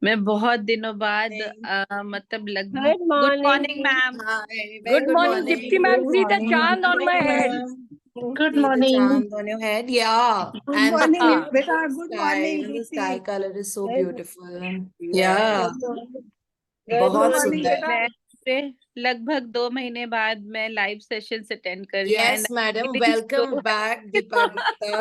मैं बहुत दिनों बाद Morning. मतलब लगभग Good good morning. Morning ma'am. Hi, very Good good morning, Dipti morning. ma'am. Good See the morning. chand on my head. Good See the morning. chand on your head, yeah. Good And morning, हाँ, beta. the Good sky, morning, the sky Diti. color is so Good beautiful. yes. Yeah, good बहुत morning, सुंदर. beta. मैं से लगभग 2 महीने बाद मैं live session attend कर रही हूँ Yes, and madam. Feeling Welcome so back, Deepa Gupta.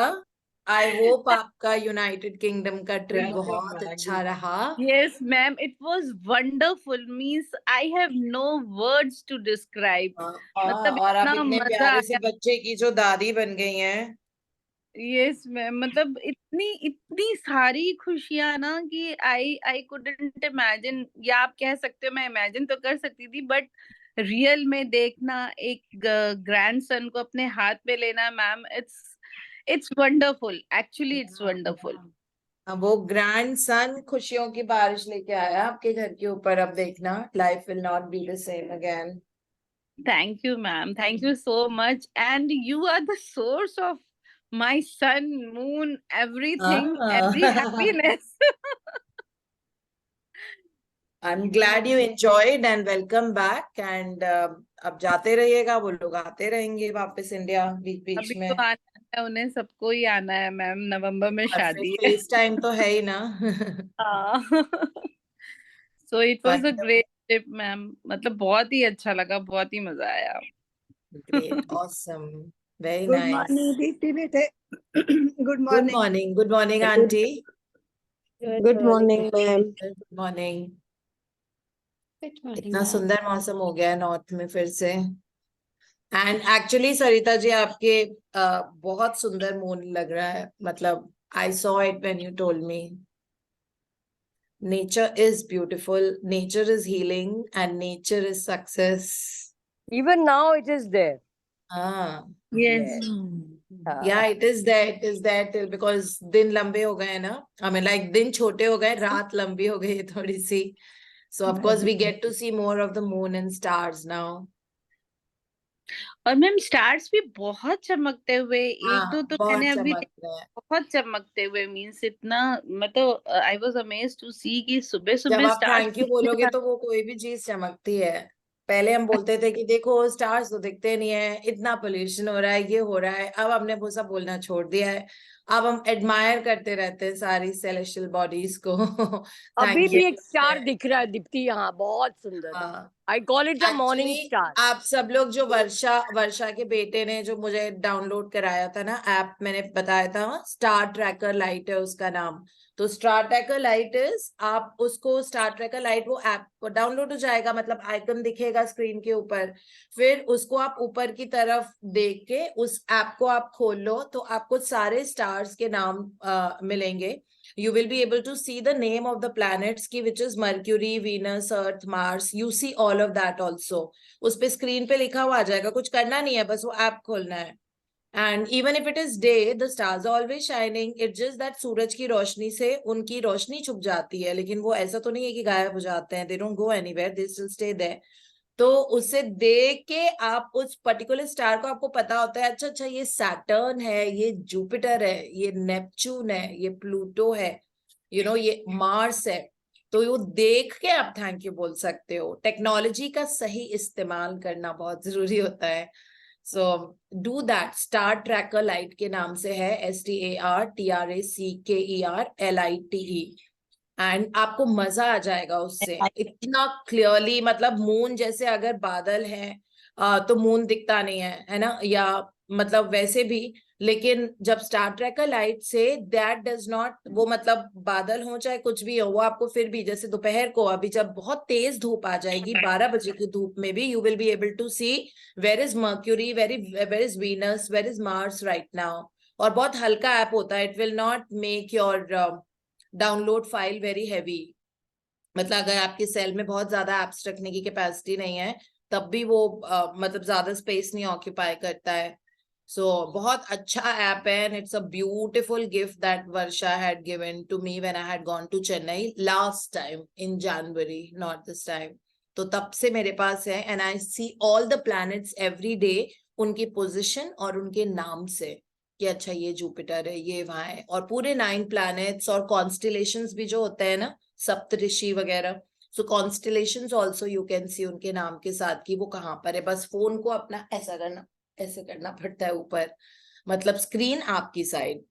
I hope आपका यूनाइटेड किंगडम का ट्रिप बहुत अच्छा रहा. Yes ma'am, it was wonderful. Means I have no words to describe. मतलब और आप इतना इतने मजा प्यारे से आया। बच्चे की जो दादी बन गई हैं. यस मैम, मतलब इतनी इतनी सारी खुशियां ना कि आई आई कुडंट इमेजिन, या आप कह सकते हो मैं इमेजिन तो कर सकती थी, बट रियल में देखना एक ग्रैंडसन को अपने हाथ में लेना ma'am, it's wonderful. Actually it's wonderful. अब वो ग्रैंड सन खुशियों की बारिश लेके आया आपके घर के ऊपर. अब देखना, life will not be the same again. Thank you ma'am, thank you so much, and you are the source of my sun, moon, everything, every happiness. I am glad you enjoyed and welcome back. And अब जाते रहिएगा, वो लोग आते रहेंगे वापस India beach बीच अभी तो में. आना है उन्हें, सबको ही आना है मैम, नवंबर में और फिर शादी है। फेस टाइम तो है ही ना. हाँ। So it was a wonderful. Great trip ma'am, मतलब बहुत ही अच्छा लगा, बहुत ही मजा आया। Great, awesome, very Good nice. morning, Diti, beta. Good good morning. Morning, good morning Good, aunty. good morning, ma'am. Good morning. Good morning, इतना ma'am. सुंदर मौसम हो गया है नॉर्थ में फिर से. एंड एक्चुअली सरिता जी, आपके बहुत सुंदर मून लग रहा है. मतलब I saw it when you told me. Nature is beautiful, nature is healing and nature is success. Even now it is there. हाँ, यस। Yes. या it is that, is that because दिन लंबे हो गए हैं ना. हमें लाइक दिन छोटे हो गए, रात लंबी हो गई है थोड़ी सी. So of course we get to see more of the moon and stars now. और मैम स्टार्स भी बहुत चमकते हुए, एक दो हाँ, तो मैंने बहुत अभी चमक देखे, रहा है. बहुत चमकते हुए। मींस इतना, मतलब आई वाज अमेज्ड टू सी कि सुबह जब सुबह आप स्टार्स थैंक यू बोलोगे तो वो कोई भी चीज चमकती है. पहले हम बोलते थे कि देखो स्टार्स तो दिखते नहीं है, इतना पोल्यूशन हो रहा है, ये हो रहा है. अब हमने वो सब बोलना छोड़ दिया है. अब हम एडमायर करते रहते हैं सारी सेलेस्टियल बॉडीज को. अभी थैंक यू. भी एक स्टार दिख रहा है दीप्ति यहाँ, बहुत सुंदर. हाँ, I call it the morning actually star. आप सब लोग जो वर्षा वर्षा के बेटे ने जो मुझे डाउनलोड कराया था ना ऐप, मैंने बताया था स्टार ट्रैकर लाइट है उसका नाम. तो स्टार ट्रैकर लाइट इज, आप उसको स्टार ट्रैकर लाइट वो ऐप डाउनलोड हो जाएगा, मतलब आइकन दिखेगा स्क्रीन के ऊपर. फिर उसको आप ऊपर की तरफ देख के उस ऐप को आप खोल लो तो आपको सारे स्टार्स के नाम मिलेंगे. You will be able to see the name of the planets की, which is Mercury, Venus, Earth, Mars. You see all of that also. उस पे स्क्रीन पे लिखा हुआ आ जाएगा. कुछ करना नहीं है, बस वो ऐप खोलना है. And even if it is day, the stars are always shining. It's just that सूरज की रोशनी से उनकी रोशनी छुप जाती है, लेकिन वो ऐसा तो नहीं है कि गायब हो जाते हैं. They don't go anywhere. They still stay there. तो उसे देख के आप उस पर्टिकुलर स्टार को, आपको पता होता है अच्छा अच्छा ये सैटर्न है, ये जुपिटर है, ये नेपच्यून है, ये प्लूटो है, ये मार्स है. तो वो देख के आप थैंक यू बोल सकते हो. टेक्नोलॉजी का सही इस्तेमाल करना बहुत जरूरी होता है. So do that. Star tracker light के नाम से है, STARTRACKERLITE. एंड आपको मजा आ जाएगा उससे. इतना क्लियरली, मतलब मून जैसे अगर बादल है तो मून दिखता नहीं है ना, या मतलब वैसे भी. लेकिन जब star tracker light say that does not, वो मतलब बादल हो चाहे कुछ भी हो, वो आपको फिर भी, जैसे दोपहर को अभी जब बहुत तेज धूप आ जाएगी 12 बजे की धूप में भी, you will be able to see where is Mercury, where is Venus, where is Mars right now. और बहुत हल्का ऐप होता है. It will not make your download file very heavy. मतलब अगर आपके सेल में बहुत ज्यादा एप्स रखने की कैपेसिटी नहीं है तब भी वो मतलब ज्यादा स्पेस नहीं ऑक्यूपाई करता है. सो बहुत अच्छा ऐप है. And it's a beautiful gift that Varsha had given to me when I had gone to Chennai last time in January, not this time. तो तब से मेरे पास है. And I see all the planets every day, उनकी position और उनके नाम से, कि अच्छा ये जुपिटर है, ये वहां है, और पूरे 9 प्लैनेट्स और कॉन्स्टिलेशंस भी जो होते हैं ना, सप्तऋषि वगैरह, so constellations also you can see उनके नाम के साथ कि वो कहाँ पर है। बस फोन को अपना ऐसा करना, ऐसे करना पड़ता है ऊपर, मतलब स्क्रीन आपकी साइड,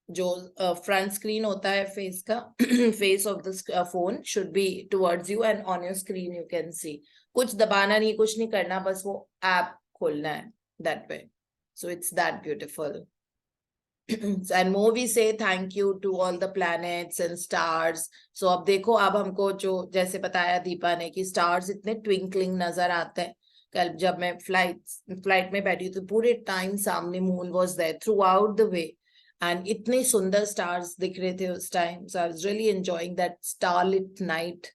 जो फ्रंट स्क्रीन होता है फेस का, face of the phone should be towards you and on your screen you can सी। कुछ दबाना नहीं, कुछ नहीं करना, बस वो ऐप खोलना है, that way. So it's that beautiful. and more we say thank you to all the planets and stars. So अब देखो, अब हमको जो जैसे बताया दीपा ने कि स्टार्स इतने ट्विंकलिंग नजर आते हैं। कल जब मैं फ्लाइट में बैठी तो पूरे टाइम सामने moon was there throughout the way, and इतने सुंदर स्टार्स दिख रहे थे उस time. So I was really enjoying that starlit night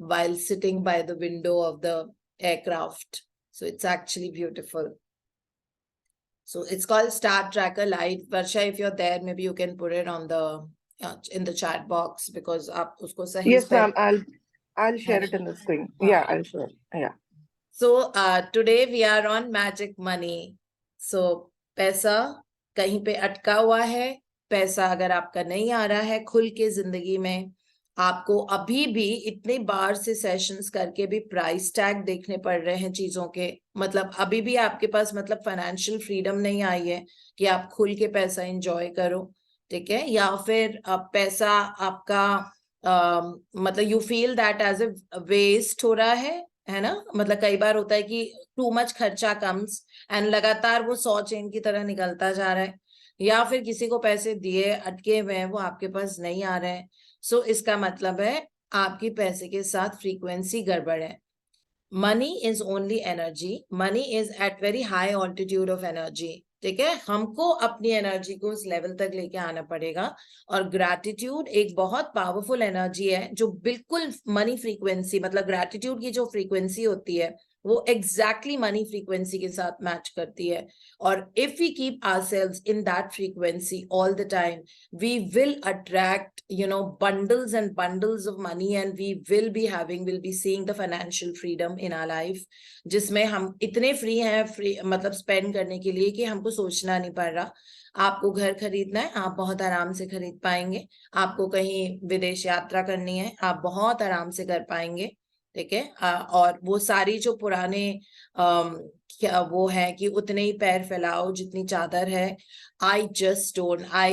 while sitting by the window of the aircraft. So it's actually beautiful. So it's called Star Tracker Lite. Varsha, if you're there, maybe you can put it on the in the chat box, because aap usko sahi Yes, spell. ma'am. I'll share it in the screen. Yeah, I'll share. Yeah. So today we are on magic money. So पैसा कहीं पे अटका हुआ है, पैसा अगर आपका नहीं आ रहा है खुल के जिंदगी में, आपको अभी भी इतने बार से सेशंस करके भी प्राइस टैग देखने पड़ रहे हैं चीजों के, मतलब अभी भी आपके पास मतलब फाइनेंशियल फ्रीडम नहीं आई है कि आप खुल के पैसा एंजॉय करो, ठीक है? या फिर पैसा आपका मतलब you feel that as a waste हो रहा है ना? मतलब कई बार होता है कि टू मच खर्चा कम्स एंड लगातार वो 100 चेन की तरह निकलता जा रहा है, या फिर किसी को पैसे दिए अटके हुए हैं, वो आपके पास नहीं आ रहे हैं। सो इसका मतलब है आपकी पैसे के साथ फ्रीक्वेंसी गड़बड़ है। Money is only energy, money is at very high altitude of energy, ठीक है? हमको अपनी एनर्जी को उस लेवल तक लेके आना पड़ेगा। और ग्रैटिट्यूड एक बहुत पावरफुल एनर्जी है जो बिल्कुल मनी फ्रीक्वेंसी, मतलब ग्रैटिट्यूड की जो फ्रीक्वेंसी होती है वो एग्जैक्टली मनी फ्रीक्वेंसी के साथ मैच करती है। और if we keep ourselves in that frequency all the time, we will attract, you know, bundles and bundles of money, and we'll be seeing the financial freedom in our life, जिसमें हम इतने free हैं, free मतलब spend करने के लिए कि हमको सोचना नहीं पड़ रहा। आपको घर खरीदना है, आप बहुत आराम से खरीद पाएंगे। आपको कहीं विदेश यात्रा करनी है, आप बहुत आराम से कर पाएंगे, ठीक है? और वो सारी जो पुराने क्या वो है कि उतने ही पैर फैलाओ जितनी चादर है, I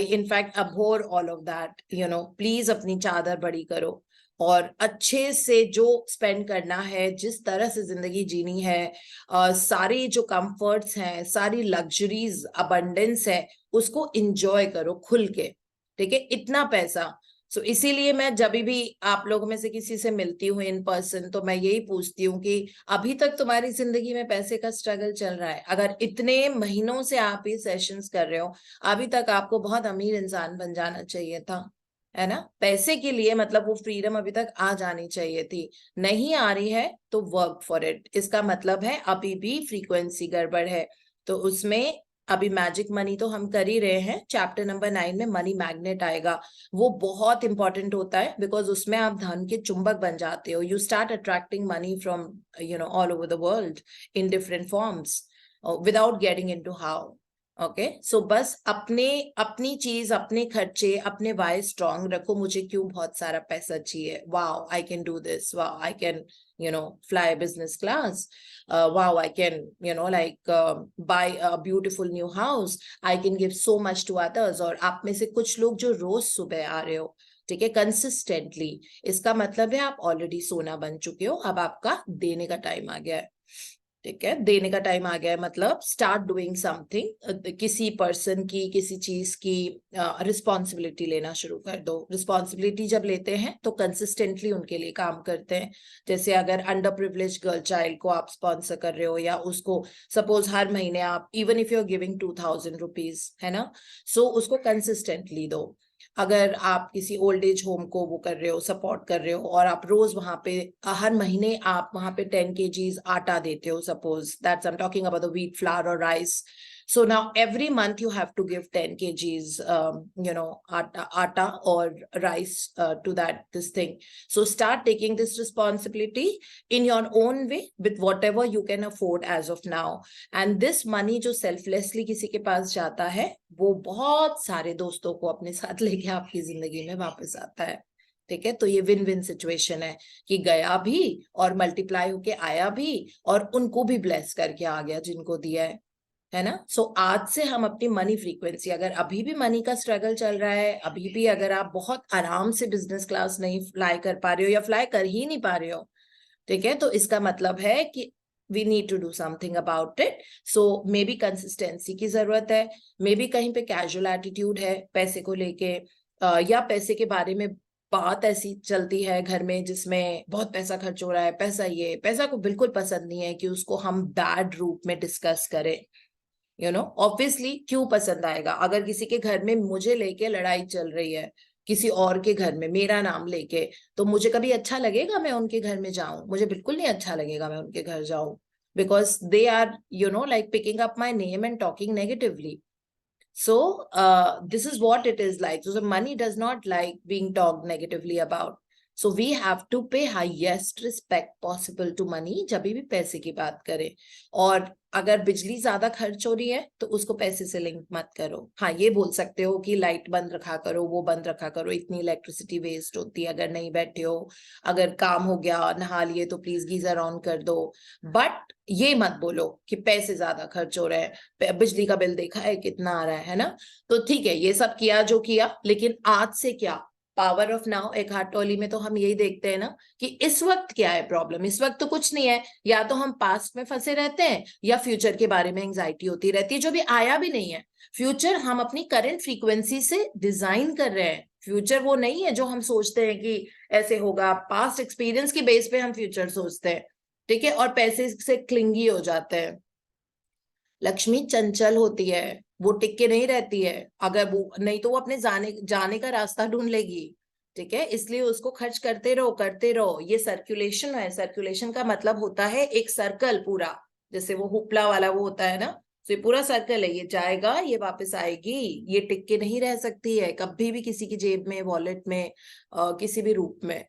in fact abhor all of that, you know, please अपनी चादर बड़ी करो और अच्छे से जो स्पेंड करना है, जिस तरह से जिंदगी जीनी है, सारी जो कंफर्ट्स हैं, सारी लग्जरीज अबंडेंस है, उसको एंजॉय करो खुल के, ठीक है? इतना पैसा। सो इसीलिए मैं जब भी आप लोगों में से किसी से मिलती हूँ इन पर्सन, तो मैं यही पूछती हूँ कि अभी तक तुम्हारी जिंदगी में पैसे का स्ट्रगल चल रहा है? अगर इतने महीनों से आप ये सेशंस कर रहे हो, अभी तक आपको बहुत अमीर इंसान बन जाना चाहिए था, है ना? पैसे के लिए मतलब वो फ्रीडम अभी तक आ जानी चाहिए थी। नहीं आ रही है तो वर्क फॉर इट। इसका मतलब है अभी भी फ्रीक्वेंसी गड़बड़ है। तो उसमें अभी मैजिक मनी तो हम कर ही रहे हैं। चैप्टर नंबर 9 में मनी मैग्नेट आएगा, वो बहुत इंपॉर्टेंट होता है, बिकॉज उसमें आप धन के चुंबक बन जाते हो। You start attracting money from all over the world in different forms without getting into how. Okay, so बस अपनी चीज, अपने खर्चे, अपने वाई स्ट्रॉन्ग रखो। मुझे क्यों बहुत सारा पैसा चाहिए? Wow, I can do this. Wow, I can fly business class. Wow, I can buy a beautiful new house. I can give so much to others. और आप में से कुछ लोग जो रोज सुबह आ रहे हो, ठीक है, कंसिस्टेंटली, इसका मतलब है आप ऑलरेडी सोना बन चुके हो। अब आपका देने का टाइम आ गया है, ठीक है? देने का टाइम आ गया है, मतलब स्टार्ट डूइंग समथिंग। किसी पर्सन की, किसी चीज की रिस्पॉन्सिबिलिटी लेना शुरू कर दो। रिस्पॉन्सिबिलिटी जब लेते हैं तो कंसिस्टेंटली उनके लिए काम करते हैं। जैसे अगर अंडर प्रिविलेज गर्ल चाइल्ड को आप स्पॉन्सर कर रहे हो, या उसको सपोज हर महीने आप, even if you are giving 2000 rupees, है ना, सो उसको कंसिस्टेंटली दो। अगर आप किसी ओल्ड एज होम को वो कर रहे हो, सपोर्ट कर रहे हो, और आप रोज वहां पे हर महीने आप वहां पे 10 kgs आटा देते हो, suppose that's I am talking about the wheat, flower और rice. So now every month you have to give 10 kgs, atta or rice to this thing. So start taking this responsibility in your own way with whatever you can afford as of now. And this money जो selflessly किसी के पास जाता है, वो बहुत सारे दोस्तों को अपने साथ लेके आपकी जिंदगी में वापस आता है. ठीक है, तो ये विन विन सिचुएशन है कि गया भी और मल्टीप्लाई होके आया भी और उनको भी ब्लेस करके आ गया जिनको दिया है ना. सो आज से हम अपनी मनी फ्रीक्वेंसी, अगर अभी भी मनी का स्ट्रगल चल रहा है, अभी भी अगर आप बहुत आराम से बिजनेस क्लास नहीं फ्लाई कर पा रहे हो या फ्लाई कर ही नहीं पा रहे हो, ठीक है, तो इसका मतलब है कि we need to do something about it. So maybe consistency की जरूरत है, मे बी कहीं पे कैजुअल एटीट्यूड है पैसे को लेके, या पैसे के बारे में बात ऐसी चलती है घर में जिसमें बहुत पैसा खर्च हो रहा है, पैसा को बिल्कुल पसंद नहीं है कि उसको हम बैड रूप में डिस्कस करें. ऑब्वियसली क्यों पसंद आएगा? अगर किसी के घर में मुझे लेके लड़ाई चल रही है, किसी और के घर में मेरा नाम लेके, तो मुझे कभी अच्छा लगेगा मैं उनके घर में जाऊं? मुझे बिल्कुल नहीं अच्छा लगेगा मैं उनके घर जाऊं, because they are like picking up my name and talking negatively. So this is what it is like. So the money does not like being talked negatively about. So we have to pay highest respect possible to money जब भी पैसे की बात करें. और अगर बिजली ज्यादा खर्च हो रही है तो उसको पैसे से लिंक मत करो. हाँ, ये बोल सकते हो कि लाइट बंद रखा करो, वो बंद रखा करो, इतनी इलेक्ट्रिसिटी वेस्ट होती है अगर नहीं बैठे हो, अगर काम हो गया नहा लिए तो प्लीज गीजर ऑन कर दो. बट ये मत बोलो कि पैसे ज्यादा खर्च हो रहे हैं, बिजली का बिल देखा है कितना आ रहा है ना. तो ठीक है, ये सब किया जो किया, लेकिन आज से क्या, पावर ऑफ नाउ एक हार्ट टोली में तो हम यही देखते हैं ना कि इस वक्त क्या है प्रॉब्लम. इस वक्त तो कुछ नहीं है, या तो हम पास्ट में फंसे रहते हैं या फ्यूचर के बारे में एंजाइटी होती रहती है जो भी आया भी नहीं है. फ्यूचर हम अपनी करंट फ्रीक्वेंसी से डिजाइन कर रहे हैं. फ्यूचर वो नहीं है जो हम सोचते हैं कि ऐसे होगा. पास्ट एक्सपीरियंस की बेस पे हम फ्यूचर सोचते हैं, ठीक है, और पैसे से क्लिंगी हो जाते हैं. लक्ष्मी चंचल होती है, वो टिक के नहीं रहती है. अगर वो नहीं तो वो अपने जाने का रास्ता ढूंढ लेगी. ठीक है, इसलिए उसको खर्च करते रहो. ये सर्कुलेशन है. सर्कुलेशन का मतलब होता है एक सर्कल पूरा, जैसे वो हुपला वाला वो होता है ना, तो ये पूरा सर्कल है. ये जाएगा, ये वापस आएगी, ये टिक के नहीं रह सकती है कभी भी किसी की जेब में, वॉलेट में, किसी भी रूप में.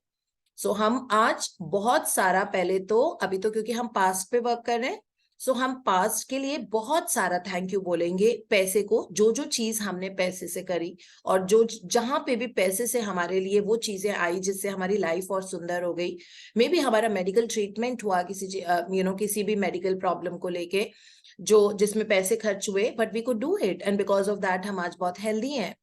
सो हम आज बहुत सारा, पहले तो अभी तो क्योंकि हम पास्ट पे वर्क कर रहे हैं, सो हम पास्ट के लिए बहुत सारा थैंक यू बोलेंगे पैसे को, जो चीज हमने पैसे से करी और जो जहां पे भी पैसे से हमारे लिए वो चीजें आई जिससे हमारी लाइफ और सुंदर हो गई. मे बी हमारा मेडिकल ट्रीटमेंट हुआ किसी भी मेडिकल प्रॉब्लम को लेके जिसमें पैसे खर्च हुए, but we could do it and because of that हम आज बहुत हेल्दी हैं.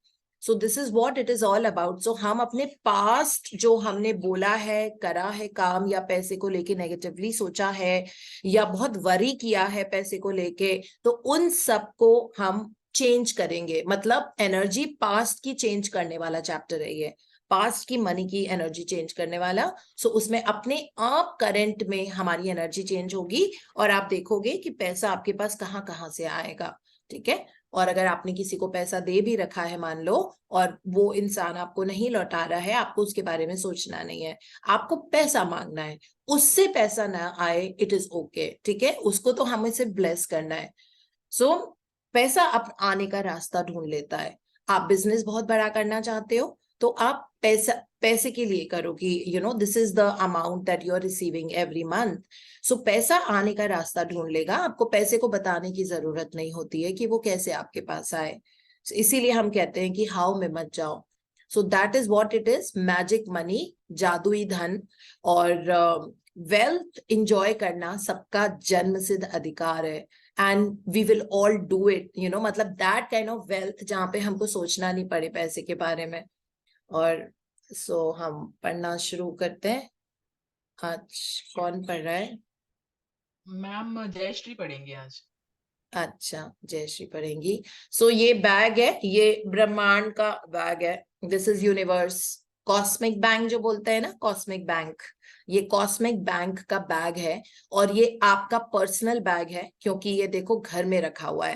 So this is what it is all about. So हम अपने पास्ट जो हमने बोला है, करा है काम, या पैसे को लेके नेगेटिवली सोचा है या बहुत वरी किया है पैसे को लेके, तो उन सब को हम चेंज करेंगे. मतलब एनर्जी पास्ट की चेंज करने वाला चैप्टर है ये, पास्ट की मनी की एनर्जी चेंज करने वाला. सो उसमें अपने आप करंट में हमारी एनर्जी चेंज होगी और आप देखोगे कि पैसा आपके पास कहाँ कहाँ से आएगा. ठीक है, और अगर आपने किसी को पैसा दे भी रखा है मान लो, और वो इंसान आपको नहीं लौटा रहा है, आपको उसके बारे में सोचना नहीं है. आपको पैसा मांगना है, उससे पैसा ना आए, इट इज ओके. ठीक है, उसको तो हमें सिर्फ ब्लेस करना है. सो पैसा आने का रास्ता ढूंढ लेता है. आप बिजनेस बहुत बड़ा करना चाहते हो तो आप पैसे के लिए करो कि this is the amount that you are receiving every month. So पैसा आने का रास्ता ढूंढ लेगा. आपको पैसे को बताने की जरूरत नहीं होती है कि वो कैसे आपके पास आए. इसीलिए हम कहते हैं कि हाउ में मत जाओ. सो that is what it is, magic money, जादुई धन. और वेल्थ इंजॉय करना सबका जन्मसिद्ध अधिकार है, and we will all do it. मतलब दैट काइंड ऑफ वेल्थ जहाँ पे हमको सोचना नहीं पड़े पैसे के बारे में. और सो हम पढ़ना शुरू करते हैं. आज कौन पढ़ रहा है? मैम जयश्री पढ़ेंगे आज. अच्छा, जयश्री पढ़ेंगी. सो ये बैग है, ये ब्रह्मांड का बैग है. This is universe, cosmic bank जो बोलते हैं ना, कॉस्मिक बैंक. ये कॉस्मिक बैंक का बैग है और ये आपका पर्सनल बैग है, क्योंकि ये देखो घर में रखा हुआ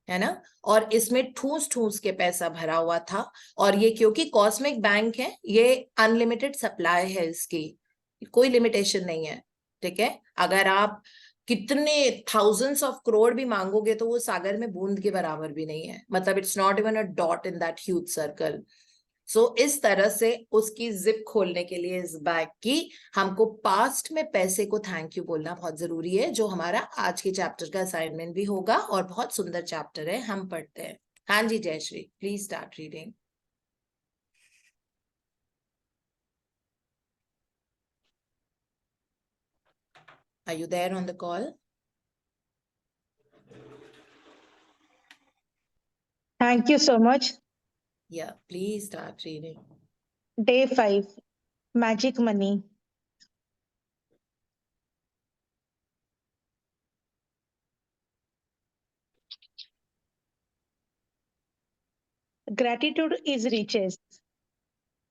है ना, और इसमें ठूस ठूस के पैसा भरा हुआ था. और ये क्योंकि कॉस्मिक बैंक है, ये अनलिमिटेड सप्लाई है, इसकी कोई लिमिटेशन नहीं है. ठीक है, अगर आप कितने thousands of crore भी मांगोगे तो वो सागर में बूंद के बराबर भी नहीं है. मतलब it's not even a dot in that huge circle. सो इस तरह से उसकी जिप खोलने के लिए इस बैग की हमको पास्ट में पैसे को थैंक यू बोलना बहुत जरूरी है, जो हमारा आज के चैप्टर का असाइनमेंट भी होगा और बहुत सुंदर चैप्टर है, हम पढ़ते हैं. हाँ जी Jayashri, please start reading. Are you there on the call? Thank you so much. Yeah, please start reading. Day 5 Magic Money. Gratitude is riches.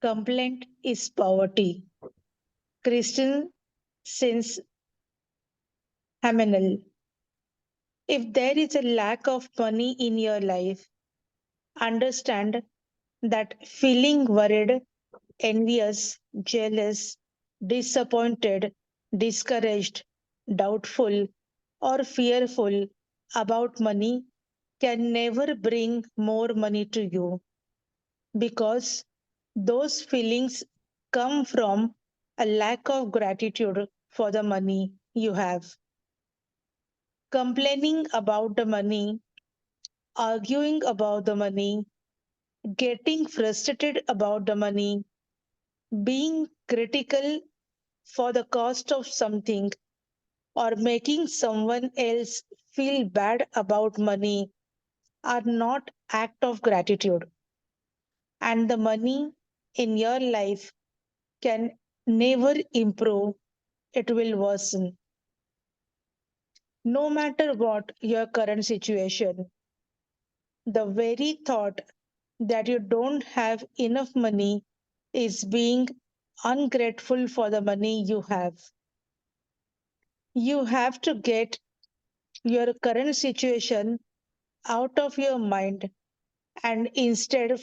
Complaint is poverty. Christian since Hamanel. If there is a lack of money in your life, understand that feeling worried, envious, jealous, disappointed, discouraged, doubtful, or fearful about money can never bring more money to you, because those feelings come from a lack of gratitude for the money you have. Complaining about the money, arguing about the money, getting frustrated about the money, being critical for the cost of something, or making someone else feel bad about money are not act of gratitude, and the money in your life can never improve, it will worsen. No matter what your current situation, the very thought that you don't have enough money is being ungrateful for the money you have. You have to get your current situation out of your mind and instead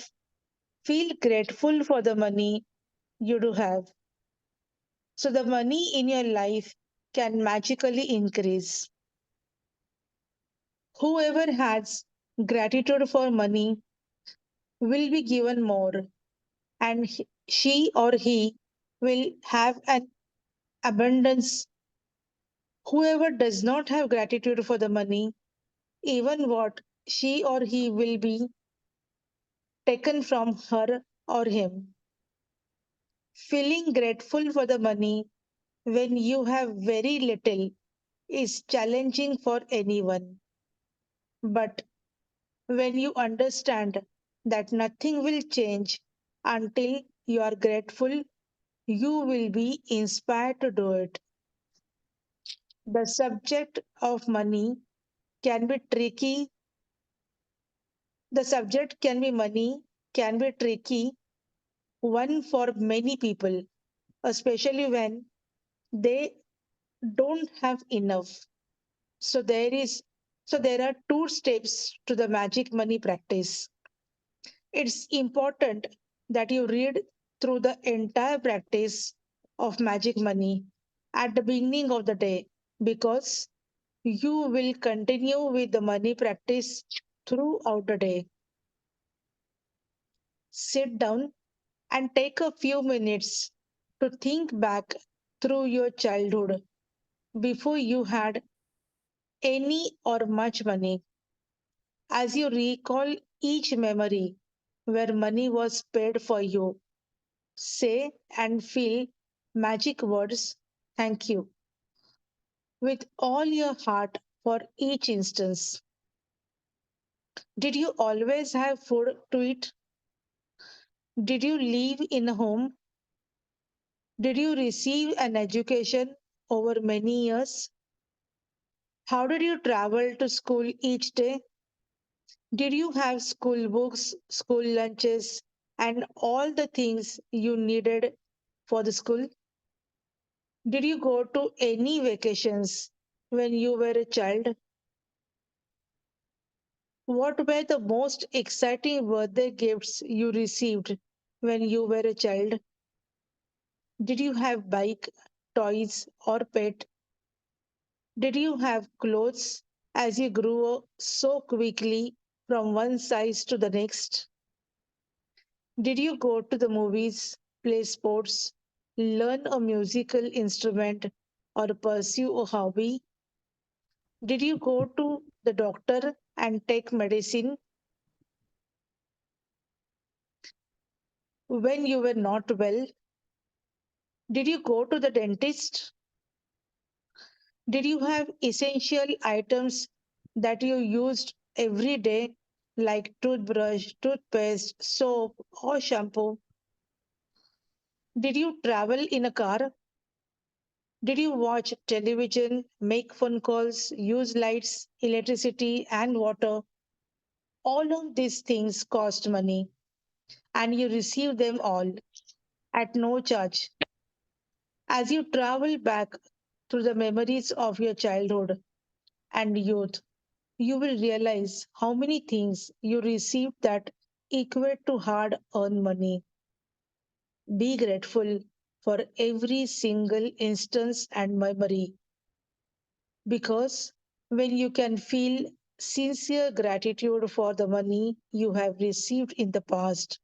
feel grateful for the money you do have. So the money in your life can magically increase. Whoever has gratitude for money will be given more, and she or he will have an abundance. Whoever does not have gratitude for the money, even what she or he will be taken from her or him. Feeling grateful for the money when you have very little is challenging for anyone. But when you understand that nothing will change until you are grateful, you will be inspired to do it. The subject of money can be tricky. The subject can be money, can be tricky one for many people, especially when they don't have enough. So there are two steps to the magic money practice. It's important that you read through the entire practice of magic money at the beginning of the day, because you will continue with the money practice throughout the day. Sit down and take a few minutes to think back through your childhood before you had any or much money. As you recall each memory where money was paid for you, say and feel magic words, thank you, with all your heart for each instance. Did you always have food to eat? Did you live in a home? Did you receive an education over many years? How did you travel to school each day? Did you have school books, school lunches, and all the things you needed for the school? Did you go to any vacations when you were a child? What were the most exciting birthday gifts you received when you were a child? Did you have bike, toys, or pet? Did you have clothes as you grew so quickly from one size to the next? Did you go to the movies, play sports, learn a musical instrument, or pursue a hobby? Did you go to the doctor and take medicine when you were not well? Did you go to the dentist? Did you have essential items that you used every day, like toothbrush, toothpaste, soap, or shampoo? Did you travel in a car? Did you watch television, make phone calls, use lights, electricity, and water? All of these things cost money, and you receive them all at no charge. As you travel back through the memories of your childhood and youth, you will realize how many things you received that equate to hard earned money. Be grateful for every single instance and memory, because when you can feel sincere gratitude for the money you have received in the past,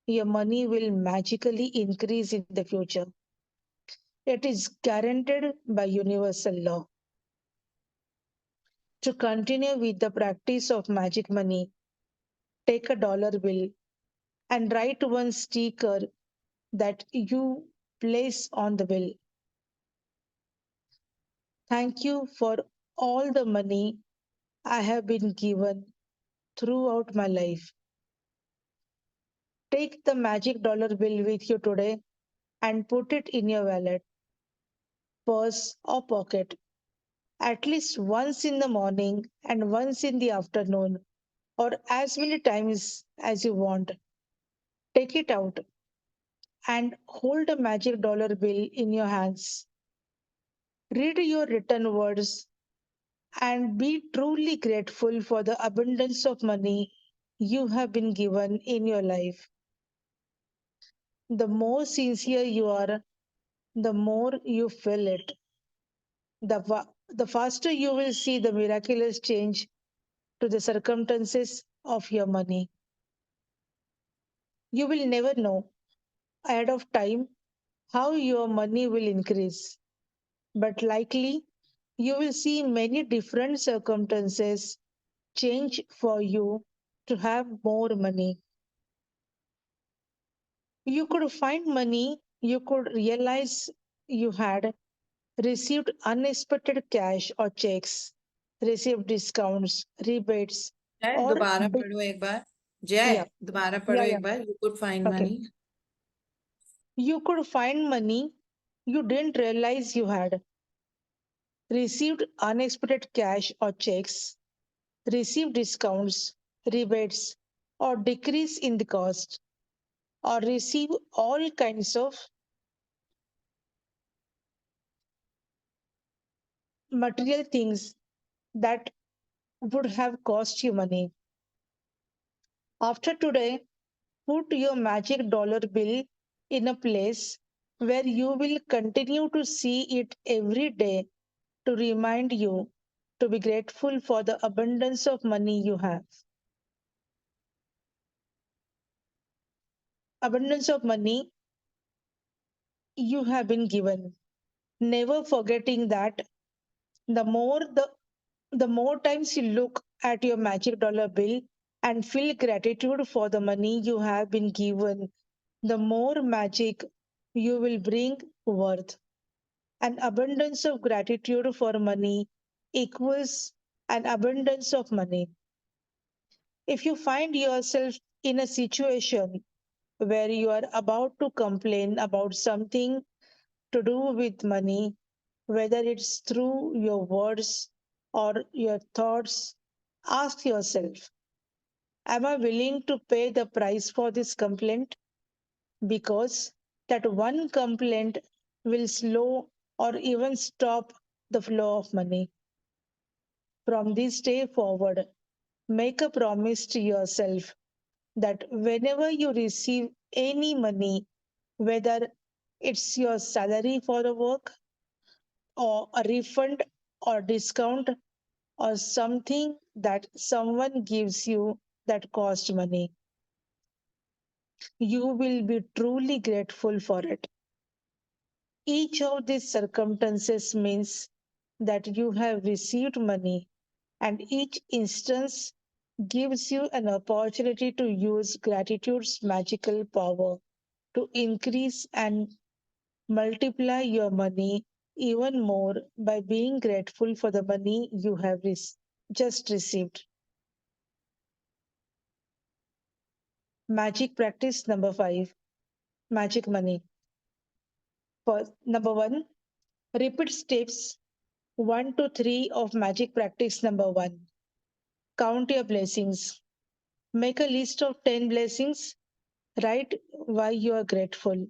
your money will magically increase in the future. It is guaranteed by universal law. To continue with the practice of magic money, take a dollar bill and write one sticker that you place on the bill. Thank you for all the money I have been given throughout my life. Take the magic dollar bill with you today and put it in your wallet, purse, or pocket at least once in the morning and once in the afternoon, or as many times as you want. Take it out and hold a magic dollar bill in your hands. Read your written words and be truly grateful for the abundance of money you have been given in your life. The more sincere you are, the more you feel it. The faster you will see the miraculous change to the circumstances of your money. You will never know ahead of time how your money will increase, but likely you will see many different circumstances change for you to have more money. You could find money you could realize you had received unexpected cash or checks, received discounts, rebates, जय or दोबारा पढ़ो एक बार. जय yeah, दोबारा पढ़ो yeah, एक yeah. Bar. You could find Okay. money. You could find money you didn't realize you had, received unexpected cash or checks, received discounts, rebates, or decrease in the cost, or receive all kinds of material things that would have cost you money. After today, put your magic dollar bill in a place where you will continue to see it every day to remind you to be grateful for the abundance of money you have. Abundance of money you have been given. Never forgetting that the more the the more times you look at your magic dollar bill and feel gratitude for the money you have been given, the more magic you will bring worth. An abundance of gratitude for money equals an abundance of money. If you find yourself in a situation where you are about to complain about something to do with money, whether it's through your words or your thoughts, ask yourself, am I willing to pay the price for this complaint? Because that one complaint will slow or even stop the flow of money. From this day forward, make a promise to yourself that whenever you receive any money, whether it's your salary for the work or a refund or discount or something that someone gives you that cost money. You will be truly grateful for it. Each of these circumstances means that you have received money, and each instance gives you an opportunity to use gratitude's magical power to increase and multiply your money even more by being grateful for the money you have just received. Magic practice number 5, magic money. For number 1, repeat steps 1 to 3 of magic practice number 1. Count your blessings. Make a list of 10 blessings. Write why you are grateful.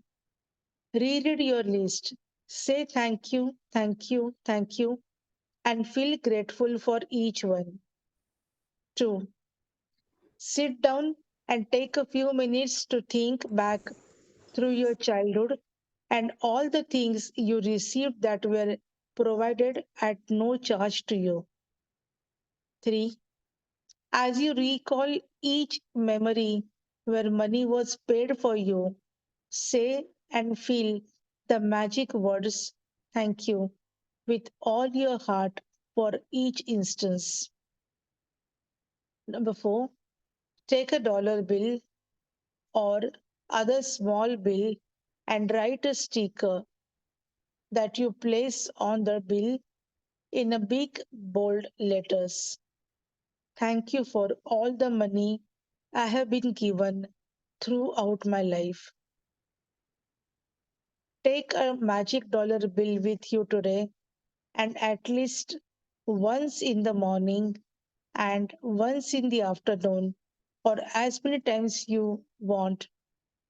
Reread your list. Say thank you, thank you, thank you, and feel grateful for each one. 2. Sit down and take a few minutes to think back through your childhood and all the things you received that were provided at no charge to you. 3. As you recall each memory where money was paid for you, say and feel the magic words thank you with all your heart for each instance. Number 4, take a dollar bill or other small bill and write a sticker that you place on the bill in a big bold letters. Thank you for all the money I have been given throughout my life. Take a magic dollar bill with you today and at least once in the morning and once in the afternoon, or as many times you want,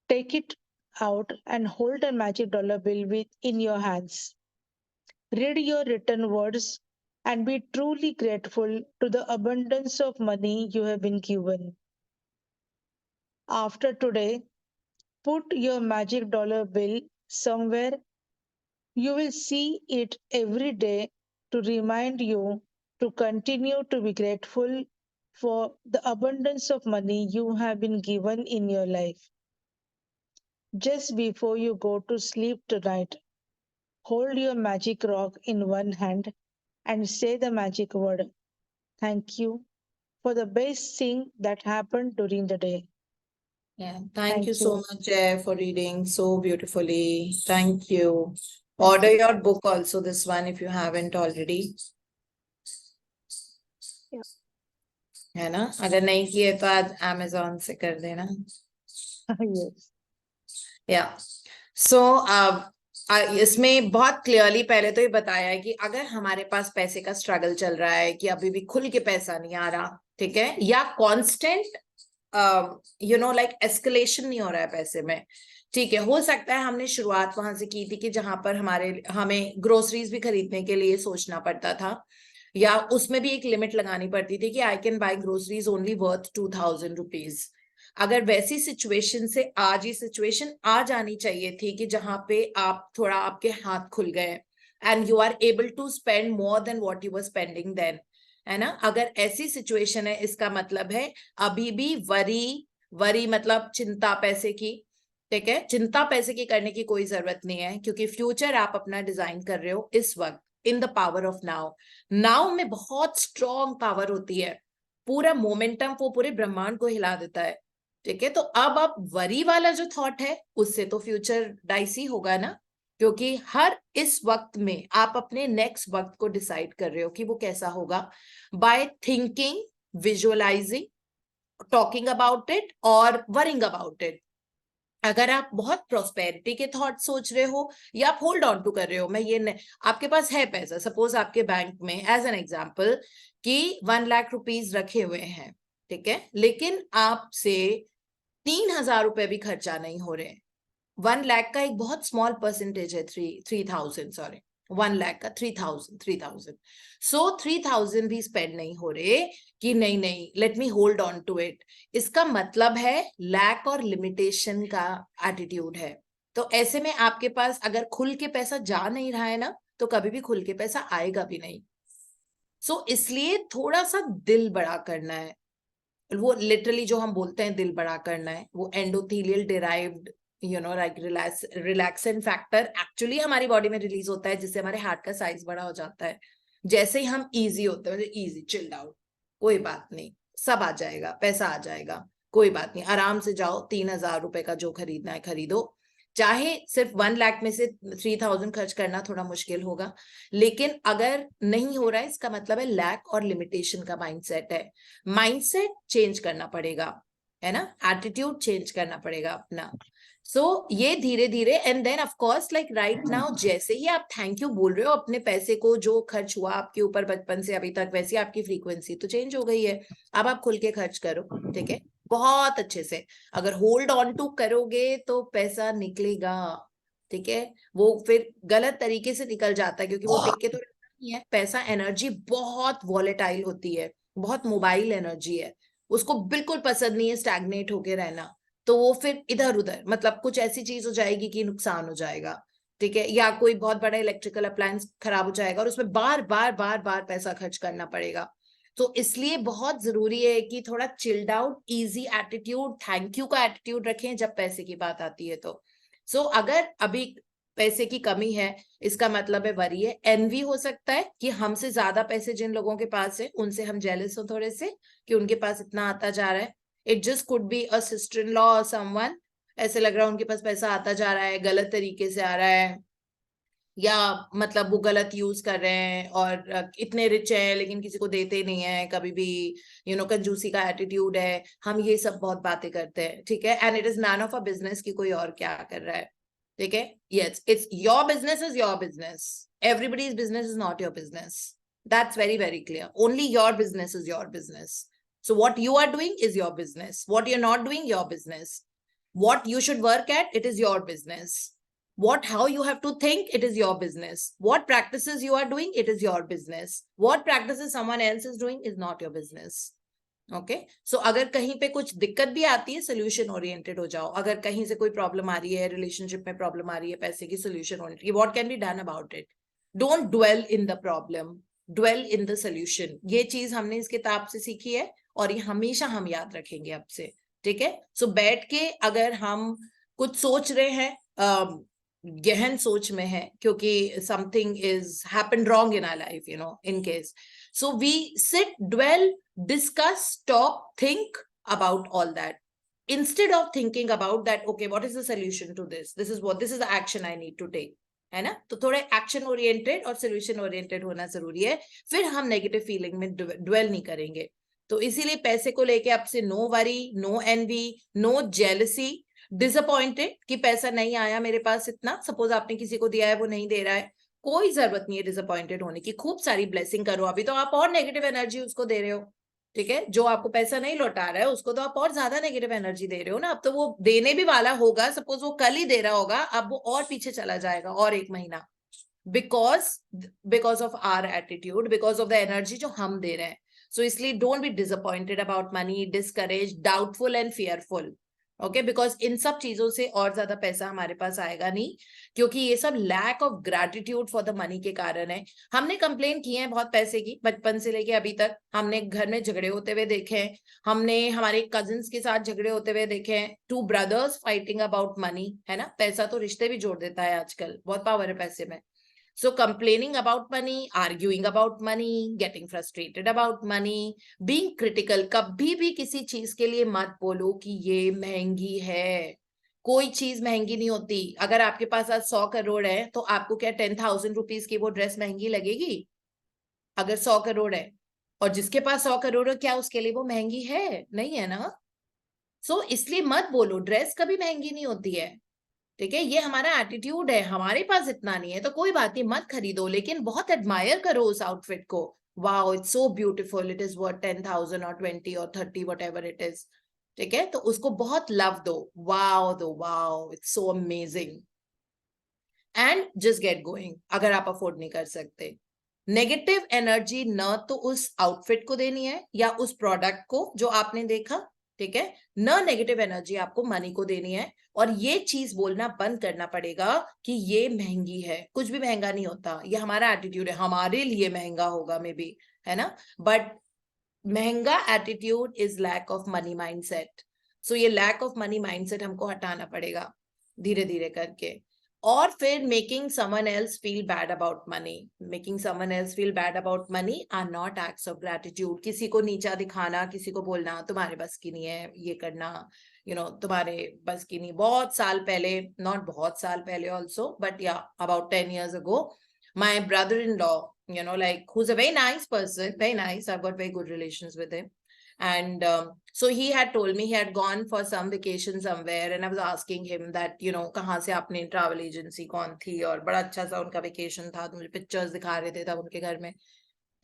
take it out and hold a magic dollar bill in your hands. Read your written words and be truly grateful to the abundance of money you have been given. After today, put your magic dollar bill somewhere. You will see it every day to remind you to continue to be grateful for the abundance of money you have been given in your life. Just before you go to sleep tonight, hold your magic rock in one hand and say the magic word, thank you, for the best thing that happened during the day. Yeah, thank you Thank so you. much, Jay, for reading so beautifully. Thank you. Order your book also, this one, if you haven't already. Yeah. है ना? अगर नहीं किए तो आज Amazon से कर देना. Yes. Yeah. So, इसमें बहुत क्लियरली पहले तो ये बताया है कि अगर हमारे पास पैसे का स्ट्रगल चल रहा है कि अभी भी खुल के पैसा नहीं आ रहा, ठीक है, या कांस्टेंट लाइक एस्केलेशन नहीं हो रहा है पैसे में, ठीक है, हो सकता है हमने शुरुआत वहां से की थी कि जहां पर हमें ग्रोसरीज भी खरीदने के लिए सोचना पड़ता था, या उसमें भी एक लिमिट लगानी पड़ती थी कि I can buy groceries only worth 2000 rupees. अगर वैसी सिचुएशन से आज ही सिचुएशन आ जानी चाहिए थी कि जहां पे आप थोड़ा आपके हाथ खुल गए and you are able to spend more than what you were spending then, है ना? अगर ऐसी सिचुएशन है, इसका मतलब है अभी भी वरी मतलब चिंता पैसे की, ठीक है, चिंता पैसे की करने की कोई जरूरत नहीं है, क्योंकि फ्यूचर आप अपना डिजाइन कर रहे हो इस वक्त in the power of now. Now में बहुत स्ट्रॉन्ग पावर होती है, पूरा मोमेंटम वो पूरे ब्रह्मांड को हिला देता है, ठीक है. तो अब आप वरी वाला जो थॉट है उससे तो फ्यूचर डाइसी होगा ना, क्योंकि हर इस वक्त में आप अपने नेक्स्ट वक्त को डिसाइड कर रहे हो कि वो कैसा होगा by thinking, visualising, talking about it और वरिंग अबाउट इट. अगर आप बहुत प्रोस्पेरिटी के थॉट सोच रहे हो या आप होल्ड ऑन टू कर रहे हो, मैं ये आपके पास है पैसा, सपोज आपके बैंक में एज एन एग्जांपल कि 1 लाख रुपीस रखे हुए हैं, ठीक है, लेकिन आपसे 3000 रुपए भी खर्चा नहीं हो रहे. 1 लाख का एक बहुत स्मॉल परसेंटेज है, 3000 सॉरी 1 लाख का 3000 सो 3000 भी स्पेंड नहीं हो रहे कि नहीं let me hold on to it. इसका मतलब है लैक और लिमिटेशन का एटीट्यूड है. तो ऐसे में आपके पास अगर खुल के पैसा जा नहीं रहा है ना, तो कभी भी खुल के पैसा आएगा भी नहीं. सो इसलिए थोड़ा सा दिल बड़ा करना है, वो लिटरली जो हम बोलते हैं दिल बड़ा करना है, वो endothelial derived like relaxant factor actually हमारी बॉडी में रिलीज होता है, जिससे हमारे हार्ट का साइज बड़ा हो जाता है। जैसे ही हम इजी होते हैं, इजी चिल्ड आउट, कोई बात नहीं, सब आ जाएगा, पैसा आ जाएगा, कोई बात नहीं, आराम से जाओ, 3,000 रुपए का जो खरीदना है खरीदो। चाहे सिर्फ 1 लाख में से 3,000 खर्च करना थोड़ा मुश्किल होगा, लेकिन अगर नहीं हो रहा है, इसका मतलब है लैक और लिमिटेशन का माइंडसेट है। माइंडसेट चेंज करना पड़ेगा, है ना, एटीट्यूड चेंज करना पड़ेगा अपना। सो ये धीरे धीरे, and then of course like right now, जैसे ही आप थैंक यू बोल रहे हो अपने पैसे को, जो खर्च हुआ आपके ऊपर बचपन से अभी तक, वैसे आपकी फ्रीक्वेंसी तो चेंज हो गई है। अब आप खुल के खर्च करो, ठीक है, बहुत अच्छे से। अगर होल्ड ऑन टू करोगे तो पैसा निकलेगा, ठीक है, वो फिर गलत तरीके से निकल जाता है, क्योंकि वो टिक के तो रहता नहीं है। पैसा एनर्जी बहुत वॉलेटाइल होती है, बहुत मोबाइल एनर्जी है, उसको बिल्कुल पसंद नहीं है स्टैग्नेट होके रहना। तो वो फिर इधर उधर, मतलब कुछ ऐसी चीज हो जाएगी कि नुकसान हो जाएगा, ठीक है, या कोई बहुत बड़ा इलेक्ट्रिकल अप्लायंस खराब हो जाएगा और उसमें बार बार बार बार पैसा खर्च करना पड़ेगा। तो इसलिए बहुत जरूरी है कि थोड़ा chilled out, easy attitude, thank you का एटीट्यूड रखें जब पैसे की बात आती है। तो अगर अभी पैसे की कमी है, इसका मतलब है वरी है, एनवी हो सकता है कि हमसे ज्यादा पैसे जिन लोगों के पास है उनसे हम जेलस हो थोड़े से, कि उनके पास इतना आता जा रहा है। It just could be a sister in law और समवन, ऐसे लग रहा है उनके पास पैसा आता जा रहा है, गलत तरीके से आ रहा है, या मतलब वो गलत यूज कर रहे हैं, और इतने रिच हैं लेकिन किसी को देते नहीं है कभी भी, कंजूसी का एटीट्यूड है। हम ये सब बहुत बातें करते हैं, ठीक है, and it is none of a business कि कोई और क्या कर रहा है, ठीक है। Yes, it's your business is your business, everybody's business is not your business, that's very very clear, only your business is your business. So what you are doing is your business, what you're not doing, your business, what you should work at, it is your business, how you have to think, it is your business, what practices you are doing, it is your business, what practices someone else is doing is not your business. Okay, so अगर कहीं पे कुछ दिक्कत भी आती है, solution oriented हो जाओ। अगर कहीं से कोई प्रॉब्लम आ रही है, रिलेशनशिप में प्रॉब्लम आ रही है, पैसे की, solution oriented, what can be done about it, don't dwell in the problem, dwell in the solution. ये चीज हमने इस किताब से सीखी है और ये हमेशा हम याद रखेंगे अब से, ठीक है। सो बैठ के अगर हम कुछ सोच रहे हैं, गहन सोच में है, क्योंकि something is happened wrong in our life, in case, so we sit, dwell, discuss, talk, think about all that, instead of thinking about that, okay, what is the solution to this, this is the action I need to take, है ना। तो थोड़े action oriented और solution oriented होना जरूरी है, फिर हम नेगेटिव फीलिंग में ड्वेल नहीं करेंगे। तो इसीलिए पैसे को लेके आपसे no worry, no envy, no jealousy, disappointed कि पैसा नहीं आया मेरे पास इतना, सपोज आपने किसी को दिया है वो नहीं दे रहा है, कोई जरूरत नहीं है डिसअपॉइंटेड होने की, खूब सारी ब्लेसिंग करो। अभी तो आप और नेगेटिव एनर्जी उसको दे रहे हो, ठीक है, जो आपको पैसा नहीं लौटा रहा है उसको तो आप और ज्यादा नेगेटिव एनर्जी दे रहे हो ना। अब तो वो देने भी वाला होगा, सपोज वो कल ही दे रहा होगा, अब वो और पीछे चला जाएगा और 1 महीना, because of our attitude, because of the energy जो हम दे रहे हैं। सो इसलिए don't be disappointed about money, discourage, doubtful and fearful, okay, because इन सब चीजों से और ज्यादा पैसा हमारे पास आएगा नहीं, क्योंकि ये सब lack of gratitude for the money के कारण है। हमने कंप्लेन की है बहुत पैसे की, बचपन से लेके अभी तक हमने घर में झगड़े होते हुए देखे हैं, हमने हमारे कजिन्स के साथ झगड़े होते हुए देखे हैं, 2 ब्रदर्स फाइटिंग अबाउट मनी, है ना। पैसा तो रिश्ते भी जोड़ देता है आजकल, बहुत पावर है पैसे में। So complaining about money, arguing about money, getting frustrated about money, being critical, कभी भी किसी चीज के लिए मत बोलो कि ये महंगी है। कोई चीज महंगी नहीं होती। अगर आपके पास आज 100 करोड़ है तो आपको क्या 10,000 रुपीज की वो ड्रेस महंगी लगेगी? अगर 100 करोड़ है, और जिसके पास 100 करोड़ है, क्या उसके लिए वो महंगी है? नहीं है ना। सो इसलिए मत बोलो ड्रेस कभी महंगी नहीं होती है, ठीक है। ये हमारा एटीट्यूड है, हमारे पास इतना नहीं है तो कोई बात नहीं, मत खरीदो, लेकिन बहुत एडमायर करो उस आउटफिट को। Wow, it's so beautiful, it is worth 10,000 और 20 और 30, व्हाटएवर इट इज, ठीक है। तो उसको बहुत लव दो, wow, it's so amazing, and just get going. अगर आप अफोर्ड नहीं कर सकते, नेगेटिव एनर्जी न तो उस आउटफिट को देनी है या उस प्रोडक्ट को जो आपने देखा, ठीक है, न नेगेटिव एनर्जी आपको मनी को देनी है। और ये चीज बोलना बंद करना पड़ेगा कि ये महंगी है। कुछ भी महंगा नहीं होता, ये हमारा एटीट्यूड है, हमारे लिए महंगा होगा मे बी, है ना, बट महंगा attitude is lack of money mindset. So ये लैक ऑफ मनी माइंडसेट हमको हटाना पड़ेगा धीरे धीरे करके। और फिर making someone else feel bad about money, making someone else feel bad about money are not acts of gratitude. किसी को नीचा दिखाना, किसी को बोलना तुम्हारे बस की नहीं है ये करना, तुम्हारे बस की नहीं। बहुत साल पहले, नॉट बहुत साल पहले ऑल्सो, बट या about 10 years ago, my brother-in-law, like, who's a very nice person, very nice, I've got very good relations with him, and so he had told me he had gone for some vacation somewhere, and I was asking him that kahan se aapne travel agency kaun thi, और बड़ा अच्छा सा उनका vacation था, तो मुझे pictures दिखा रहे थे तब उनके घर में।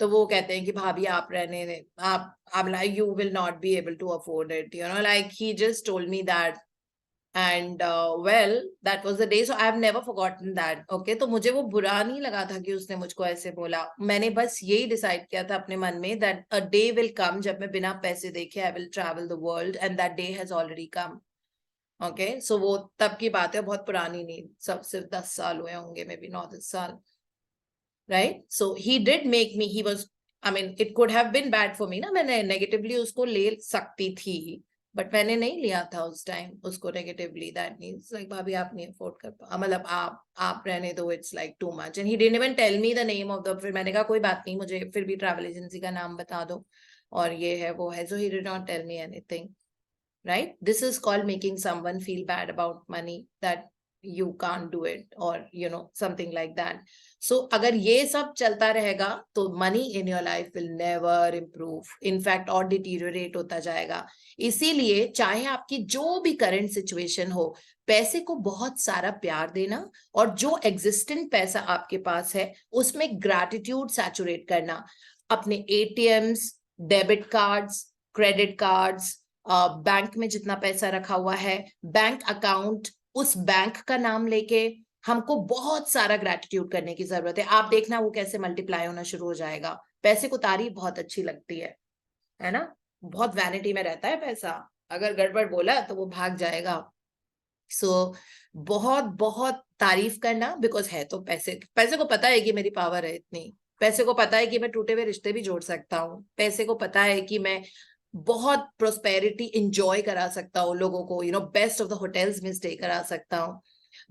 तो वो कहते हैं कि भाभी आप रहने दें, आप like you will not be able to afford it, like he just told me that, and well, that was the day, so I have never forgotten that. Okay, तो मुझे वो बुरा नहीं लगा था कि उसने मुझको ऐसे बोला। मैंने बस यही डिसाइड किया था अपने मन में that a day will come जब मैं बिना पैसे देखे I will travel the world, and that day has already come. Okay, so वो तब की बात है, बहुत पुरानी नहीं, सब सिर्फ 10 साल हुए होंगे, मे बी 9-10 साल, right? So he did make me, he was, I mean, it could have been bad for me ना, मैंने नेगेटिवली उसको ले सकती थी, बट मैंने नहीं लिया था उस टाइम उसको नेगेटिवली। दैट मींस लाइक भाभी आप नहीं अफोर्ड कर पा, मतलब आप रहने दो, it's like too much. And he didn't even tell me the name of the, फिर मैंने कहा कोई बात नहीं, मुझे फिर भी ट्रैवल एजेंसी का नाम बता दो और ये है वो है। So he did not tell me anything, right? This is called making someone feel bad about money, that you can't do it, or something like that. So अगर ये सब चलता रहेगा तो money in your life will never improve, in fact और deteriorate होता जाएगा। इसीलिए चाहे आपकी जो भी current situation हो, पैसे को बहुत सारा प्यार देना, और जो existent पैसा आपके पास है उसमें gratitude saturate करना। अपने ATMs, debit cards, credit cards, bank में जितना पैसा रखा हुआ है, बैंक अकाउंट, उस बैंक का नाम लेके हमको बहुत सारा ग्रेटिट्यूड करने की जरूरत है। आप देखना वो कैसे मल्टीप्लाई होना शुरू हो जाएगा। पैसे को तारीफ बहुत अच्छी लगती है ना, बहुत वैनिटी में रहता है पैसा, अगर गड़बड़ बोला तो वो भाग जाएगा। सो बहुत बहुत तारीफ करना, बिकॉज है तो पैसे को पता है कि मेरी पावर है इतनी, पैसे को पता है कि मैं टूटे हुए रिश्ते भी जोड़ सकता हूँ, पैसे को पता है कि मैं बहुत प्रोस्पेरिटी इंजॉय करा सकता हूँ लोगों को, बेस्ट ऑफ द होटल्स में स्टे करा सकता हूँ,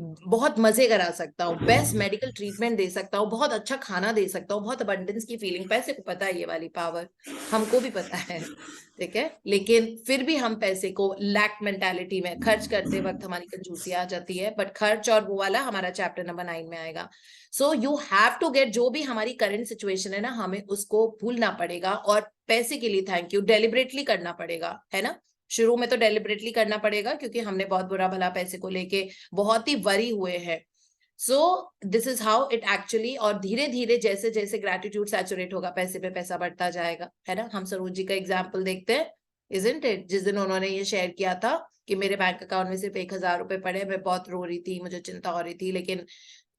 बहुत मजे करा सकता हूँ, बेस्ट मेडिकल ट्रीटमेंट दे सकता हूँ, बहुत अच्छा खाना दे सकता हूँ, बहुत अबंडेंस की फीलिंग। पैसे को पता है ये वाली पावर, हमको भी पता है, ठीक है, लेकिन फिर भी हम पैसे को लैक मेंटालिटी में खर्च करते वक्त हमारी कंजूसी आ जाती है। बट खर्च और वो वाला हमारा चैप्टर नंबर 9 में आएगा। So you have to get, जो भी हमारी करंट सिचुएशन है ना, हमें उसको भूलना पड़ेगा, और पैसे के लिए थैंक यू डेलिबरेटली करना पड़ेगा, है ना। शुरू में तो डेलिबरेटली करना पड़ेगा क्योंकि हमने बहुत बुरा भला पैसे को लेके बहुत ही वरी हुए हैं। So this is how it actually, और धीरे धीरे जैसे जैसे ग्रेटिट्यूड सैचुरेट होगा, पैसे पे पैसा बढ़ता जाएगा, है ना। हम सरोज जी का एग्जाम्पल देखते हैं, इजंट इट, जिस दिन उन्होंने ये शेयर किया था कि मेरे बैंक अकाउंट में सिर्फ 1000 रुपए पड़े, मैं बहुत रो रही थी, मुझे चिंता हो रही थी, लेकिन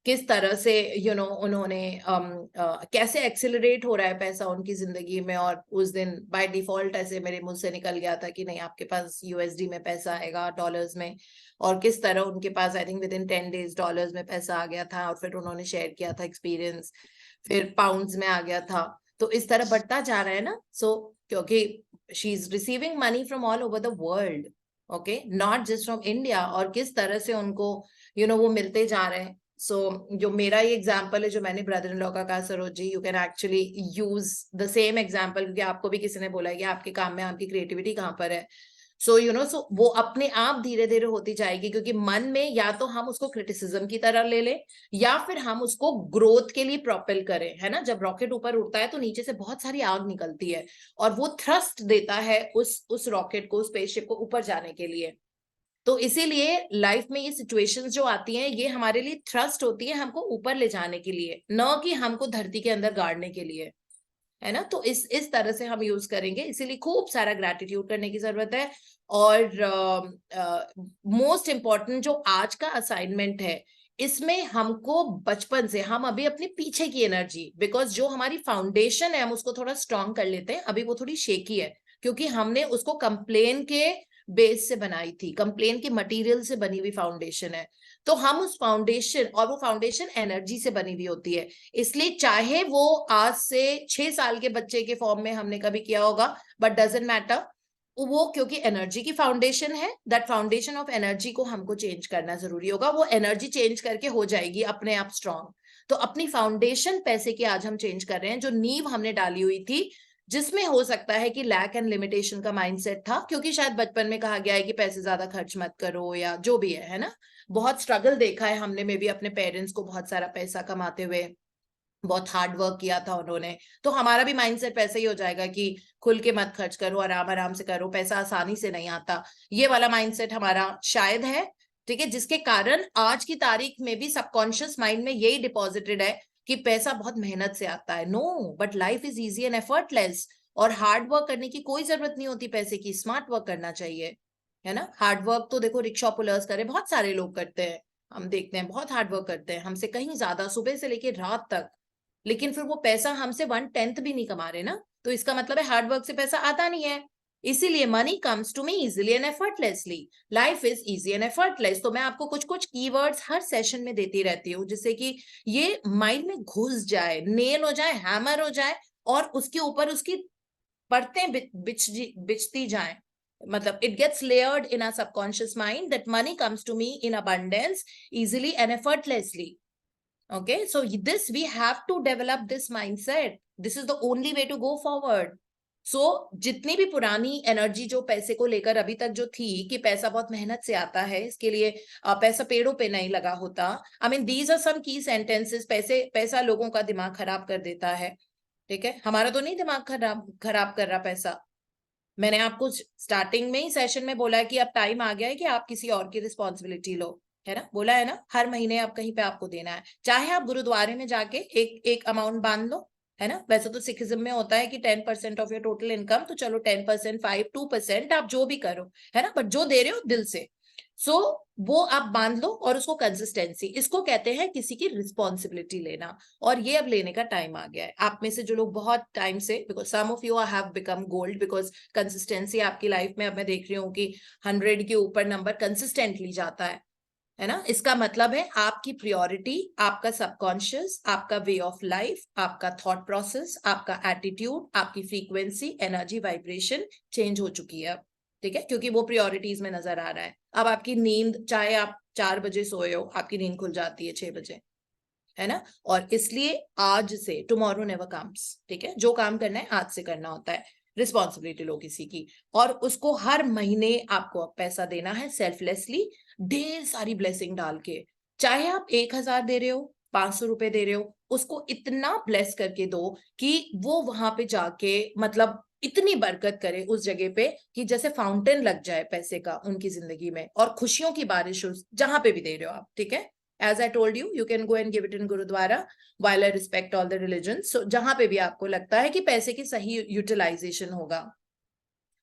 किस तरह से उन्होंने कैसे एक्सेलरेट हो रहा है पैसा उनकी जिंदगी में। और उस दिन बाय डिफॉल्ट ऐसे मेरे मुंह से निकल गया था कि नहीं, आपके पास USD में पैसा आएगा, डॉलर्स में, और किस तरह उनके पास I think within 10 days dollars में पैसा आ गया था, और फिर उन्होंने शेयर किया था एक्सपीरियंस, फिर पाउंड्स में आ गया था। तो इस तरह बढ़ता जा रहा है ना। सो क्योंकि she is receiving money from all over the world, okay, not just from India, और किस तरह से उनको वो मिलते जा रहे हैं। सो जो मेरा ये एग्जाम्पल है जो मैंने ब्रदर इन लॉ का कहा, Saroj ji you can actually use the same example, क्योंकि आपको भी किसी ने बोला है कि आपके काम में आपकी क्रिएटिविटी कहाँ पर है। सो सो वो अपने आप धीरे धीरे होती जाएगी, क्योंकि मन में या तो हम उसको क्रिटिसिज्म की तरह ले लें, या फिर हम उसको ग्रोथ के लिए प्रोपेल करें, है ना। जब रॉकेट ऊपर उड़ता है तो नीचे से बहुत सारी आग निकलती है, और वो थ्रस्ट देता है उस रॉकेट को, स्पेसशिप को ऊपर जाने के लिए। तो इसीलिए लाइफ में ये सिचुएशंस जो आती हैं, ये हमारे लिए थ्रस्ट होती है, हमको ऊपर ले जाने के लिए, न कि हमको धरती के अंदर गाड़ने के लिए, है ना। तो इस तरह से हम यूज करेंगे, इसीलिए खूब सारा ग्रेटिट्यूड करने की जरूरत है। और मोस्ट इम्पॉर्टेंट जो आज का असाइनमेंट है, इसमें हमको बचपन से, हम अभी अपने पीछे की एनर्जी, बिकॉज जो हमारी फाउंडेशन है हम उसको थोड़ा स्ट्रॉन्ग कर लेते हैं, अभी वो थोड़ी शेकी है, क्योंकि हमने उसको कंप्लेन के बेस से बनाई थी, कंप्लेन के मटेरियल से बनी हुई फाउंडेशन है। तो हम उस फाउंडेशन, और वो फाउंडेशन एनर्जी से बनी हुई होती है, इसलिए चाहे वो आज से 6 साल के बच्चे के फॉर्म में हमने कभी किया होगा, बट डजंट मैटर, वो क्योंकि एनर्जी की फाउंडेशन है, दैट फाउंडेशन ऑफ एनर्जी को हमको चेंज करना जरूरी होगा। वो एनर्जी चेंज करके हो जाएगी अपने आप स्ट्रांग। तो अपनी फाउंडेशन पैसे की आज हम चेंज कर रहे हैं, जो नींव हमने डाली हुई थी, जिसमें हो सकता है कि लैक एंड लिमिटेशन का माइंडसेट था, क्योंकि शायद बचपन में कहा गया है कि पैसे ज्यादा खर्च मत करो, या जो भी है ना। बहुत स्ट्रगल देखा है हमने में भी अपने पेरेंट्स को, बहुत सारा पैसा कमाते हुए, बहुत हार्ड वर्क किया था उन्होंने। तो हमारा भी माइंडसेट वैसे ही हो जाएगा कि खुल के मत खर्च करो, आराम आराम से करो, पैसा आसानी से नहीं आता। ये वाला माइंडसेट हमारा शायद है, ठीक है, जिसके कारण आज की तारीख में भी सबकॉन्शियस माइंड में यही डिपॉजिटेड है कि पैसा बहुत मेहनत से आता है। No, but life is easy and effortless, और हार्ड वर्क करने की कोई जरूरत नहीं होती पैसे की, स्मार्ट वर्क करना चाहिए, है ना। हार्ड वर्क तो देखो रिक्शा पुलर्स करे, बहुत सारे लोग करते हैं, हम देखते हैं बहुत हार्ड वर्क करते हैं, हमसे कहीं ज्यादा, सुबह से लेके रात तक, लेकिन फिर वो पैसा हमसे 1/10 भी नहीं कमा रहे ना। तो इसका मतलब है हार्ड वर्क से पैसा आता नहीं है। इसीलिए money comes to me easily and effortlessly, life is easy and effortless. तो मैं आपको कुछ कुछ कीवर्ड्स हर सेशन में देती रहती हूँ, जिससे कि ये माइंड में घुस जाए, नेल हो जाए, हैमर हो जाए, और उसके ऊपर उसकी परतें बिछती जाएं। मतलब it gets layered in our subconscious mind that money comes to me in abundance, easily and effortlessly. Okay, so this we have to develop this mindset. This is the only way to go forward. So जितनी भी पुरानी energy जो पैसे को लेकर अभी तक जो थी कि पैसा बहुत मेहनत से आता है, इसके लिए पैसा पेड़ों पे नहीं लगा होता, I mean these are some key sentences. पैसा लोगों का दिमाग खराब कर देता है, ठीक है, हमारा तो नहीं दिमाग खराब कर रहा पैसा। मैंने आपको स्टार्टिंग में ही सेशन में बोला है कि अब टाइम आ गया है कि आप किसी और की रिस्पॉन्सिबिलिटी लो, है ना, बोला है ना, हर महीने आप कहीं पे आपको देना है। चाहे आप गुरुद्वारे में जाके एक अमाउंट बांध लो, है ना। वैसे तो सिखिज्म में होता है कि 10% ऑफ योर टोटल इनकम, तो चलो 10%, 5-2% आप जो भी करो, है ना, बट जो दे रहे हो दिल से, सो वो आप बांध लो, और उसको कंसिस्टेंसी, इसको कहते हैं किसी की रिस्पॉन्सिबिलिटी लेना। और ये अब लेने का टाइम आ गया है। आप में से जो लोग बहुत टाइम से, because some of you have become gold, because consistency आपकी लाइफ में, अब मैं देख रही हूँ कि 100 के ऊपर नंबर कंसिस्टेंटली जाता है ना। इसका मतलब है आपकी प्रायोरिटी, आपका सबकॉन्शियस, आपका वे ऑफ लाइफ, आपका थॉट प्रोसेस, आपका एटीट्यूड, आपकी फ्रीक्वेंसी, एनर्जी, वाइब्रेशन चेंज हो चुकी है अब, ठीक है, क्योंकि वो प्रायोरिटीज में नजर आ रहा है। अब आपकी नींद, चाहे आप 4 बजे सोए हो, आपकी नींद खुल जाती है 6 बजे, है ना। और इसलिए आज से, टुमारो नेवर कम्स, ठीक है, जो काम करना है आज से करना होता है। रिस्पॉन्सिबिलिटी लो किसी की, और उसको हर महीने आपको पैसा देना है सेल्फलेसली, ढेर सारी ब्लेसिंग डाल के। चाहे आप 1000 दे रहे हो, 500 रुपए दे रहे हो, उसको इतना ब्लेस करके दो कि वो वहां पे जाके मतलब इतनी बरकत करे उस जगह पे कि जैसे फाउंटेन लग जाए पैसे का उनकी जिंदगी में, और खुशियों की बारिश हो जहां पे भी दे रहे हो आप, ठीक है। As I told you, you can go and give it in Gurudwara, while I respect all the religions. So जहां पे भी आपको लगता है कि पैसे की सही यूटिलाइजेशन होगा।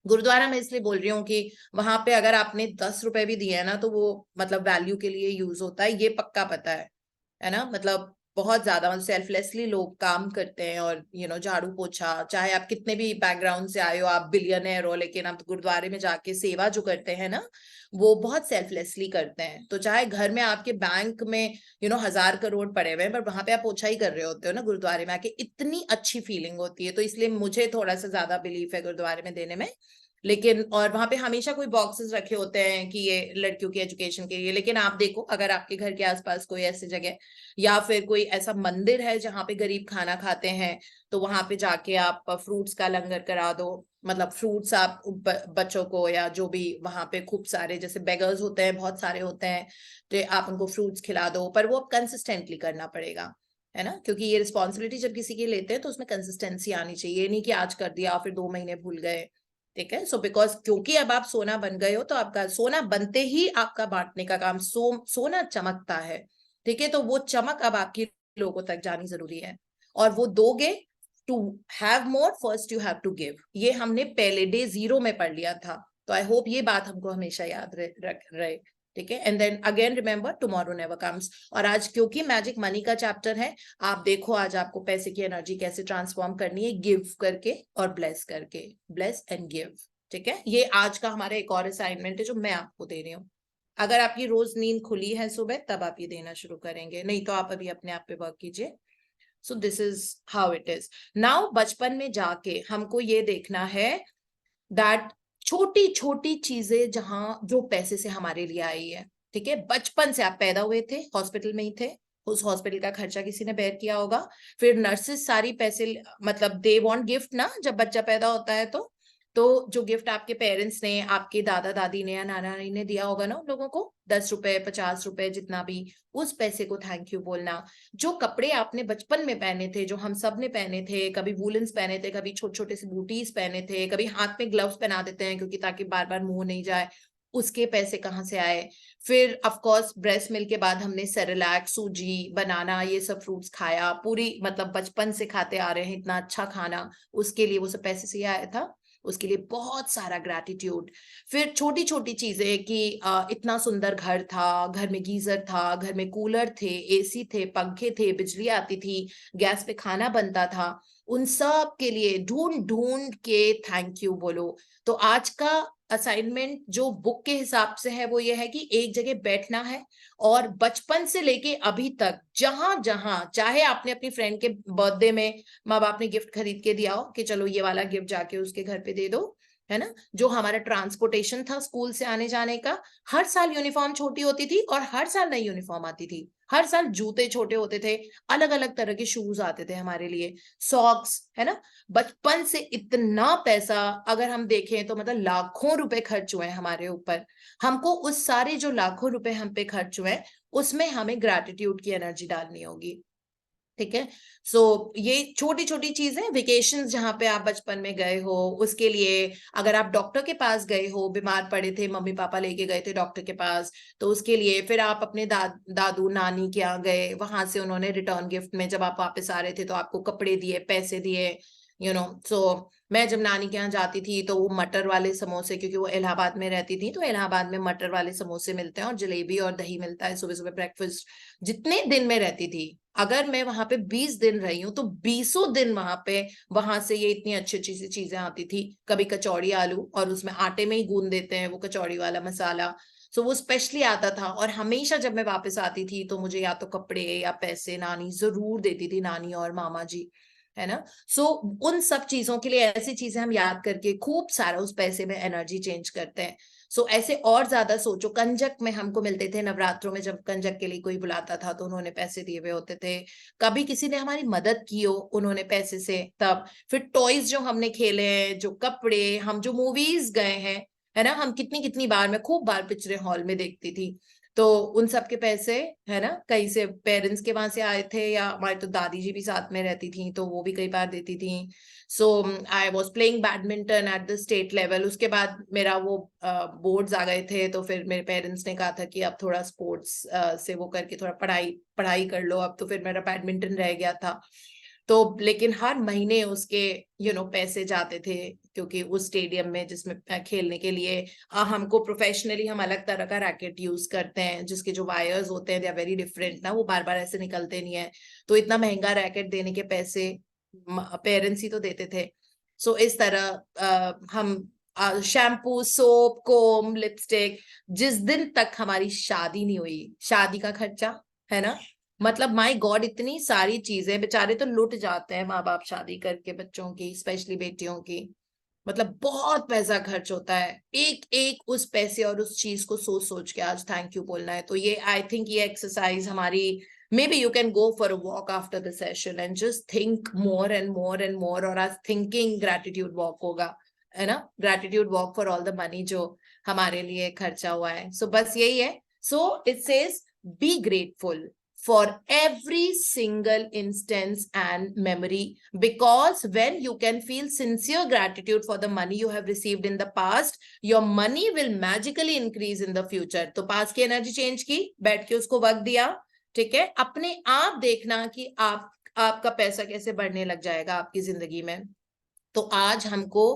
गुरुद्वारा में इसलिए बोल रही हूँ कि वहां पे अगर आपने 10 रुपए भी दिए है ना, तो वो मतलब वैल्यू के लिए यूज होता है, ये पक्का पता है ना। मतलब बहुत ज्यादा सेल्फलेसली लोग काम करते हैं, और झाड़ू पोछा, चाहे आप कितने भी बैकग्राउंड से आए हो, आप बिलियनर हो, लेकिन आप गुरुद्वारे में जाके सेवा जो करते हैं ना, वो बहुत सेल्फलेसली करते हैं। तो चाहे घर में आपके बैंक में 1000 करोड़ पड़े हुए हैं, पर वहां पे आप पोछा ही कर रहे होते हो ना, गुरुद्वारे में आके इतनी अच्छी फीलिंग होती है। तो इसलिए मुझे थोड़ा सा ज्यादा बिलीफ है गुरुद्वारे में देने में। लेकिन और वहां पे हमेशा कोई बॉक्सेस रखे होते हैं कि ये लड़कियों की एजुकेशन के लिए, लेकिन आप देखो अगर आपके घर के आसपास कोई ऐसी जगह या फिर कोई ऐसा मंदिर है जहाँ पे गरीब खाना खाते हैं, तो वहां पे जाके आप फ्रूट्स का लंगर करा दो। मतलब फ्रूट्स आप बच्चों को, या जो भी वहां पे खूब सारे जैसे बेगर्स होते हैं, बहुत सारे होते हैं, तो आप उनको फ्रूट्स खिला दो। पर वो कंसिस्टेंटली करना पड़ेगा, है ना, क्योंकि ये रिस्पॉन्सिबिलिटी जब किसी की लेते हैं तो उसमें कंसिस्टेंसी आनी चाहिए, नहीं कि आज कर दिया फिर 2 महीने भूल गए, ठीक है। सो बिकॉज क्योंकि अब आप सोना बन गए हो, तो आपका सोना बनते ही आपका बांटने का काम, सोना चमकता है, ठीक है। तो वो चमक अब आपकी लोगों तक जानी जरूरी है, और वो दोगे। To have more first you have to give, ये हमने पहले डे 0 में पढ़ लिया था। तो आई होप ये बात हमको हमेशा याद रहे, ठीक है। And then again remember tomorrow never comes. और आज क्योंकि मैजिक मनी का चैप्टर है, आप देखो आज आपको पैसे की एनर्जी कैसे ट्रांसफॉर्म करनी है, गिव करके और ब्लेस करके, ब्लेस एंड गिव, ठीक है। ये आज का हमारा एक और असाइनमेंट है जो मैं आपको दे रही हूँ। अगर आपकी रोज नींद खुली है सुबह तब आप ये देना शुरू करेंगे, नहीं तो आप अभी अपने आप पे वर्क कीजिए। सो this is how it is now. बचपन में जाके हमको ये देखना है दैट छोटी छोटी चीजें जहां जो पैसे से हमारे लिए आई है, ठीक है। बचपन से आप पैदा हुए थे, हॉस्पिटल में ही थे, उस हॉस्पिटल का खर्चा किसी ने बेयर किया होगा। फिर नर्सेस सारी पैसे, मतलब दे वांट गिफ्ट ना, जब बच्चा पैदा होता है तो जो गिफ्ट आपके पेरेंट्स ने, आपके दादा दादी ने या नाना नानी ने दिया होगा ना उन लोगों को, 10 रुपए 50 रुपए जितना भी, उस पैसे को थैंक यू बोलना। जो कपड़े आपने बचपन में पहने थे, जो हम सब ने पहने थे, कभी वूलन्स पहने थे, कभी छोटे छोटे से बूटीज पहने थे, कभी हाथ में ग्लव्स पहना देते हैं क्योंकि ताकि बार बार मुंह नहीं जाए, उसके पैसे कहाँ से आए। फिर ऑफ कोर्स ब्रेस्ट मिल्क के बाद हमने सेरेलैक, सूजी, बनाना, ये सब फ्रूट्स खाया, पूरी मतलब बचपन से खाते आ रहे हैं इतना अच्छा खाना, उसके लिए वो सब पैसे से ही आया था, उसके लिए बहुत सारा ग्रैटिट्यूड। फिर छोटी छोटी चीजें कि इतना सुंदर घर था, घर में गीजर था, घर में कूलर थे, एसी थे, पंखे थे, बिजली आती थी, गैस पे खाना बनता था, उन सब के लिए ढूंढ ढूंढ के थैंक यू बोलो। तो आज का असाइनमेंट जो बुक के हिसाब से है वो ये है कि एक जगह बैठना है और बचपन से लेके अभी तक जहां जहां, चाहे आपने अपनी फ्रेंड के बर्थडे में माँ बाप ने गिफ्ट खरीद के दिया हो कि चलो ये वाला गिफ्ट जाके उसके घर पे दे दो, है ना, जो हमारा ट्रांसपोर्टेशन था स्कूल से आने जाने का, हर साल यूनिफॉर्म छोटी होती थी और हर साल नई यूनिफॉर्म आती थी, हर साल जूते छोटे होते थे, अलग अलग तरह के शूज आते थे हमारे लिए, सॉक्स, है ना। बचपन से इतना पैसा अगर हम देखें तो मतलब लाखों रुपए खर्च हुए हैं हमारे ऊपर। हमको उस सारे जो लाखों रुपए हम पे खर्च हुए उसमें हमें ग्रैटिट्यूड की एनर्जी डालनी होगी, ठीक है। सो ये छोटी छोटी चीजें, वेकेशंस जहां पे आप बचपन में गए हो उसके लिए, अगर आप डॉक्टर के पास गए हो, बीमार पड़े थे, मम्मी पापा लेके गए थे डॉक्टर के पास, तो उसके लिए, फिर आप अपने दादू नानी के यहाँ गए, वहां से उन्होंने रिटर्न गिफ्ट में जब आप वापस आ रहे थे तो आपको कपड़े दिए, पैसे दिए, सो मैं जब नानी के यहाँ जाती थी तो वो मटर वाले समोसे, क्योंकि वो इलाहाबाद में रहती थी तो इलाहाबाद में मटर वाले समोसे मिलते हैं और जलेबी और दही मिलता है सुबह सुबह ब्रेकफास्ट। जितने दिन में रहती थी, अगर मैं वहां पे 20 दिन रही हूँ तो 20 दिन वहां से ये इतनी अच्छी अच्छी सी चीजें आती थी। कभी कचौड़ी आलू, और उसमें आटे में ही गूंद देते हैं वो कचौड़ी वाला मसाला, सो वो स्पेशली आता था। और हमेशा जब मैं वापस आती थी तो मुझे या तो कपड़े या पैसे नानी जरूर देती थी, नानी और मामा जी, है ना। सो उन सब चीजों के लिए ऐसी चीजें हम याद करके खूब सारा उस पैसे में एनर्जी चेंज करते हैं। सो ऐसे और ज्यादा सोचो, कंजक में हमको मिलते थे नवरात्रों में, जब कंजक के लिए कोई बुलाता था तो उन्होंने पैसे दिए हुए होते थे। कभी किसी ने हमारी मदद की हो उन्होंने पैसे से, तब। फिर टॉयज जो हमने खेले हैं, जो कपड़े, हम जो मूवीज गए हैं, है ना, हम कितनी कितनी बार, मैं खूब बार पिक्चरें हॉल में देखती थी, तो उन सब के पैसे, है ना, कहीं से पेरेंट्स के वहां से आए थे, या हमारी तो दादी जी भी साथ में रहती थी तो वो भी कई बार देती थी। So I was playing badminton at the state level. उसके बाद मेरा वो बोर्ड्स आ गए थे तो फिर मेरे पेरेंट्स ने कहा था कि अब थोड़ा स्पोर्ट्स से वो करके थोड़ा पढ़ाई पढ़ाई कर लो, अब तो फिर मेरा बैडमिंटन रह गया था। तो लेकिन हर महीने उसके पैसे जाते थे, क्योंकि उस स्टेडियम में जिसमें खेलने के लिए हमको प्रोफेशनली हम अलग तरह का रैकेट यूज करते हैं, जिसके जो वायर्स होते हैं दे आर वेरी डिफरेंट ना, वो बार बार ऐसे निकलते नहीं है, तो इतना महंगा रैकेट देने के पैसे पेरेंट्स ही तो देते थे। सो इस तरह हम शैम्पू, सोप, कोम, लिपस्टिक, जिस दिन तक हमारी शादी नहीं हुई, शादी का खर्चा, है ना, मतलब माय गॉड इतनी सारी चीजें, बेचारे तो लुट जाते हैं माँ बाप शादी करके बच्चों की, स्पेशली बेटियों की, मतलब बहुत पैसा खर्च होता है। एक एक उस पैसे और उस चीज को सोच सोच के आज थैंक यू बोलना है। तो ये आई थिंक ये एक्सरसाइज हमारी, maybe you can go for a walk after the session and just think more and more and more, और आज थिंकिंग ग्रैटिट्यूड वॉक होगा, है ना, gratitude walk for all the money जो हमारे लिए खर्चा हुआ है। सो बस यही है। So it says be grateful for every single instance and memory, because when you can feel sincere gratitude for the money you have received in the past, your money will magically increase in the future. तो पास की energy change की, बैठ के उसको वक्त दिया, ठीक है, अपने आप देखना कि आपका पैसा कैसे बढ़ने लग जाएगा आपकी जिंदगी में। तो आज हमको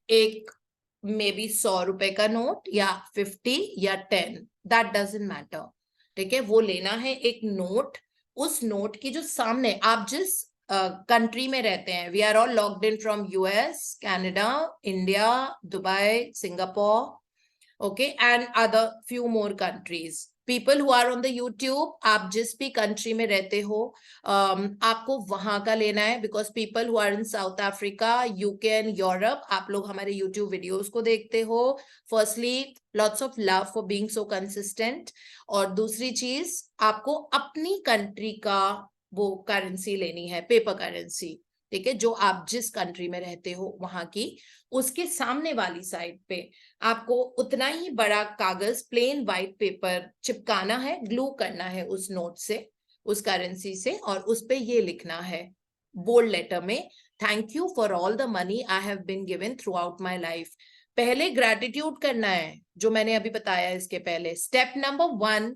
एक मे बी 100 रुपए का नोट या 50 या 10 दैट डजंट मैटर, ठीक है। वो लेना है एक नोट, उस नोट की जो सामने आप जिस कंट्री में रहते हैं, we are all logged in from US, Canada, India, Dubai, Singapore, okay, and other few more countries. People who are on the YouTube, आप जिस भी कंट्री में रहते हो, आपको वहां का लेना है, because people who are in South Africa, UK and Europe, आप लोग हमारे यूट्यूब वीडियोस को देखते हो। Firstly lots of love for being so consistent, और दूसरी चीज आपको अपनी कंट्री का वो करेंसी लेनी है, पेपर करेंसी, ठीक है, जो आप जिस कंट्री में रहते हो वहां की। उसके सामने वाली साइड पे आपको उतना ही बड़ा कागज, प्लेन व्हाइट पेपर चिपकाना है, ग्लू करना है उस नोट से, उस करेंसी से, और उस पे ये लिखना है बोल्ड लेटर में, thank you for all the money I have been given throughout my life. पहले ग्रैटिट्यूड करना है, जो मैंने अभी बताया इसके पहले। Step number 1,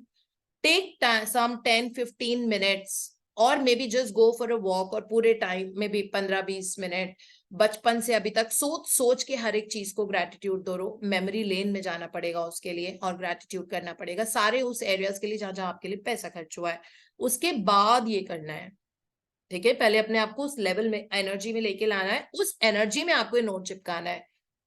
take some 10-15 minutes और maybe just go for a walk, और पूरे टाइम में भी 15-20 मिनट बचपन से अभी तक सोच सोच के हर एक चीज को ग्रैटिट्यूड दो। मेमोरी लेन में जाना पड़ेगा उसके लिए, और ग्रैटिट्यूड करना पड़ेगा सारे उस एरियाज के लिए जहां जहां आपके लिए पैसा खर्च हुआ है। उसके बाद ये करना है, ठीक है। पहले अपने आप को उस लेवल में, एनर्जी में लेके लाना है, उस एनर्जी में आपको ये नोट चिपकाना है।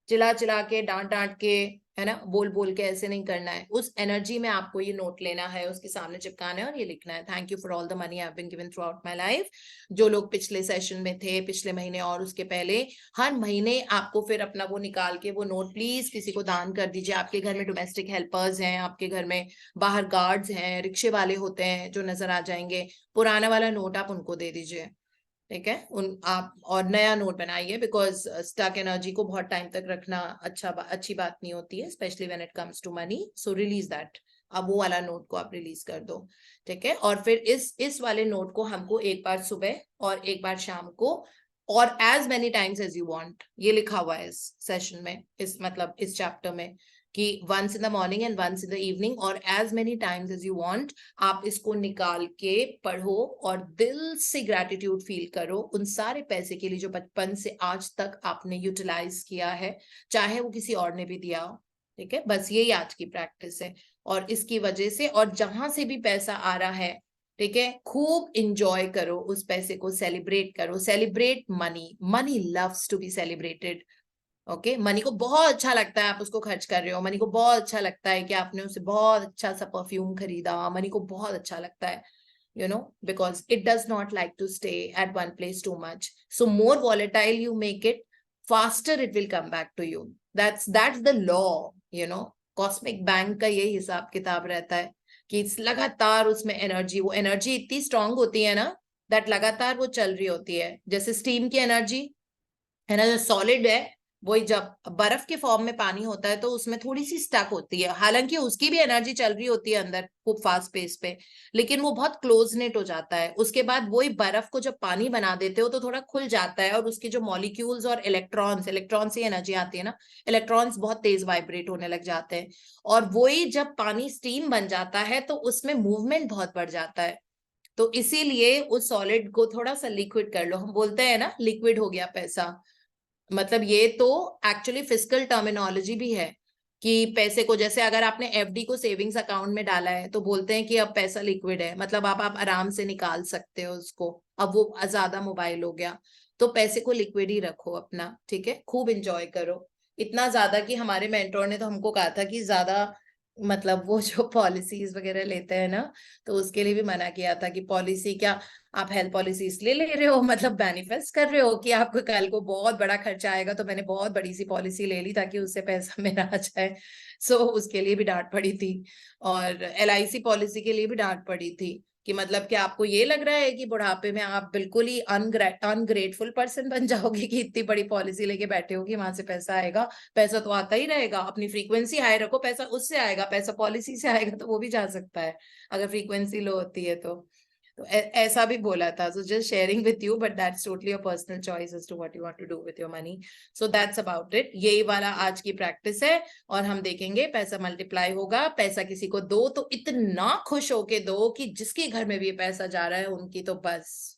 चिल्ला चिल्ला के, डांट डांट के, है ना, बोल बोल के ऐसे नहीं करना है। उस एनर्जी में आपको ये नोट लेना है, उसके सामने चिपकाना है और ये लिखना है, thank you for all the money I have been given throughout my life. जो लोग पिछले सेशन में थे, पिछले महीने और उसके पहले, हर महीने आपको फिर अपना वो निकाल के वो नोट प्लीज किसी को दान कर दीजिए। आपके घर में डोमेस्टिक हेल्पर्स हैं, आपके घर में बाहर गार्ड्स हैं, रिक्शे वाले होते हैं जो नजर आ जाएंगे, पुराना वाला नोट आप उनको दे दीजिए, ठीक है। आप और नया नोट बनाइए, बिकॉज स्टक एनर्जी को बहुत टाइम तक रखना अच्छी बात नहीं होती है, specially when it comes to money. So release that, अब वो वाला नोट को आप रिलीज कर दो, ठीक है। और फिर इस वाले नोट को हमको एक बार सुबह और एक बार शाम को, और as many times as you want, ये लिखा हुआ है इस सेशन में, इस मतलब इस चैप्टर में, कि once in the morning and once in the evening, और as many times as you want, आप इसको निकाल के पढ़ो और दिल से ग्रैटिट्यूड फील करो उन सारे पैसे के लिए जो बचपन से आज तक आपने यूटिलाइज किया है, चाहे वो किसी और ने भी दिया हो, ठीक है। बस यही आज की प्रैक्टिस है, और इसकी वजह से, और जहां से भी पैसा आ रहा है, ठीक है, खूब इंजॉय करो उस पैसे को, सेलिब्रेट करो, celebrate money, money loves to be celebrated, okay. Money को बहुत अच्छा लगता है आप उसको खर्च कर रहे हो, मनी को बहुत अच्छा लगता है कि आपने उसे बहुत अच्छा सा परफ्यूम खरीदा, मनी को बहुत अच्छा लगता है, you know, because it does not like to stay at one place too much. So more volatile you make it, faster it will come back to you. That's the law, you know. Cosmic bank का यही हिसाब किताब रहता है कि लगातार उसमें energy, वो एनर्जी इतनी स्ट्रांग होती है ना, दैट लगातार वो चल रही होती है, जैसे स्टीम की एनर्जी है ना, जो सॉलिड है, वही जब बर्फ के फॉर्म में पानी होता है तो उसमें थोड़ी सी स्टक होती है, हालांकि उसकी भी एनर्जी चल रही होती है अंदर खूब फास्ट पेस पे, लेकिन वो बहुत क्लोज नेट हो जाता है। उसके बाद वही बर्फ को जब पानी बना देते हो तो थोड़ा खुल जाता है, और उसके जो मॉलिक्यूल्स और इलेक्ट्रॉन्स से एनर्जी आती है ना, इलेक्ट्रॉन्स बहुत तेज वाइब्रेट होने लग जाते हैं, और वही जब पानी स्टीम बन जाता है तो उसमें मूवमेंट बहुत बढ़ जाता है। तो इसीलिए उस सॉलिड को थोड़ा सा लिक्विड कर लो, हम बोलते हैं ना लिक्विड हो गया पैसा, मतलब ये तो एक्चुअली फिस्कल टर्मिनोलॉजी भी है कि पैसे को, जैसे अगर आपने एफडी को सेविंग्स अकाउंट में डाला है तो बोलते हैं कि अब पैसा लिक्विड है, मतलब आप आराम से निकाल सकते हो उसको, अब वो ज्यादा मोबाइल हो गया, तो पैसे को लिक्विड ही रखो अपना, ठीक है। खूब इंजॉय करो, इतना ज्यादा कि हमारे मेंटोर ने तो हमको कहा था कि ज्यादा, मतलब वो जो पॉलिसीज वगैरह लेते हैं ना, तो उसके लिए भी मना किया था कि पॉलिसी क्या, आप हेल्थ पॉलिसी इसलिए ले रहे हो, मतलब मैनिफेस्ट कर रहे हो कि आपको कल को बहुत बड़ा खर्चा आएगा, तो मैंने बहुत बड़ी सी पॉलिसी ले ली ताकि उससे पैसा मेरा आ जाए। सो उसके लिए भी डांट पड़ी थी, और एलआईसी पॉलिसी के लिए भी डांट पड़ी थी कि मतलब कि आपको ये लग रहा है कि बुढ़ापे में आप बिल्कुल ही अनग्रेटफुल पर्सन बन जाओगे कि इतनी बड़ी पॉलिसी लेके बैठे हो कि वहां से पैसा आएगा। पैसा तो आता ही रहेगा, अपनी फ्रीक्वेंसी हाई रखो, पैसा उससे आएगा, पैसा पॉलिसी से आएगा तो वो भी जा सकता है अगर फ्रीक्वेंसी लो होती है तो ऐसा भी बोला था। So just sharing with you, but that's totally your personal choice as to what you want to do with your money. So that's about it, यही वाला आज की प्रैक्टिस है, और हम देखेंगे पैसा मल्टीप्लाई होगा। पैसा किसी को दो तो इतना खुश होके दो कि जिसके घर में भी ये पैसा जा रहा है उनकी तो बस,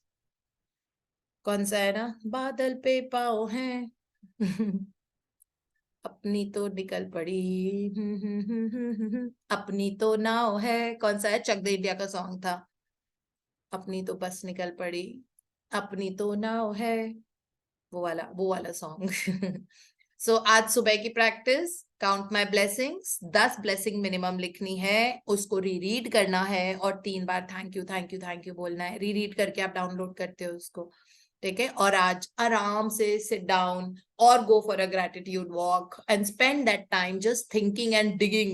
कौन सा है ना, बादल पे पाँव हैं अपनी तो निकल पड़ी, अपनी तो नाव है, कौन सा है, चक दे इंडिया का सॉन्ग था, अपनी तो बस निकल पड़ी, अपनी तो नाव है, वो वाला सॉन्ग। सो आज सुबह की practice, count my blessings, 10 blessing minimum लिखनी है, उसको रीरीड करना है और 3 बार thank you thank you thank you बोलना है। रीरीड करके आप डाउनलोड करते हो उसको, ठीक है। और आज आराम से सिट डाउन और गो for a gratitude walk and spend that time just thinking and digging.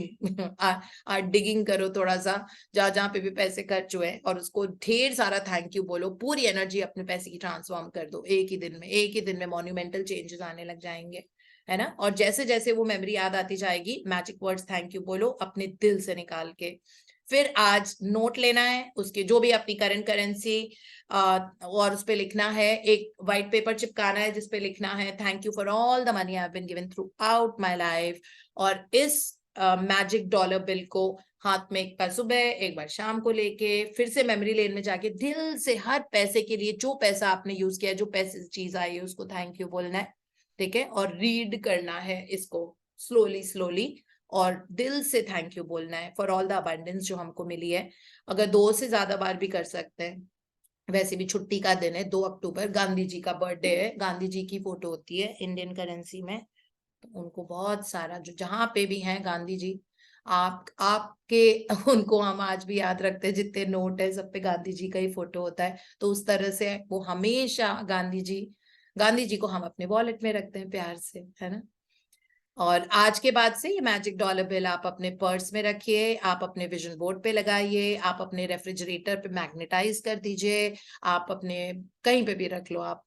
Digging करो थोड़ा सा, जहां जहां पे भी पैसे खर्च हुए, और उसको ढेर सारा थैंक यू बोलो, पूरी एनर्जी अपने पैसे की ट्रांसफॉर्म कर दो एक ही दिन में मॉन्यूमेंटल चेंजेस आने लग जाएंगे, है ना। और जैसे जैसे वो मेमोरी याद आती जाएगी, मैजिक वर्ड्स थैंक यू बोलो अपने दिल से निकाल के। फिर आज नोट लेना है उसके, जो भी अपनी करंट करेंसी, और उस पे लिखना है, एक व्हाइट पेपर चिपकाना है जिसपे लिखना है thank you for all the money I have been given throughout my life. और इस मैजिक डॉलर बिल को हाथ में एक बार सुबह एक बार शाम को लेके, फिर से मेमोरी लेन में जाके दिल से हर पैसे के लिए, जो पैसा आपने यूज किया, जो पैसे चीज आई है, उसको थैंक यू बोलना है, ठीक है। और रीड करना है इसको स्लोली स्लोली, और दिल से थैंक यू बोलना है फॉर ऑल द अबंडेंस जो हमको मिली है। अगर 2 से ज्यादा बार भी कर सकते हैं। वैसे भी छुट्टी का दिन है, 2 अक्टूबर गांधी जी का बर्थडे है, गांधी जी की फोटो होती है इंडियन करेंसी में, तो उनको बहुत सारा, जो जहां पे भी हैं गांधी जी, आपके उनको हम आज भी याद रखते हैं, जितने नोट है सब पे गांधी जी का ही फोटो होता है। तो उस तरह से वो हमेशा गांधी जी को हम अपने वॉलेट में रखते हैं प्यार से, है ना। और आज के बाद से ये मैजिक डॉलर बिल आप अपने पर्स में रखिए, आप अपने विजन बोर्ड पे लगाइए, आप अपने रेफ्रिजरेटर पे मैग्नेटाइज कर दीजिए, आप अपने कहीं पे भी रख लो, आप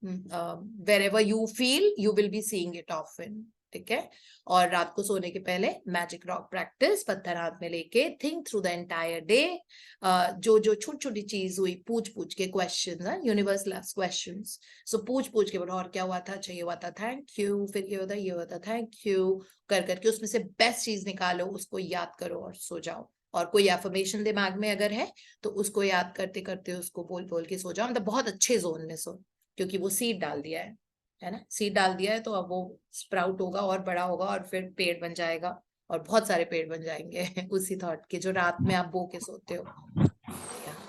wherever you feel you will be seeing it often, ठीक है। और रात को सोने के पहले मैजिक रॉक प्रैक्टिस, पत्थर हाथ में लेके think through the entire day, जो जो छोटी छोटी चीज हुई पूछ पूछ के, क्वेश्चन, यूनिवर्स लव्स क्वेश्चंस, सो पूछ पूछ के बोलो और क्या हुआ था, अच्छा ये हुआ था थैंक यू, फिर ये हुआ था थैंक यू, कर करके उसमें से बेस्ट चीज निकालो, उसको याद करो और सो जाओ। और कोई एफर्मेशन दिमाग में अगर है तो उसको याद करते करते उसको बोल बोल के सो जाओ, मतलब बहुत अच्छे जोन में सो, क्योंकि वो सीड डाल दिया है ना, सीड डाल दिया है, तो अब वो स्प्राउट होगा और बड़ा होगा और फिर पेड़ बन जाएगा, और बहुत सारे पेड़ बन जाएंगे उसी थॉट के, जो रात में आप बो के सोते हो।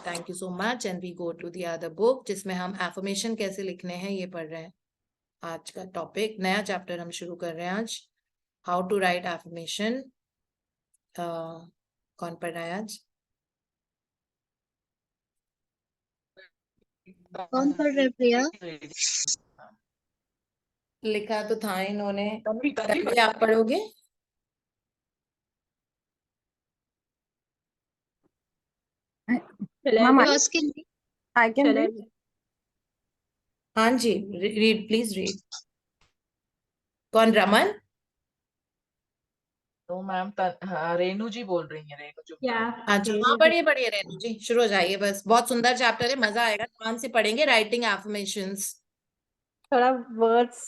Thank you so much and we go to the other book, जिसमें हम एफर्मेशन कैसे लिखने हैं ये पढ़ रहे हैं। आज का टॉपिक, नया चैप्टर हम शुरू कर रहे हैं आज, हाउ टू राइट एफर्मेशन। कौन पढ़ रहा है आज? कौन पढ़ रहे प्रिया? लिखा तो था इन्होंने, कभी तभी आप पढ़ोगे। Mama, First can I can Shall I read. हाँ जी, रीड प्लीज रीड। कौन, रमन? तो मैम रेनू जी बोल रही है, रेनू जी। अच्छा हाँ, पढ़िए पढ़िए रेनू जी, शुरू हो जाइए, बस बहुत सुंदर चैप्टर है, मजा आएगा, ध्यान से पढ़ेंगे। राइटिंग एफर्मेशंस, थोड़ा words.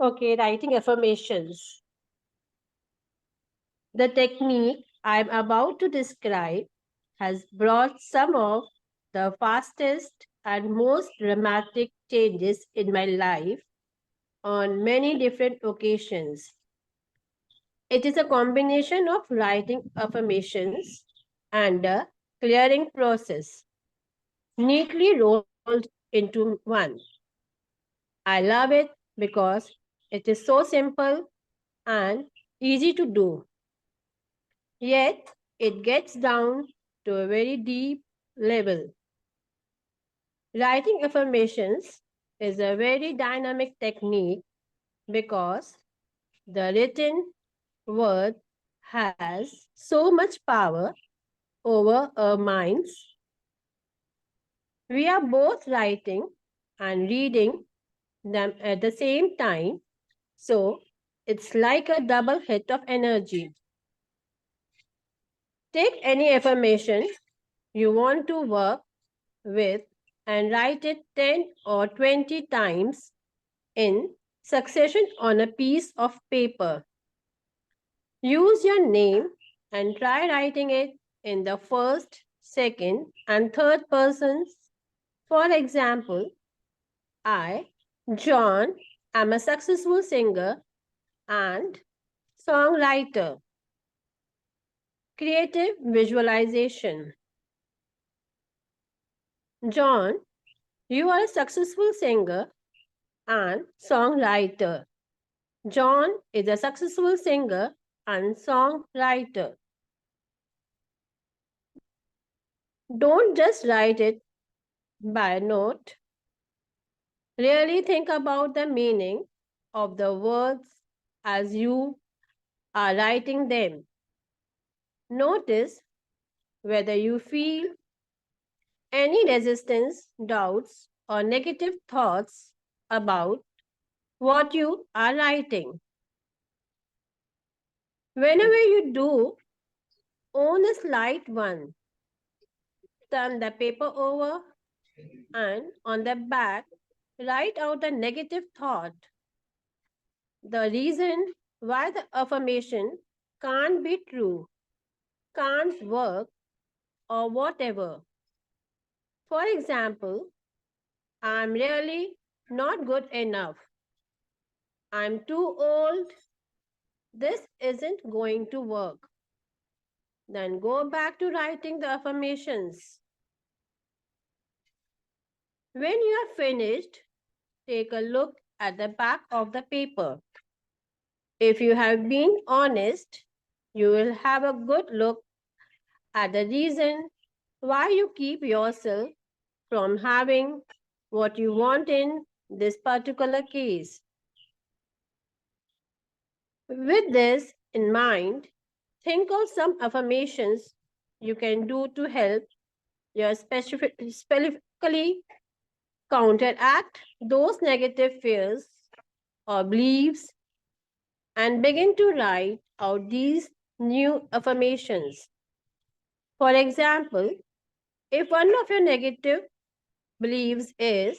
Okay, writing affirmations. The technique I'm about to describe has brought some of the fastest and most dramatic changes in my life on many different occasions. It is a combination of writing affirmations and a clearing process, neatly rolled into one. I love it because it is so simple and easy to do. Yet, it gets down to a very deep level. Writing affirmations is a very dynamic technique because the written word has so much power over our minds. We are both writing and reading them at the same time, so it's like a double hit of energy. Take any affirmation you want to work with and write it 10 or 20 times in succession on a piece of paper. Use your name and try writing it in the first, second, and third persons. For example, I, John, am a successful singer and songwriter, creative visualization. John, you are a successful singer and songwriter. John is a successful singer and songwriter. Don't just write it by note. Really think about the meaning of the words as you are writing them. Notice whether you feel any resistance, doubts, or negative thoughts about what you are writing. Whenever you do, own a slight one. Turn the paper over and on the back, write out a negative thought. The reason why the affirmation can't be true, can't work, or whatever. For example, I'm really not good enough. I'm too old. This isn't going to work. Then go back to writing the affirmations. When you are finished, take a look at the back of the paper. If you have been honest, you will have a good look at the reason why you keep yourself from having what you want in this particular case. With this in mind, think of some affirmations you can do to help your specifically counteract those negative fears or beliefs and begin to write out these new affirmations. For example, if one of your negative beliefs is,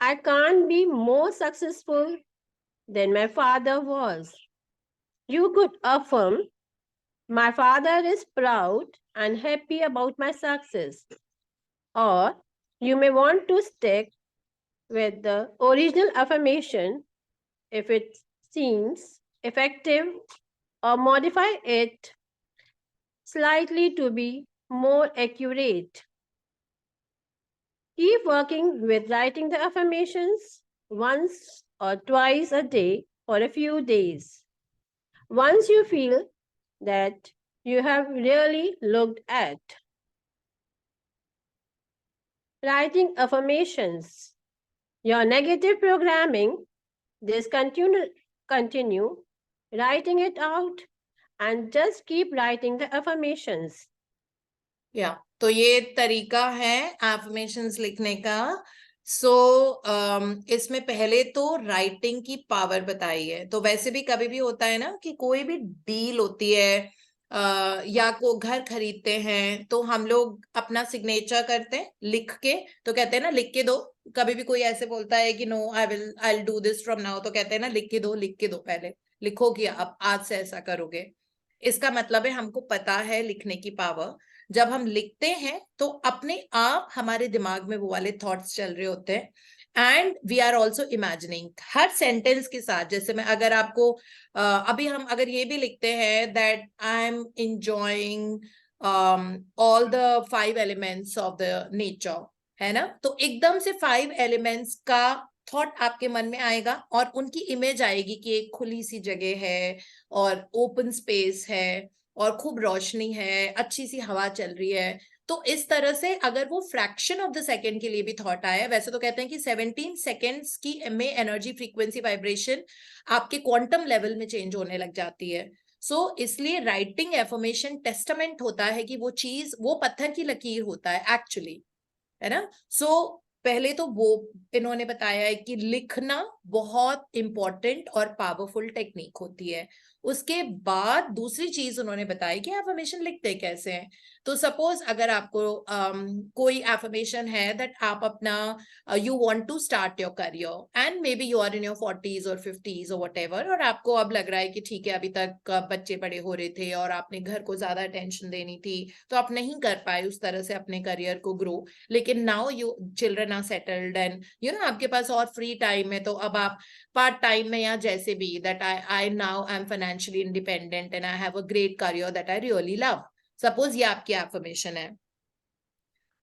I can't be more successful than my father was, you could affirm, my father is proud and happy about my success. Or you may want to stick with the original affirmation if it seems effective, or modify it slightly to be more accurate. Keep working with writing the affirmations once or twice a day for a few days. Once you feel that you have really looked at writing affirmations, your negative programming, this continue writing it out and just keep writing the affirmations. या तो ये तरीका है affirmations लिखने का. सो इसमें पहले तो राइटिंग की पावर बताई है. तो वैसे भी कभी भी होता है ना कि कोई भी डील होती है या को घर खरीदते हैं तो हम लोग अपना सिग्नेचर करते हैं लिख के. तो कहते हैं ना लिख के दो. कभी भी कोई ऐसे बोलता है कि no I will do this from now, तो कहते हैं ना लिख के दो, पहले लिखो कि आप आज से ऐसा करोगे. इसका मतलब है हमको पता है लिखने की पावर. जब हम लिखते हैं तो अपने आप हमारे दिमाग में वो वाले थॉट्स चल रहे होते हैं and we are also imagining हर सेंटेंस के साथ. जैसे मैं अगर आपको अभी हम अगर ये भी लिखते हैं that I M enjoying all the 5 elements of the nature, है ना, तो एकदम से 5 एलिमेंट्स का थॉट आपके मन में आएगा और उनकी इमेज आएगी कि एक खुली सी जगह है और ओपन स्पेस है और खूब रोशनी है, अच्छी सी हवा चल रही है. तो इस तरह से अगर वो फ्रैक्शन ऑफ द सेकंड के लिए भी थॉट आया, वैसे तो कहते हैं कि 17 सेकेंड्स की में एनर्जी फ्रीक्वेंसी वाइब्रेशन आपके क्वांटम लेवल में चेंज होने लग जाती है. सो इसलिए राइटिंग एफर्मेशन टेस्टामेंट होता है कि वो चीज वो पत्थर की लकीर होता है एक्चुअली, है ना. सो पहले तो वो इन्होंने बताया है कि लिखना बहुत इंपॉर्टेंट और पावरफुल टेक्निक होती है. उसके बाद दूसरी चीज उन्होंने बताई कि एफर्मेशन लिखते कैसे हैं. तो सपोज अगर आपको कोई एफर्मेशन है दैट आप अपना you want to start your career and maybe you are in your 40s और 50s और व्हाटएवर, और आपको अब लग रहा है कि ठीक है अभी तक बच्चे बड़े हो रहे थे और आपने घर को ज्यादा अटेंशन देनी थी तो आप नहीं कर पाए उस तरह से अपने करियर को ग्रो. लेकिन now you children are settled and you know आपके पास और फ्री टाइम है, तो अब आप पार्ट टाइम में या जैसे भी that I now I am financially independent and I have a great career that I really love. Suppose ये आपकी affirmation है,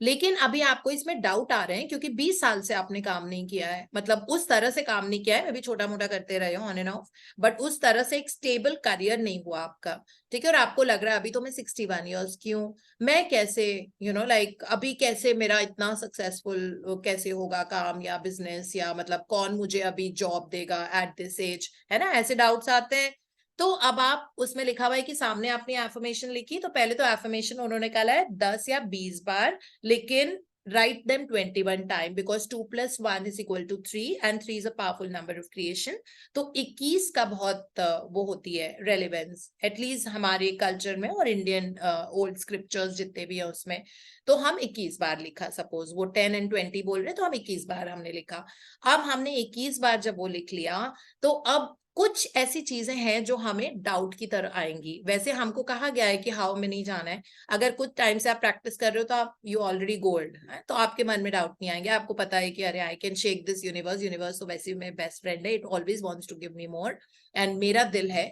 लेकिन अभी आपको इसमें डाउट आ रहे हैं क्योंकि 20 साल से आपने काम नहीं किया है, मतलब उस तरह से काम नहीं किया है, मैं भी छोटा मोटा करते रहे हो ऑन एंड ऑफ, बट उस तरह से एक स्टेबल करियर नहीं हुआ आपका, ठीक है। और आपको लग रहा है अभी तो मैं 61 ईयर्स की हूँ, मैं कैसे लाइक अभी कैसे मेरा इतना सक्सेसफुल कैसे होगा काम या बिजनेस, या मतलब कौन मुझे अभी जॉब देगा एट दिस एज, है ना, ऐसे डाउट्स आते हैं। तो अब आप उसमें लिखा हुआ है कि सामने आपने एफर्मेशन लिखी, तो पहले तो एफर्मेशन उन्होंने कहा है 10 या 20 बार, लेकिन write them 21 time because 2 plus 1 is equal to 3 and 3 is a powerful number of creation. तो 21 का बहुत वो होती है रेलेवेंस, एटलीस्ट हमारे कल्चर में और इंडियन ओल्ड स्क्रिप्चर्स जितने भी है उसमें, तो हम 21 बार लिखा। सपोज वो 10 and 20 बोल रहे तो हम 21 बार हमने लिखा। अब हमने 21 बार जब वो लिख लिया, तो अब कुछ ऐसी चीजें हैं जो हमें डाउट की तरह आएंगी। वैसे हमको कहा गया है कि हाउ में नहीं जाना है, अगर कुछ टाइम से आप प्रैक्टिस कर रहे हो तो आप यू ऑलरेडी गोल्ड है, तो आपके मन में डाउट नहीं आएंगे। आपको पता है कि अरे I can shake this universe, universe तो वैसे मेरा बेस्ट फ्रेंड है, it always wants to give me more, and मेरा दिल है,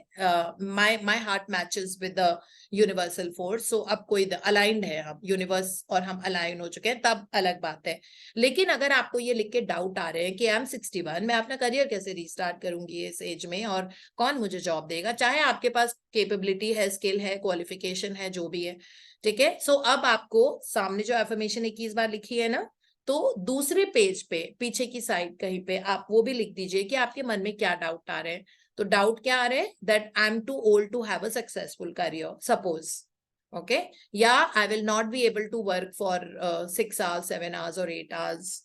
my heart matches with the universal force, so अब कोई अलाइंड है, हम यूनिवर्स और हम अलाइन हो चुके हैं, तब अलग बात है। लेकिन अगर आपको ये लिख के डाउट आ रहे हैं कि आई एम 61, मैं अपना करियर कैसे रीस्टार्ट करूंगी इस एज में, और कौन मुझे जॉब देगा, चाहे आपके पास कैपेबिलिटी है, स्किल है, क्वालिफिकेशन है, जो भी है, ठीक है। सो अब आपको सामने जो एफर्मेशन 21 बार लिखी है ना, तो दूसरे पेज पे पीछे की साइड कहीं पे आप वो भी लिख दीजिए कि आपके मन में क्या डाउट आ रहे हैं। तो डाउट क्या आ रहे हैं, that I am too old to have a successful career, suppose, okay, या I will not be able to work for 6 hours 7 hours और 8 hours,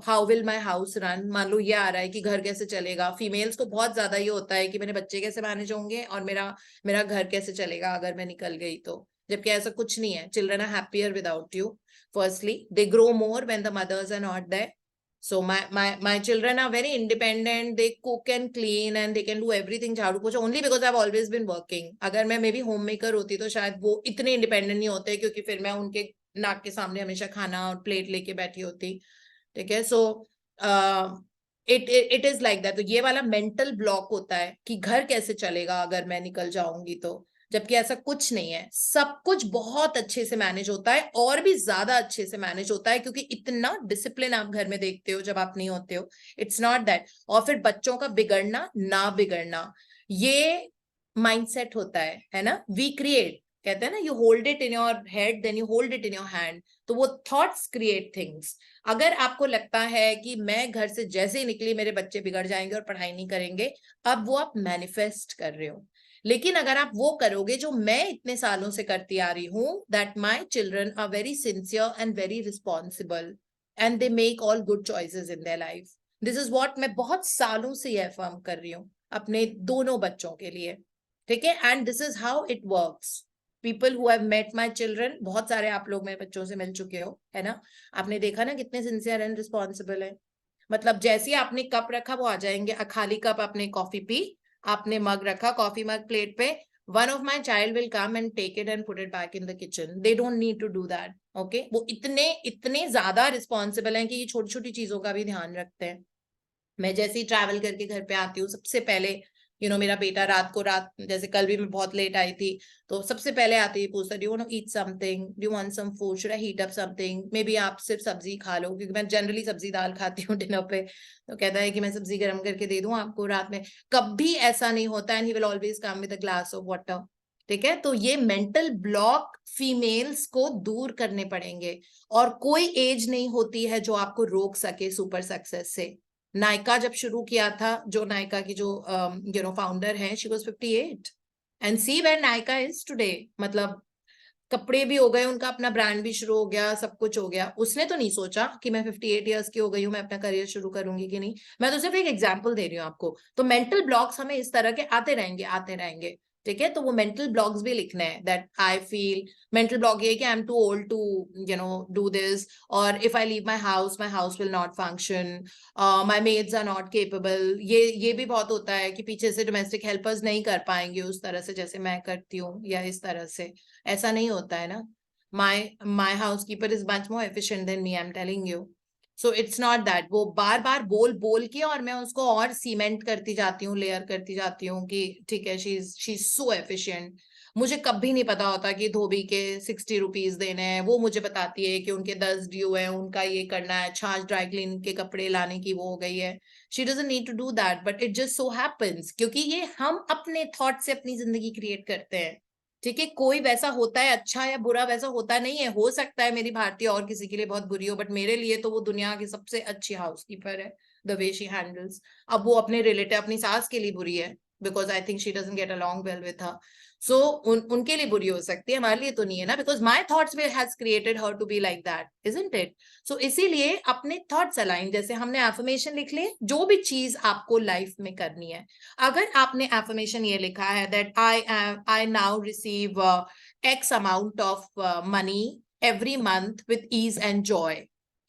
how will my house run. मान लो ये आ रहा है कि घर कैसे चलेगा, फीमेल्स को बहुत ज्यादा ये होता है कि मेरे बच्चे कैसे मैनेज होंगे और मेरा घर कैसे चलेगा अगर मैं निकल गई तो, जबकि ऐसा कुछ नहीं है। Children are happier without you, firstly they grow more when the mothers are not there, so my children are very independent, they cook and clean and they can do everything, झाड़ू पोछा, only because I've always been working। अगर मैं may be home maker होती तो शायद वो इतने independent नहीं होते, क्योंकि फिर मैं उनके नाक के सामने हमेशा खाना और प्लेट लेके बैठी होती, ठीक है। So it is like that. तो ये वाला मेंटल ब्लॉक होता है कि घर कैसे चलेगा अगर मैं निकल जाऊंगी तो, जबकि ऐसा कुछ नहीं है, सब कुछ बहुत अच्छे से मैनेज होता है, और भी ज्यादा अच्छे से मैनेज होता है, क्योंकि इतना डिसिप्लिन आप घर में देखते हो जब आप नहीं होते हो, इट्स नॉट दैट। और फिर बच्चों का बिगड़ना ना बिगड़ना, ये माइंडसेट होता है ना, वी क्रिएट, कहते हैं ना, you hold it in your head then you hold it in your hand, तो वो थॉट्स क्रिएट थिंग्स। अगर आपको लगता है कि मैं घर से जैसे ही निकली मेरे बच्चे बिगड़ जाएंगे और पढ़ाई नहीं करेंगे, अब वो आप मैनिफेस्ट कर रहे हो। लेकिन अगर आप वो करोगे जो मैं इतने सालों से करती आ रही हूँ, that my children are very sincere and very responsible and they make all good choices in their life, this is what मैं बहुत सालों से ये अफर्म कर रही हूँ अपने दोनों बच्चों के लिए, ठीक है। And this is how it works. People who have met my children, बहुत सारे आप लोग मेरे बच्चों से मिल चुके हो, है ना, आपने देखा ना कितने सिंसियर एंड रिस्पॉन्सिबल है। मतलब जैसे ही आपने कप रखा वो आ जाएंगे, खाली कप आपने कॉफी पी, आपने मग रखा, कॉफी मग प्लेट पे, one of my child will come and take it and put it back in the kitchen. They don't need to do that, okay? वो इतने ज्यादा रिस्पॉन्सिबल हैं कि ये छोटी छोटी चीजों का भी ध्यान रखते हैं। मैं जैसे ही ट्रैवल करके घर पे आती हूँ, सबसे पहले मेरा बेटा रात जैसे कल भी मैं बहुत लेट आई थी, तो सबसे पहले आते ही पूछता, do you want to eat something, do you want some food, should I heat up something, maybe आप सिर्फ सब्जी खा लो, क्योंकि मैं जनरली सब्जी दाल खाती हूँ डिनर पे, तो कहता है कि मैं सब्जी गर्म करके दे दूं आपको रात में। कभी ऐसा नहीं होता, and he will always come with a glass of water, ठीक है। तो ये मेंटल ब्लॉक फीमेल्स को दूर करने पड़ेंगे, और कोई एज नहीं होती है जो आपको रोक सके सुपर सक्सेस से। नायका जब शुरू किया था, जो नायका की जो फाउंडर हैं, she was 58 and see where Nykaa is today, मतलब कपड़े भी हो गए, उनका अपना ब्रांड भी शुरू हो गया, सब कुछ हो गया। उसने तो नहीं सोचा कि मैं 58 इयर्स की हो गई हूँ, मैं अपना करियर शुरू करूंगी कि नहीं। मैं तो सिर्फ एक एग्जांपल दे रही हूँ आपको। तो मेंटल ब्लॉक्स हमें इस तरह के आते रहेंगे, ठीक है। तो वो मेंटल ब्लॉक्स भी लिखने हैं, that I feel mental block ये कि I am too old to do this, और if I leave my house will not function, my maids are not capable. ये भी बहुत होता है कि पीछे से डोमेस्टिक हेल्पर्स नहीं कर पाएंगे उस तरह से जैसे मैं करती हूँ, या इस तरह से। ऐसा नहीं होता है ना, my house keeper is much more efficient than me, I am telling you. So it's not that वो बार बार बोल बोल के और मैं उसको और सीमेंट करती जाती हूँ, लेयर करती जाती हूँ कि ठीक है शी इज सो एफिशिएंट। मुझे कभी नहीं पता होता कि धोबी के 60 रुपीज देने हैं, वो मुझे बताती है कि उनके 10 ड्यू है, उनका ये करना है, छाछ ड्राई क्लीन के कपड़े लाने की वो हो गई है। She doesn't need to do that, but it just so happens, क्योंकि ये हम अपने थॉट से अपनी जिंदगी क्रिएट करते हैं। ठीक है, कोई वैसा होता है अच्छा या बुरा, वैसा होता नहीं है। हो सकता है मेरी भारतीय और किसी के लिए बहुत बुरी हो, बट मेरे लिए तो वो दुनिया की सबसे अच्छी हाउसकीपर है, द वे शी हैंडल्स। अब वो अपने रिलेटिव अपनी सास के लिए बुरी है because I think she doesn't get along well with her, so उनके लिए बुरी हो सकती है, हमारे लिए तो नहीं है ना, because my thoughts has created her to be like that, isn't it? So इसीलिए अपने थॉट्स अलाइन, जैसे हमने एफर्मेशन लिख लिए, जो भी चीज आपको लाइफ में करनी है, अगर आपने एफर्मेशन ये लिखा है that I now receive X amount of money every month with ease and joy,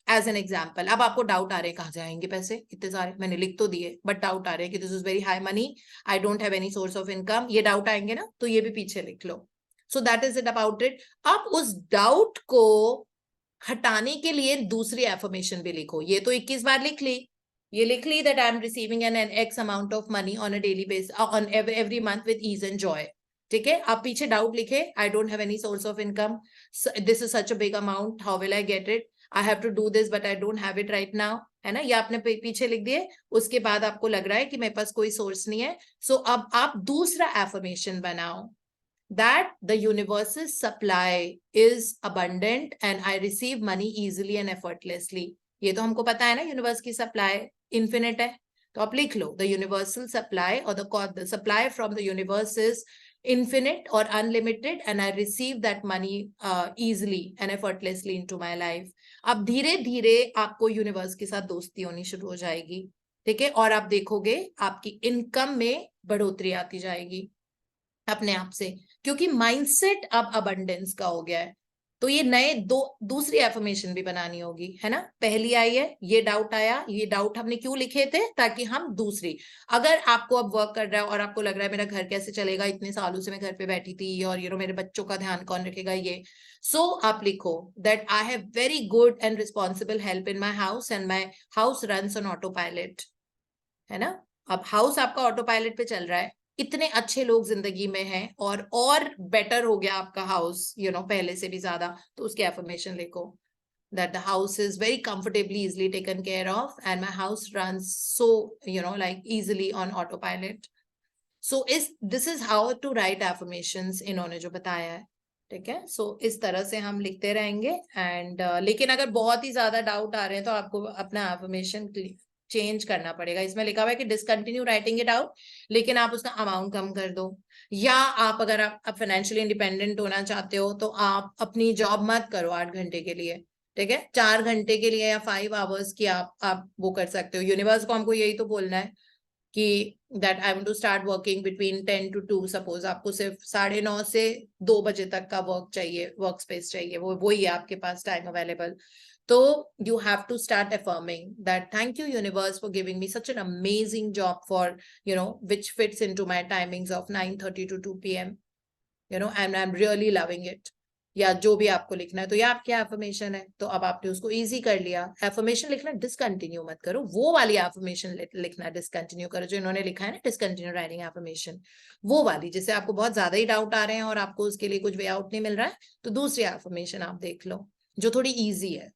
as an example. अब आपको डाउट आ रहे हैं कहाँ जाएंगे पैसे इतने सारे, मैंने लिख तो दिए, बट डाउट आ रहे हैं कि this is very high money, I don't have any source of income, ये डाउट आएंगे ना, तो ये भी पीछे लिख लो। So that is it about it. अब उस डाउट को हटाने के लिए दूसरी एफर्मेशन भी लिखो। ये तो 21 बार लिख ली, ये लिख ली that I am receiving an X amount of money on a daily base on every month with ease and joy. ठीक है, आप पीछे डाउट लिखे, I don't have any source of income, this is such a big amount, how will I get it, I have to do this but I don't have it right now, है ना, ये आपने पीछे लिख दिए। उसके बाद आपको लग रहा है कि मेरे पास कोई सोर्स नहीं है, सो अब आप दूसरा एफर्मेशन बनाओ, that the universe's supply is abundant and I receive money easily and effortlessly। ये तो हमको पता है ना, यूनिवर्स की सप्लाई इन्फिनिट है, तो आप लिख लो the universal supply or the supply from the universe is infinite or unlimited and I receive that money easily and effortlessly into my life। अब धीरे धीरे आपको यूनिवर्स के साथ दोस्ती होनी शुरू हो जाएगी, ठीक है, और आप देखोगे आपकी इनकम में बढ़ोतरी आती जाएगी अपने आप से, क्योंकि माइंडसेट अब अबंडेंस का हो गया है। तो ये नए दूसरी एफर्मेशन भी बनानी होगी, है ना। पहली आई है, ये डाउट आया, ये डाउट हमने क्यों लिखे थे, ताकि हम दूसरी, अगर आपको अब वर्क कर रहा है और आपको लग रहा है मेरा घर कैसे चलेगा, इतने सालों से मैं घर पे बैठी थी और मेरे बच्चों का ध्यान कौन रखेगा, ये सो आप लिखो that I have very good and responsible help in my house and my house runs on auto pilot, है ना। अब हाउस आपका ऑटो पायलट पे चल रहा है, इतने अच्छे लोग जिंदगी में हैं और बेटर हो गया आपका हाउस, पहले से भी ज्यादा, तो उसकी एफर्मेशन लिखो that the house is very comfortably easily taken care of and my house runs so like easily on autopilot। so this is how to write affirmations इन्होंने जो बताया है, ठीक है। सो इस तरह से हम लिखते रहेंगे एंड लेकिन अगर बहुत ही ज्यादा डाउट आ रहे हैं तो आपको अपना एफर्मेशन चेंज करना पड़ेगा। इसमें लिखा हुआ है कि डिसकंटिन्यू राइटिंग इट आउट, लेकिन आप उसका अमाउंट कम कर दो, या आप अगर आप फाइनेंशियली इंडिपेंडेंट होना चाहते हो तो आप अपनी जॉब मत करो 8 घंटे के लिए, ठीक है, 4 घंटे के लिए या 5 आवर्स की आप वो कर सकते हो। यूनिवर्स को हमको यही तो बोलना है कि that I want to start working between 10 to 2, suppose आपको सिर्फ 9:30 से 2 बजे तक का वर्क चाहिए, वर्क स्पेस चाहिए, वही है आपके पास टाइम अवेलेबल। तो you have to start affirming that thank you universe for giving me such an amazing job for which fits into my timings of 9:30 to 2 p.m. and I'm really loving it, या जो भी आपको लिखना है। तो ये आपकी एफर्मेशन है, तो अब आपने उसको इजी कर लिया। एफर्मेशन लिखना डिसकंटिन्यू मत करो, वो वाली एफर्मेशन लिखना डिसकंटिन्यू करो जो इन्होंने लिखा है ना, डिसकंटिन्यू राइटिंग एफर्मेशन, वो वाली जिसे आपको बहुत ज्यादा ही डाउट आ रहे हैं और आपको उसके लिए कुछ वे आउट नहीं मिल रहा है, तो दूसरी एफर्मेशन आप देख लो जो थोड़ी ईजी है,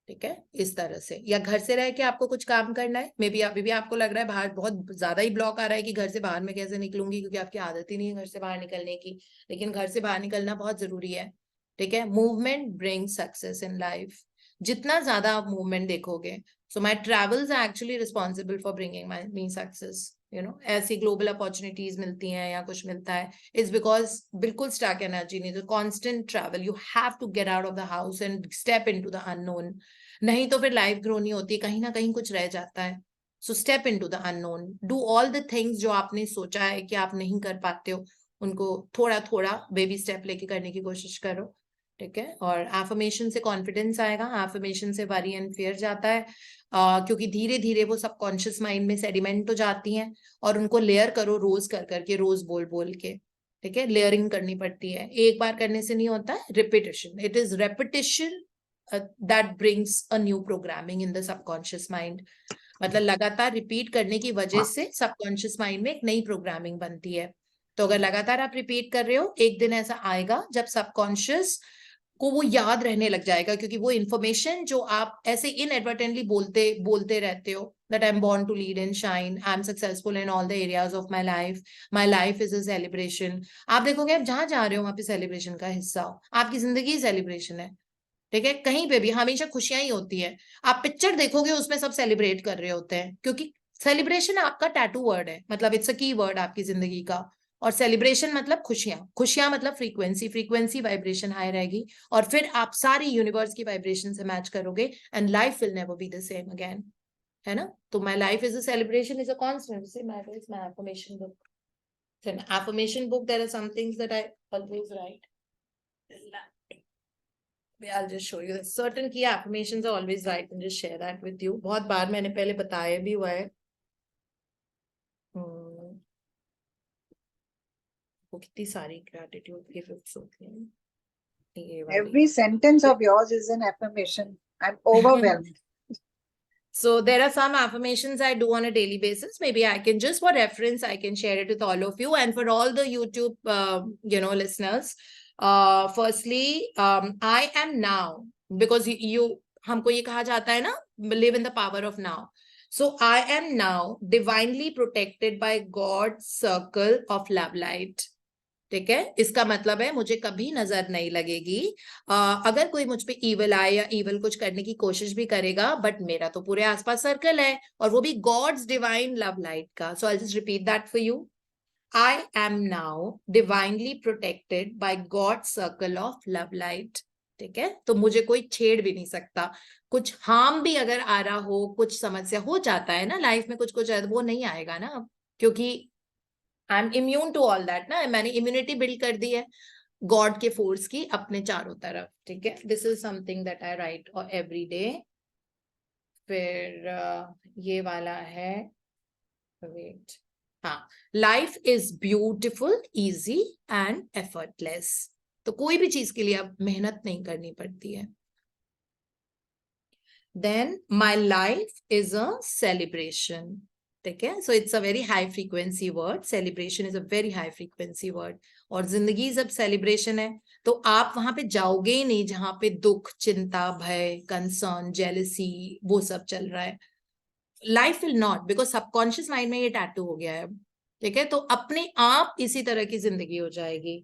ठीक है, इस तरह से। या घर से रह के आपको कुछ काम करना है, मे बी अभी भी आपको लग रहा है बाहर बहुत ज्यादा ही ब्लॉक आ रहा है कि घर से बाहर में कैसे निकलूंगी, क्योंकि आपकी आदत ही नहीं है घर से बाहर निकलने की, लेकिन घर से बाहर निकलना बहुत जरूरी है, ठीक है। Movement brings success in life, जितना ज्यादा आप मूवमेंट देखोगे। So my travels are actually responsible for bringing me success, ऐसी ग्लोबल अपॉर्चुनिटीज मिलती हैं या कुछ मिलता है, इज बिकॉज बिल्कुल स्टक एनर्जी नहीं, तो constant travel, you have to get out of the house and step into the unknown, नहीं तो फिर लाइफ ग्रो नहीं होती, कहीं ना कहीं कुछ रह जाता है। So step into the unknown, do all the things जो आपने सोचा है कि आप नहीं कर पाते हो, उनको थोड़ा थोड़ा बेबी स्टेप लेके करने की कोशिश करो, ठीक है। और एफर्मेशन से कॉन्फिडेंस आएगा, एफर्मेशन से वरी एंड फियर जाता है, क्योंकि धीरे धीरे वो सबकॉन्शियस माइंड में सेडिमेंट हो जाती हैं, और उनको लेयर करो रोज कर करके, रोज बोल बोल के, ठीक है। लेयरिंग करनी पड़ती है, एक बार करने से नहीं होता है, repetition, it is repetition that brings a new programming in the subconscious mind. मतलब लगातार रिपीट करने की वजह से सबकॉन्शियस माइंड में एक नई प्रोग्रामिंग बनती है. तो अगर लगातार आप रिपीट कर रहे हो, एक दिन ऐसा आएगा जब सबकॉन्शियस को वो याद रहने लग जाएगा, क्योंकि वो इन्फॉर्मेशन जो आप ऐसे इनएडवर्टेंटली बोलते रहते हो, that I'm born to lead and shine, I'm successful in all the areas of my life is a celebration. आप देखोगे आप जहां जा रहे हो वहां पे सेलिब्रेशन का हिस्सा हो, आपकी जिंदगी सेलिब्रेशन है. ठीक है, कहीं पे भी हमेशा खुशियां ही होती है. आप पिक्चर देखोगे उसमें सब सेलिब्रेट कर रहे होते हैं, क्योंकि सेलिब्रेशन आपका टैटू वर्ड है, मतलब इट्स अ की वर्ड आपकी जिंदगी का. और सेलिब्रेशन मतलब खुशियां मतलब फ्रीक्वेंसी वाइब्रेशन हाई रहेगी, और फिर आप सारी यूनिवर्स की वाइब्रेशन से मैच करोगे, and life will never be the same again. है ना? तो माई life is a celebration is a constant. See, my affirmation book. So in affirmation book there are some things that I always write. I'll just show you. Certain key affirmations are always right, and just share that with you. बहुत बार मैंने पहले बताया भी हुआ है. वो कितनी सारी ग्रैटिट्यूड की गिफ्ट्स होती हैं. ये वाली. Every sentence of yours is an affirmation. I'm overwhelmed. So there are some affirmations I do on a daily basis. Maybe I can just for reference, I can share it with all of you, and for all the YouTube, listeners. Firstly, I am now, because you हमको ये कहा जाता है ना, live in the power of now. So I am now divinely protected by God's circle of love light. ठीक है, इसका मतलब है मुझे कभी नजर नहीं लगेगी अगर कोई मुझ पे ईवल आए या ईवल कुछ करने की कोशिश भी करेगा, बट मेरा तो पूरे आसपास सर्कल है, और वो भी गॉड्स डिवाइन लव लाइट का. So I just repeat that for you. I am now divinely protected by God's circle of love light. ठीक है, तो मुझे कोई छेड़ भी नहीं सकता. कुछ हार्म भी अगर आ रहा हो, कुछ समस्या हो जाता है ना लाइफ में, कुछ वो नहीं आएगा ना, क्योंकि I am immune to all that ना. मैंने इम्यूनिटी बिल्ड कर दी है गॉड के फोर्स की अपने चारों तरफ. ठीक है, this is something that I write every day. फिर ये वाला है, वेट, हाँ, life is beautiful, easy and effortless. तो कोई भी चीज के लिए अब मेहनत नहीं करनी पड़ती है. Then my life is a celebration. ठीक है, so it's a very high frequency word. Celebration is a very high frequency word. और जिंदगी जब सेलिब्रेशन है तो आप वहां पे जाओगे ही नहीं जहां पे दुख, चिंता, भय, कंसर्न, जेलसी वो सब चल रहा है. Life will not, because subconscious mind में ये टैटू हो गया है. ठीक है, तो अपने आप इसी तरह की जिंदगी हो जाएगी.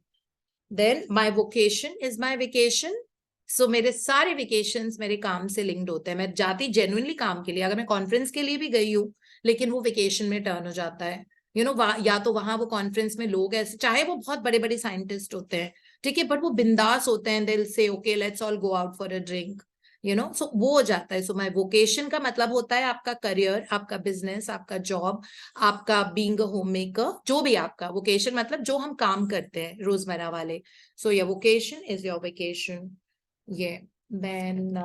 Then my vocation is my vacation. So मेरे सारे वेकेशंस मेरे काम से लिंक्ड होते हैं. मैं जाती जेन्युइनली काम के लिए, अगर मैं कॉन्फ्रेंस के लिए भी गई हूँ, लेकिन वो वेकेशन में टर्न हो जाता है. या तो वहां वो कॉन्फ्रेंस में लोग ऐसे, चाहे वो बहुत बड़े बड़े साइंटिस्ट होते हैं, ठीक है, बट वो बिंदास होते हैं. दिल से okay let's all go out for a drink, so वो हो जाता है. सो माई वोकेशन का मतलब होता है आपका करियर, आपका बिजनेस, आपका जॉब, आपका बीइंग अ होम मेकर, जो भी आपका वोकेशन मतलब जो हम काम करते हैं रोजमर्रा वाले. So your vocation is your vacation. ये देन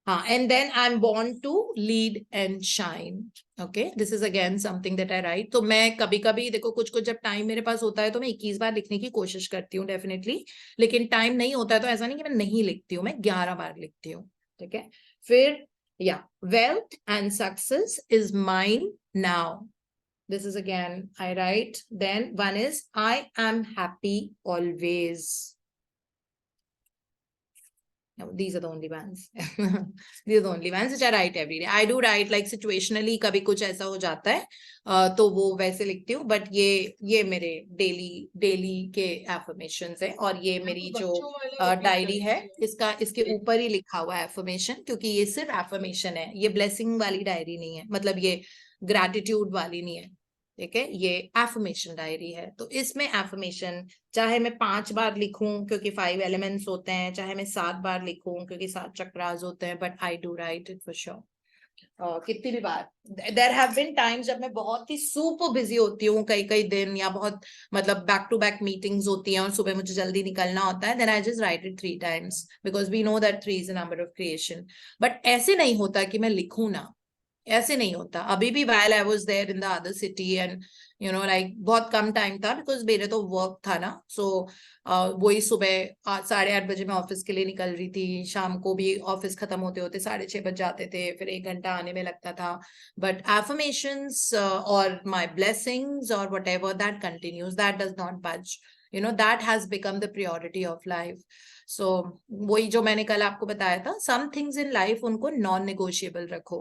हाँ, and then I'm born to lead and shine. Okay, this is again something that I write. तो मैं कभी कभी देखो कुछ जब टाइम मेरे पास होता है तो मैं 21 बार लिखने की कोशिश करती हूँ डेफिनेटली, लेकिन टाइम नहीं होता है तो ऐसा नहीं कि मैं नहीं लिखती हूँ, मैं 11 बार लिखती हूँ. ठीक है, फिर wealth and success is mine now. This is again I write. Then one is I am happy always. No, these are the only ones. These are the only ones which I write every day. I do write like situationally, कभी कुछ ऐसा हो जाता है तो वो वैसे लिखती हूँ, बट ये मेरे डेली के एफर्मेशंस है. और ये मेरी जो डायरी है इसके ऊपर ही लिखा हुआ है एफर्मेशन, क्योंकि ये सिर्फ एफर्मेशन है, ये ब्लेसिंग वाली डायरी नहीं है, मतलब ये ग्रैटिट्यूड वाली नहीं है. ठीक है, ये एफर्मेशन डायरी है. तो इसमें एफर्मेशन चाहे मैं 5 बार लिखूं क्योंकि 5 एलिमेंट्स होते हैं, चाहे मैं 7 बार लिखूं क्योंकि 7 चक्रास होते हैं, but I do right it for sure. कितनी भी बार. देयर हैव बीन टाइम्स जब मैं बहुत ही सुपर बिजी होती हूँ, कई दिन, या बहुत मतलब बैक टू बैक मीटिंग्स होती हैं और सुबह मुझे जल्दी निकलना होता है, then I just write it 3 times because we know that 3 is a number of creation. But ऐसे नहीं होता कि मैं लिखूं ना, ऐसे नहीं होता अभी भी। while I was there in the other city and you know like बहुत कम टाइम था बिकॉज मेरे तो वर्क था ना, सो वही सुबह 8:30 बजे मैं ऑफिस के लिए निकल रही थी, शाम को भी ऑफिस खत्म होते होते 6:30 बज जाते थे, फिर 1 घंटा आने में लगता था। But affirmations or my blessings or whatever that continues, that does not budge, you know, that has become the priority of life. So वही जो मैंने कल आपको बताया था, some things in life उनको नॉन नेगोशिएबल रखो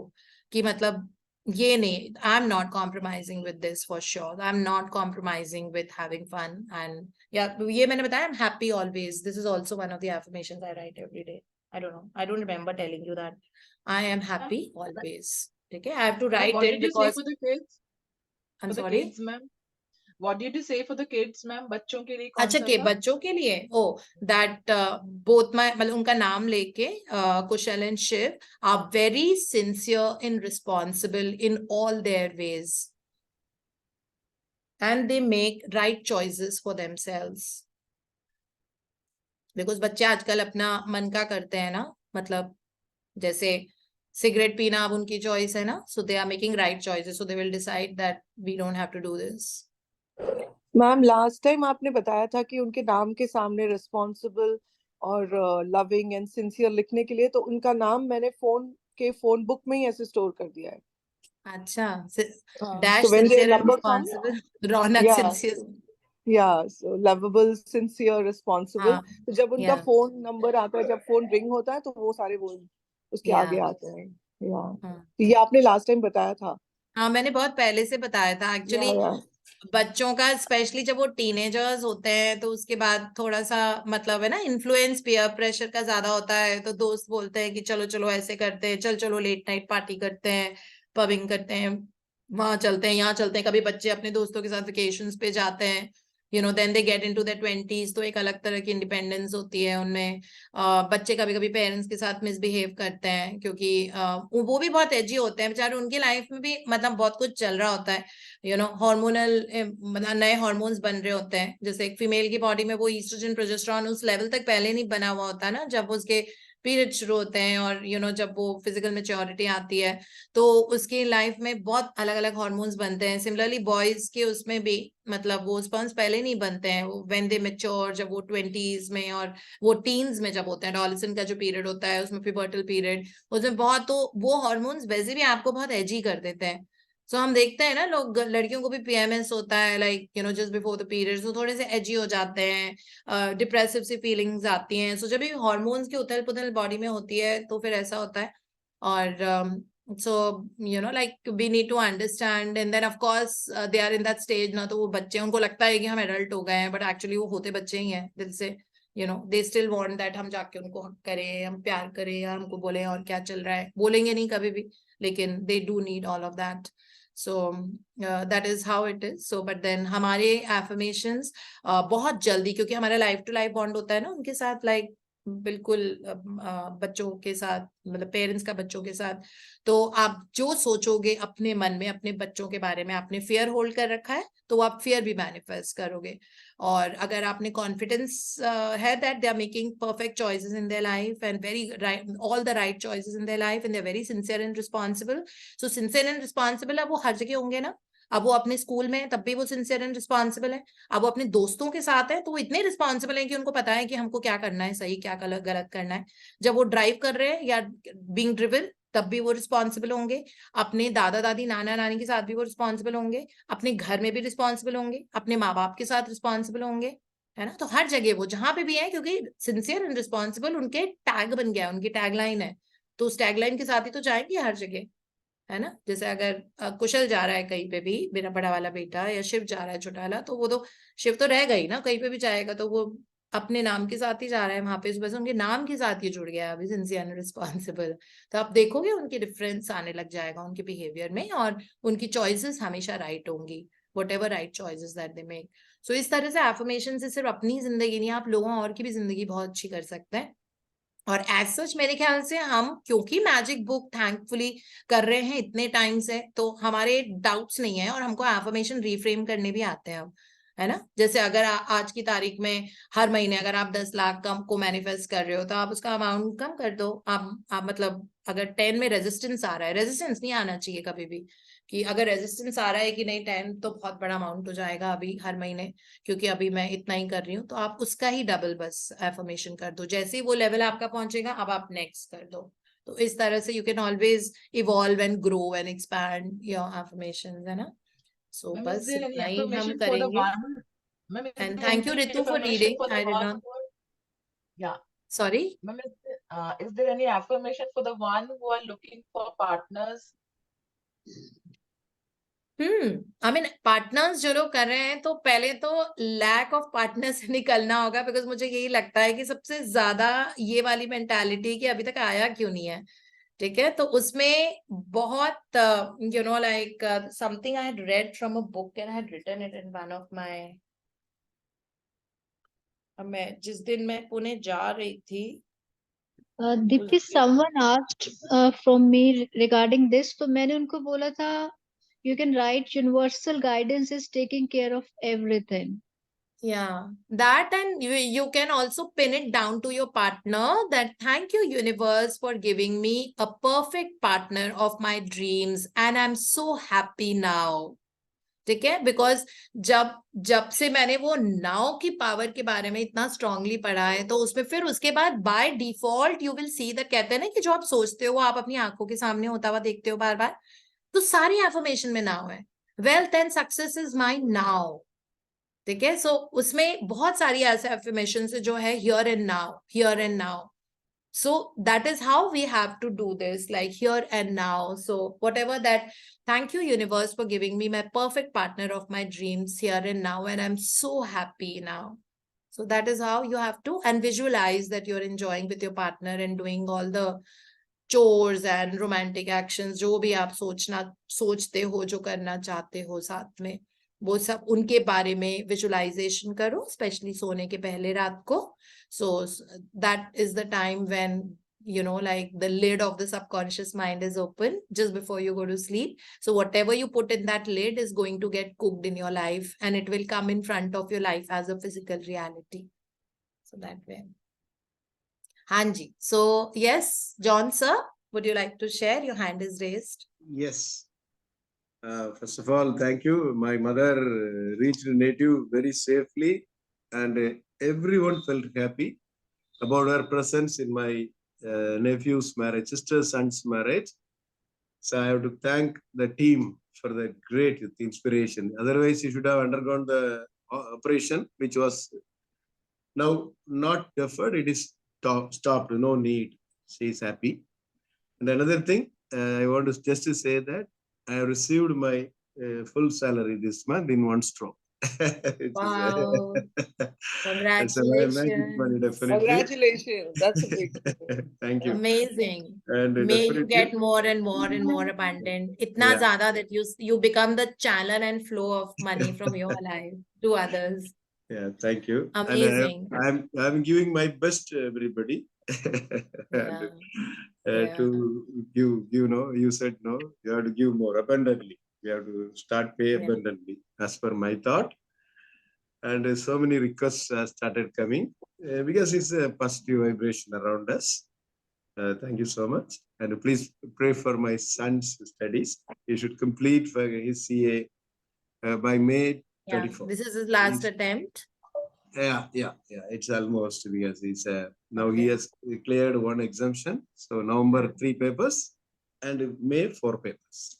कि मतलब ये नहीं, I am not compromising with this for sure, I am not compromising with having fun and या ये मैंने बताया I am happy always, this is also one of the affirmations I write every day. I don't know, I don't remember telling you that I am happy always. ठीक है, I have to write What it did you say because for the kids? I am For the sorry. kids, ma'am? What did you say for the kids, ma'am? बच्चों के लिए कौन अच्छा सा के था? बच्चों के लिए ओ दैट बोथ माय मतलब उनका नाम लेके Kushal and Shiv are very sincere in responsible in all their ways and they make right choices for themselves because बच्चे आजकल अपना मन का करते हैं ना, मतलब जैसे सिगरेट पीना अब उनकी चॉइस है ना, so they are making right choices, so they will decide that we don't have to do this. Ma'am last time आपने बताया था कि उनके नाम के सामने रिस्पॉन्सिबल और लविंग एंड सिंसियर लिखने के लिए, तो उनका नाम मैंने फोन बुक में ही ऐसे स्टोर कर दिया है। अच्छा, हाँ, dash so when their sincere and number comes, responsible, Raunak yeah, sincere, so lovable, sincere, responsible. हाँ, तो जब उनका yeah, फोन नंबर आता है, जब फोन रिंग होता है, तो वो सारे वो उसके yeah, आगे आते हैं। या हाँ, ये आपने लास्ट टाइम बताया था। हाँ मैंने बहुत पहले से बताया था एक्चुअली। या बच्चों का स्पेशली जब वो टीनेजर्स होते हैं तो उसके बाद थोड़ा सा मतलब है ना, इन्फ्लुएंस पीयर प्रेशर का ज्यादा होता है, तो दोस्त बोलते हैं कि चलो चलो ऐसे करते हैं, चल चलो लेट नाइट पार्टी करते हैं, पबिंग करते हैं, वहां चलते हैं, यहाँ चलते हैं। कभी बच्चे अपने दोस्तों के साथ वेकेशंस पे जाते हैं, you know, then they get into the 20s, तो एक अलग तरह की इंडिपेंडेंस होती है उनमें। बच्चे कभी कभी पेरेंट्स के साथ मिसबिहेव करते हैं क्योंकि वो भी बहुत एजी होते हैं बेचारे, उनकी लाइफ में भी मतलब बहुत कुछ चल रहा होता है, यू नो, हार्मोनल मतलब नए हार्मोन्स बन रहे होते हैं। जैसे एक फीमेल की बॉडी में वो ईस्ट्रोजन प्रोजेस्टेरॉन उस लेवल तक पहले नहीं बना हुआ होता ना जब उसके पीरियड शुरू होते हैं, और यू नो जब वो फिजिकल मेच्योरिटी आती है तो उसकी लाइफ में बहुत अलग अलग हार्मोन्स बनते हैं। सिमिलरली बॉयज के उसमें भी मतलब वो स्पर्म्स पहले नहीं बनते हैं, व्हेन दे मैच्योर, जब वो 20s में और वो टीन्स में जब होते हैं, एडोलेसेंट का जो पीरियड होता है उसमें प्यूबर्टल पीरियड, उसमें बहुत, तो वो हार्मोन्स वैसे भी आपको बहुत एजी कर देते हैं। सो हम देखते हैं ना, लोग, लड़कियों को भी पीएमएस होता है, like you know just before the periods, वो थोड़े से एजी हो जाते हैं, डिप्रेसिव सी फीलिंग्स आती हैं। सो जब भी हार्मोन्स की उथल पुथल बॉडी में होती है तो फिर ऐसा होता है। और so you know like we need to understand, and then of course they are in that stage ना, तो वो बच्चे, उनको लगता है कि हम एडल्ट हो गए हैं, बट एक्चुअली वो होते बच्चे ही हैं दिल से, you know, they still want that हम जाके उनको हक करें, हम प्यार करें, या हमको बोले और क्या चल रहा है, बोलेंगे नहीं कभी भी, लेकिन they do need all of that. So that is how it is. So but then हमारे affirmations बहुत जल्दी, क्योंकि हमारा लाइफ टू लाइफ बॉन्ड होता है ना उनके साथ, लाइक बिल्कुल बच्चों के साथ, मतलब पेरेंट्स का बच्चों के साथ, तो आप जो सोचोगे अपने मन में अपने बच्चों के बारे में, आपने फियर होल्ड कर रखा है तो आप फियर भी मैनिफेस्ट करोगे। और अगर आपने कॉन्फिडेंस है that they are making perfect choices in their life and very right, all the right choices in their life, and they are very sincere and responsible. So sincere and responsible अब वो हर जगह होंगे ना, अब वो अपने school में तब भी वो सिंसियर एंड रिस्पॉन्सिबल है, अब वो अपने दोस्तों के साथ है तो वो इतने रिस्पॉन्सिबल है कि उनको पता है कि हमको क्या करना है, सही क्या गलत करना है। जब वो ड्राइव कर रहे हैं या बीइंग ड्रिवन, तब भी वो रिस्पॉन्सिबल होंगे, अपने दादा दादी नाना नानी के साथ भी वो रिस्पॉन्सिबल होंगे, अपने घर में भी रिस्पॉन्सिबल होंगे, अपने माँ बाप के साथ रिस्पॉन्सिबल होंगे, है ना। तो हर जगह वो जहां पे भी है, क्योंकि सिंसियर एंड रिस्पॉन्सिबल उनके टैग बन गया है, उनकी टैगलाइन है, तो उस टैगलाइन के साथ ही तो जाएंगे हर जगह, है ना। जैसे अगर कुशल जा रहा है कहीं पे भी, मेरा बड़ा वाला बेटा, या शिव जा रहा है छोटा वाला, तो वो तो शिव तो रह गई ना, कहीं पे भी जाएगा तो वो अपने नाम के साथ ही जा रहा है वहां पे, बस उनके नाम के साथ ही जुड़ गया है अभी, सिंसियर एंड रिस्पॉन्सिबल। तो आप देखोगे उनकी डिफरेंस आने लग जाएगा उनके बिहेवियर में, और उनकी चॉइसेस हमेशा राइट होंगी, whatever right choices that they make. So इस तरह से एफर्मेशन से सिर्फ अपनी जिंदगी नहीं, आप लोगों और की भी जिंदगी बहुत अच्छी कर सकते हैं। और एज सच मेरे ख्याल से हम, क्योंकि मैजिक बुक थैंकफुली कर रहे हैं इतने टाइम से, तो हमारे डाउट्स नहीं है, और हमको एफर्मेशन रिफ्रेम करने भी आते हैं अब, है ना। जैसे अगर आज की तारीख में हर महीने अगर आप 10 लाख कम को मैनिफेस्ट कर रहे हो तो आप उसका अमाउंट कम कर दो। आप मतलब अगर 10 में रेजिस्टेंस आ रहा है, रेजिस्टेंस नहीं आना चाहिए कभी भी, कि अगर रेजिस्टेंस आ रहा है कि नहीं 10 तो बहुत बड़ा अमाउंट हो जाएगा अभी हर महीने, क्योंकि अभी मैं इतना ही कर रही हूँ, तो आप उसका ही डबल बस एफर्मेशन कर दो। जैसे ही वो लेवल आपका पहुंचेगा अब आप नेक्स्ट कर दो। तो इस तरह से you can always evolve and grow and expand your affirmations, है ना। सो Ma'am, is बस there any इतना ही हम affirmation for the करेंगे। one? Ma'am, is and there thank you any Ritu for affirmation reading, for the I did one not, who are, yeah, sorry. ma'am, is there any affirmation for the one who are looking for partners? I mean partners जो लोग कर रहे हैं, तो पहले तो lack of partner से निकलना होगा, बिकॉज मुझे यही लगता है कि सबसे ज्यादा ये वाली मेंटालिटी कि अभी तक आया क्यों नहीं है। ठीक है, तो उसमें बहुत you know like something I had read from a book and I had written it in one of my, मैं जिस दिन मैं पुणे जा रही थी Dipti, someone asked from me regarding this, तो मैंने उनको बोला था you can write universal guidance is taking care of everything. Yeah, that, and you can also pin it down to your partner that thank you universe for giving me a perfect partner of my dreams and I'm so happy now. ठीक है, because जब से मैंने वो now की power के बारे में इतना स्ट्रांगली पढ़ा है, तो उसमें फिर उसके बाद by default you will see that, कहते हैं ना कि जो आप सोचते हो वो आप अपनी आंखों के सामने होता हुआ देखते हो बार बार, तो सारी एफर्मेशन में नाउ है। Wealth and success is mine now. ठीक है, सो उसमें बहुत सारी ऐसे एफर्मेशन है जो है here and now, here and now. So that is how we have to do this, like here and now. So whatever that, thank you universe for giving me my perfect partner of my dreams here and now, and I'm so happy now. So that is how you have to, and visualize that you're enjoying with your partner and doing all the chores and romantic actions, जो भी आप सोचते हो, जो करना चाहते हो साथ में, वो सब उनके बारे में विजुअलाइजेशन करो, स्पेशली सोने के पहले रात को। So that is the time when, you know, like the lid of the subconscious mind is open just before you go to sleep. So whatever you put in that lid is going to get cooked in your life, and it will come in front of your life as a physical reality. So that way. Hanji. So yes, John sir, would you like to share? Your hand is raised. Yes. First of all, thank you. My mother reached native very safely, and everyone felt happy about her presence in my nephew's marriage, sister's son's marriage. So I have to thank the team for the great inspiration. Otherwise, he should have undergone the operation, which was now not deferred. It is stopped. No need. She is happy. And another thing, I want to just to say that I have received my full salary this month in one stroke. Wow. It's a magic money, definitely. Congratulations. That's a big Thank you. Amazing. And May you definitely, get more and more and more abundant. Itna Yeah. zyada that you become the channel and flow of money from your life to others. yeah, thank you. Amazing. And I'm giving my best to everybody. Yeah. And, to give, you know, you said no, you have to give more abundantly. You have to start pay Yeah. abundantly, as per my thought. And so many requests started coming because it's a positive vibration around us. Thank you so much. And please pray for my son's studies. He should complete for his CA by May 24th. This is his last attempt. Yeah. It's almost, because he's now he has cleared one exemption. So November 3 papers and May 4 papers.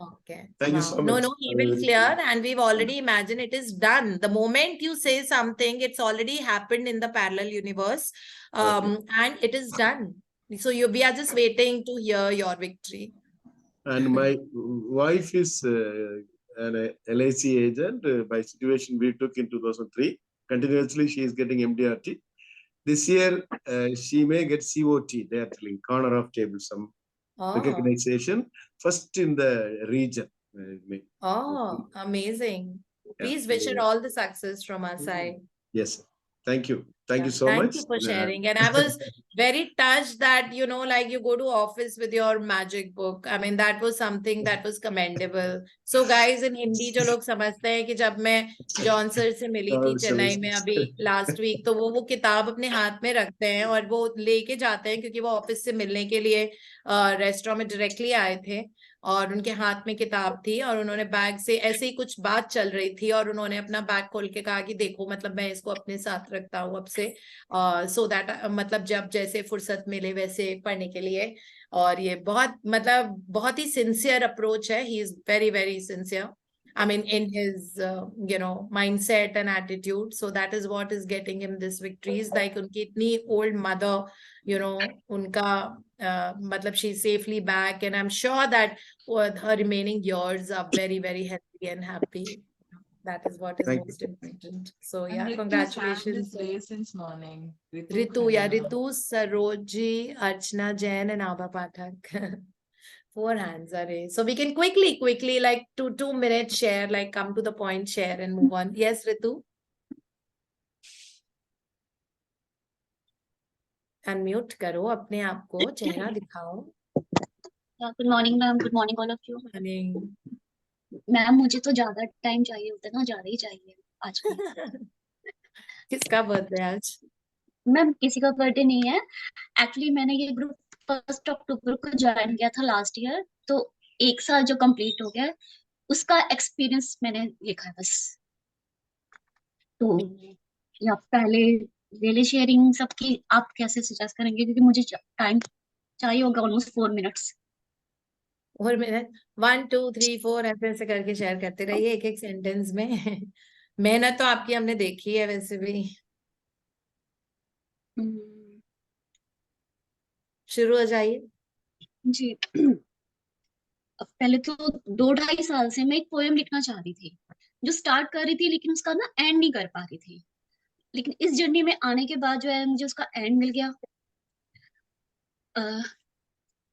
Okay. Thank you so much. No, he will clear, and we've already imagined it is done. The moment you say something, it's already happened in the parallel universe, and it is done. So we are just waiting to hear your victory. And my wife is an LIC agent. By situation we took in 2003. Continuously, she is getting MDRT. This year, she may get COT. They are telling corner of table, some recognition first in the region. Amazing. Please wish her all the success from our side. Yes. Thank you. Thank you so much. Thank you for sharing. And I was very touched that, you know, like you go to office with your magic book. I mean, that was something that was commendable. So guys, in Hindi जो लोग समझते हैं कि जब मैं John sir से मिली थी चेन्नई में अभी लास्ट वीक, तो वो किताब अपने हाथ में रखते हैं और वो लेके जाते हैं, क्योंकि वो ऑफिस से मिलने के लिए रेस्टोरेंट में डायरेक्टली आए थे और उनके हाथ में किताब थी और उन्होंने बैग से ऐसे ही कुछ बात चल रही थी और उन्होंने अपना बैग खोल के कहा कि देखो, मतलब मैं इसको अपने साथ रखता हूँ अब से, सो दैट मतलब जब जैसे फुर्सत मिले वैसे पढ़ने के लिए। और ये बहुत मतलब बहुत ही सिंसियर अप्रोच है, he is very very sincere, I mean, in his, mindset and attitude. So that is what is getting him this victories. Like unki itni old mother, unka, matlab she's safely back, and I'm sure that her remaining years are very, very healthy and happy. That is what is Thank most important. So And yeah, Ritu's hand congratulations. is raised since morning. Ritu, yeah, Ritu, Saroji, Archana Jain, and Abha Pathak. 4 hands are raised. So we can quickly, like 2 minutes share, like come to the point, share and move on. Yes, Ritu? Unmute करो अपने आप को, चेहरा दिखाओ। Good morning ma'am, good morning all of you. Morning. Ma'am मुझे तो ज्यादा time चाहिए होता है ना, ज्यादा ही चाहिए आज भी। किसका बर्थडे आज? मैम किसी का बर्थडे नहीं है, एक्चुअली मैंने ये ग्रुप 1 अक्टूबर को ज्वाइन किया था लास्ट ईयर, तो 1 साल जो कंप्लीट हो गया है, उसका एक्सपीरियंस मैंने लिखा है बस। तो या पहले रियली शेयरिंग सबकी आप कैसे सजेस्ट करेंगे, क्योंकि मुझे टाइम चाहिए होगा ऑलमोस्ट 4 मिनट्स। और मैंने 1 2 3 4 ऐसे करके शेयर करते रहिए एक एक सेंटेंस में। मेहनत तो आपकी हमने देखी है वैसे भी। शुरू हो जाइए जी। अब पहले तो 2-2.5 साल से मैं एक पोएम लिखना चाह रही थी, जो स्टार्ट कर रही थी लेकिन उसका ना एंड नहीं कर पा रही थी। लेकिन इस जर्नी में आने के बाद जो है मुझे उसका एंड मिल गया।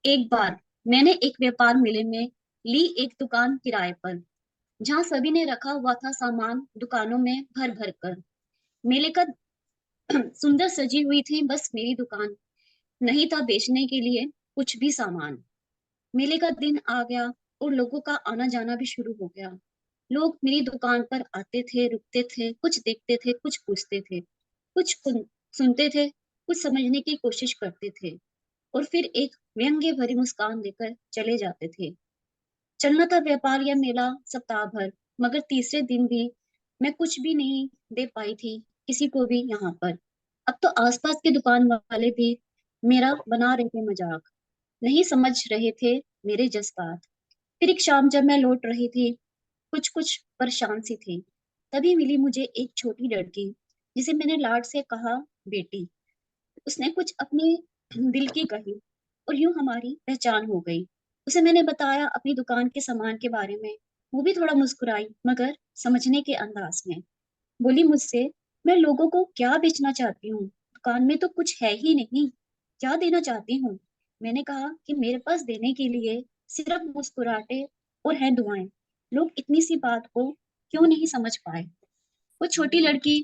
एक बार मैंने एक व्यापार मेले में ली एक दुकान किराए पर, जहाँ सभी ने रखा हुआ था सामान दुकानों में भर भर कर। मेले का सुंदर सजी हुई थी बस मेरी दुकान, नहीं था बेचने के लिए कुछ भी सामान। मेले का दिन आ गया और लोगों का आना जाना भी शुरू हो गया। लोग मेरी दुकान पर आते थे, रुकते थे, कुछ देखते थे, कुछ पूछते थे, कुछ सुनते थे, कुछ समझने की कोशिश करते थे और फिर एक व्यंग्य भरी मुस्कान देकर चले जाते थे। चलना था व्यापार या मेला सप्ताह भर, मगर तीसरे दिन भी मैं कुछ भी नहीं दे पाई थी किसी को भी यहाँ पर। अब तो आसपास के दुकान वाले भी मेरा बना रहे थे मजाक, नहीं समझ रहे थे मेरे जज्बात। फिर एक शाम जब मैं लौट रही थी, कुछ कुछ परेशान सी थी, तभी मिली मुझे एक छोटी लड़की, जिसे मैंने लाड से कहा बेटी। उसने कुछ अपने दिल की कही और यूं हमारी पहचान हो गई। उसे मैंने बताया अपनी दुकान के सामान के बारे में, वो भी थोड़ा मुस्कुराई मगर समझने के अंदाज में। बोली मुझसे, मैं लोगों को क्या बेचना चाहती हूँ, दुकान में तो कुछ है ही नहीं, क्या देना चाहती हूँ। मैंने कहा कि मेरे पास देने के लिए सिर्फ मुस्कुराहटे और है दुआएं। लोग इतनी सी बात को क्यों नहीं समझ पाए। वो छोटी लड़की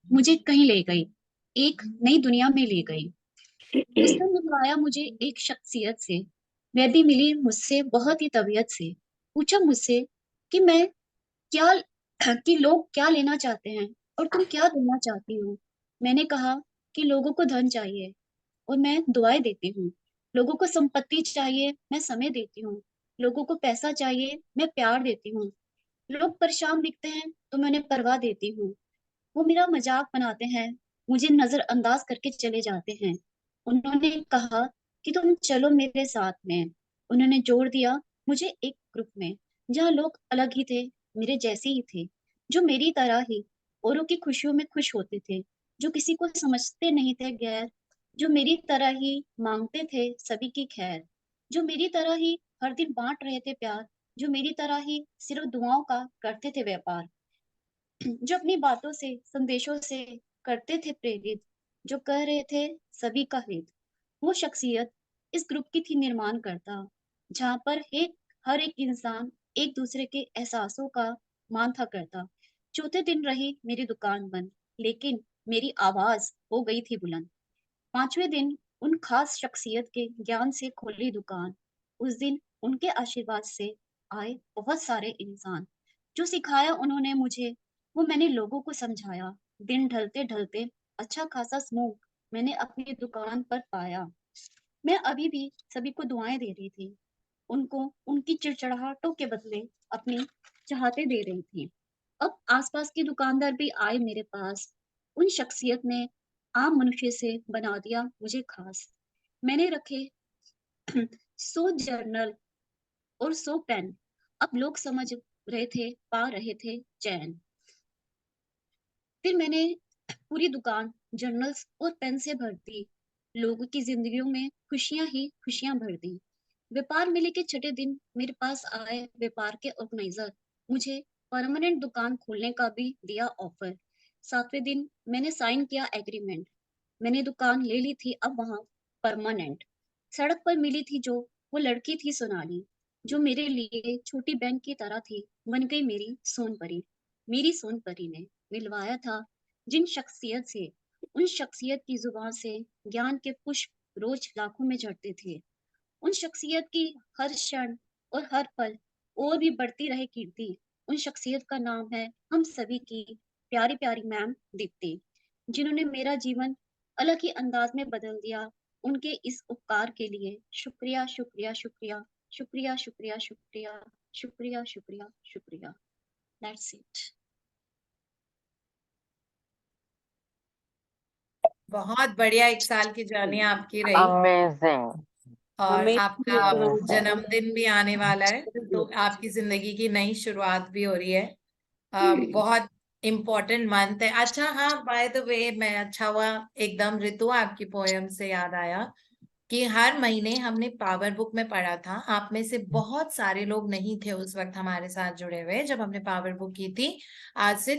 मुझे कहीं ले गई, एक नई दुनिया में ले गई। उसने मिलवाया मुझे एक शख्सियत से, वह भी मिली मुझसे बहुत ही तबीयत से। पूछा मुझसे कि मैं क्या कि लोग क्या लेना चाहते हैं और तुम क्या देना चाहती हो। मैंने कहा कि लोगों को धन चाहिए और मैं दुआएं देती हूँ। लोगों को संपत्ति चाहिए, मैं समय देती हूँ। लोगों को पैसा चाहिए, मैं प्यार देती हूँ। लोग परेशान दिखते हैं तो मैं उन्हें परवाह देती हूँ। वो मेरा मजाक बनाते हैं, मुझे नजरअंदाज करके चले जाते हैं। उन्होंने कहा कि तुम चलो मेरे साथ में। उन्होंने जोड़ दिया मुझे एक ग्रुप में, जहाँ लोग अलग ही थे, मेरे जैसे ही थे, जो मेरी तरह ही औरों की खुशियों में खुश होते थे, जो किसी को समझते नहीं थे गैर, जो मेरी तरह ही मांगते थे सभी की खैर, जो मेरी तरह ही हर दिन बांट रहे थे प्यार, जो मेरी तरह ही सिर्फ दुआओं का करते थे व्यापार, जो अपनी बातों से संदेशों से करते थे प्रेरित, जो कह रहे थे सभी का हित। वो शख्सियत इस ग्रुप की थी निर्माण करता, जहाँ पर हर एक इंसान एक दूसरे के एहसासों का मान था करता। चौथे दिन रही मेरी दुकान बंद, लेकिन मेरी आवाज हो गई थी बुलंद। 5वें दिन उन खास शख्सियत के ज्ञान से खोली दुकान। उस दिन उनके आशीर्वाद से आए बहुत सारे इंसान। जो सिखाया उन्होंने मुझे वो मैंने लोगों को समझाया। दिन ढलते ढलते अच्छा खासा स्मोक मैंने अपनी दुकान पर पाया। मैं अभी भी सभी को दुआएं दे रही थी, उनको उनकी चिड़चिड़ाहटों के बदले अपनी चाहते दे रही थी। अब आसपास के दुकानदार भी आए मेरे पास। उन शख्सियत ने आम मनुष्य से बना दिया मुझे खास। मैंने रखे 100 जर्नल और 100 पेन। अब लोग समझ रहे थे, पा रहे थे चैन। फिर मैंने पूरी दुकान जर्नल्स और पेन से भर दी। लोगों की जिंदगियों में खुशियां ही खुशियां भर दी। व्यापार मेले के छठे दिन मेरे पास आए व्यापार के ऑर्गेनाइजर। मुझे परमानेंट दुकान खोलने का भी दिया ऑफर। 7वें दिन मैंने साइन किया एग्रीमेंट। मैंने दुकान ले ली थी अब वहां परमानेंट। सड़क पर मिली थी जो वो लड़की थी सोनाली, जो मेरे लिए छोटी बहन की तरह थी, बन गई मेरी सोनपरी। मेरी सोनपरी ने मिलवाया था जिन शख्सियत से, उन शख्सियत की जुबान से ज्ञान के पुष्प रोज लाखों में झड़ते थे। उन शख्सियत की हर क्षण और हर पल और भी बढ़ती रहे कीर्ति। उन शख्सियत का नाम है हम सभी की प्यारी प्यारी मैम दीप्ति, जिन्होंने मेरा जीवन अलग ही अंदाज में बदल दिया। उनके इस उपकार के लिए शुक्रिया शुक्रिया शुक्रिया शुक्रिया शुक्रिया शुक्रिया शुक्रिया शुक्रिया शुक्रिया। That's it. बहुत बढ़िया 1 साल की जर्नी आपकी रही Amazing. और आपका Amazing. जन्मदिन भी आने वाला है, तो आपकी जिंदगी की नई शुरुआत भी हो रही है। बहुत इम्पोर्टेंट मंथ है। अच्छा हाँ, बाय द वे, मैं अच्छा हुआ एकदम ऋतु आपकी पोयम से याद आया कि हर महीने हमने पावर बुक में पढ़ा था। आप में से बहुत सारे लोग नहीं थे उस वक्त हमारे साथ जुड़े हुए जब हमने पावर बुक की थी। आज से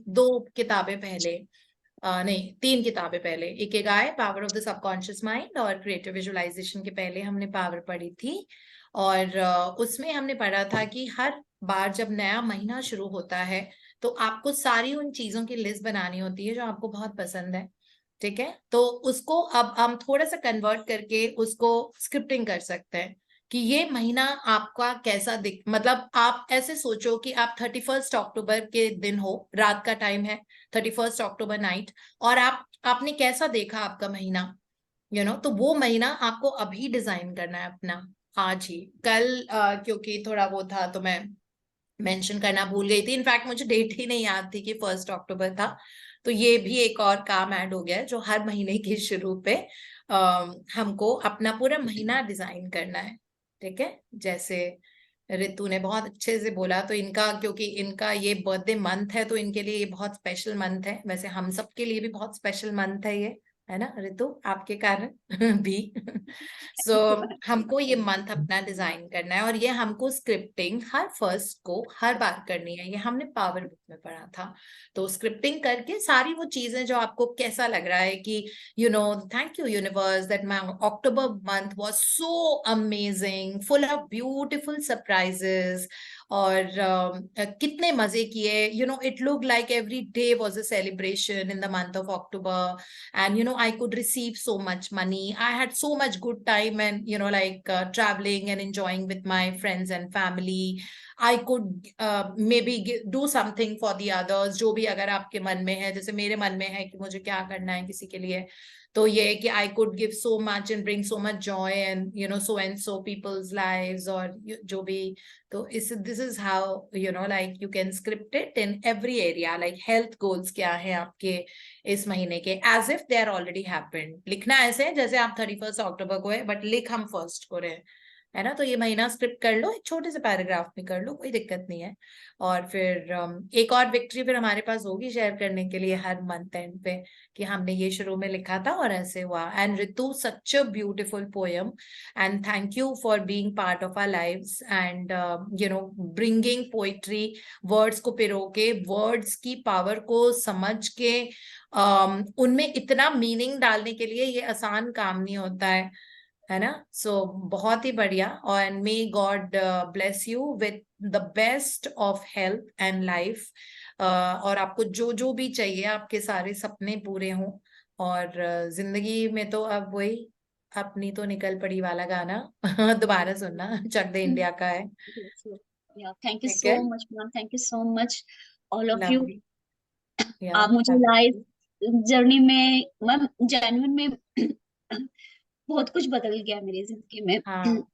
2 किताबें पहले, नहीं 3 किताबें पहले, Ikigai, power of the subconscious mind और क्रिएटिव विजुअलाइजेशन के पहले हमने पावर पढ़ी थी। और उसमें हमने पढ़ा था कि हर बार जब नया महीना शुरू होता है तो आपको सारी उन चीजों की लिस्ट बनानी होती है जो आपको बहुत पसंद है। ठीक है, तो उसको अब हम थोड़ा सा कन्वर्ट करके उसको स्क्रिप्टिंग कर सकते हैं कि ये महीना आपका कैसा दिख, मतलब आप ऐसे सोचो कि आप 31 अक्टूबर के दिन हो, रात का टाइम है, 31 अक्टूबर नाइट, और आपने कैसा देखा आपका महीना, तो वो महीना आपको अभी डिजाइन करना है अपना, आज ही। कल क्योंकि थोड़ा वो था तो मैं मेंशन करना भूल गई थी। इनफैक्ट मुझे डेट ही नहीं याद थी कि 1 अक्टूबर था। तो ये भी एक और काम ऐड हो गया है जो हर महीने के शुरू पे हमको अपना पूरा महीना डिजाइन करना है। ठीक है, जैसे ऋतु ने बहुत अच्छे से बोला, तो इनका, क्योंकि इनका ये बर्थडे मंथ है तो इनके लिए ये बहुत स्पेशल मंथ है। वैसे हम सब के लिए भी बहुत स्पेशल मंथ है ये, है ना ऋतु, आपके कारण भी। सो हमको ये मंथ अपना डिजाइन करना है और ये हमको स्क्रिप्टिंग हर फर्स्ट को हर बार करनी है। ये हमने पावर बुक में पढ़ा था। तो स्क्रिप्टिंग करके सारी वो चीजें जो आपको कैसा लग रहा है कि thank you universe that my October month was so amazing, full of beautiful surprises, और कितने मजे किए। It look like every day was a celebration in the month of October, and I could receive so much money. I had so much good time, and like traveling and enjoying with my friends and family. I could maybe do something for the others, जो भी अगर आपके मन में है, जैसे मेरे मन में है कि मुझे क्या करना है किसी के लिए, तो ये कि I could give so much and bring so much joy and so and so people's lives, और जो भी, तो this is how like you can script it in every area. like health goals क्या है आपके इस महीने के, as if they are already happened. लिखना ऐसे जैसे आप 31 अक्टूबर को है बट लिख हम 1 को रहे, है ना। तो ये महीना स्क्रिप्ट कर लो, एक छोटे से पैराग्राफ में कर लो, कोई दिक्कत नहीं है। और फिर एक और विक्ट्री फिर हमारे पास होगी शेयर करने के लिए हर मंथ एंड पे, कि हमने ये शुरू में लिखा था और ऐसे हुआ। And Ritu, such a beautiful poem, and thank you for being part of our lives and bringing poetry, words को पिरो के, वर्ड्स की पावर को समझ के उनमें इतना मीनिंग डालने के लिए ये आसान काम नहीं होता है ना। सो बहुत ही बढ़िया, और may God bless you with the best of health and life, और आपको जो जो भी चाहिए, आपके सारे सपने पूरे हों। और जिंदगी में तो अब वही अपनी तो निकल पड़ी वाला गाना दोबारा सुनना, चक दे इंडिया का है। Yeah, thank you ठीक so है, much, ma'am. Thank you so much, all of you. Lovely. या आप मुझे लाइफ जर्नी में, मैम, जेन्युइन में बहुत कुछ बदल गया मेरी जिंदगी में। हाँ,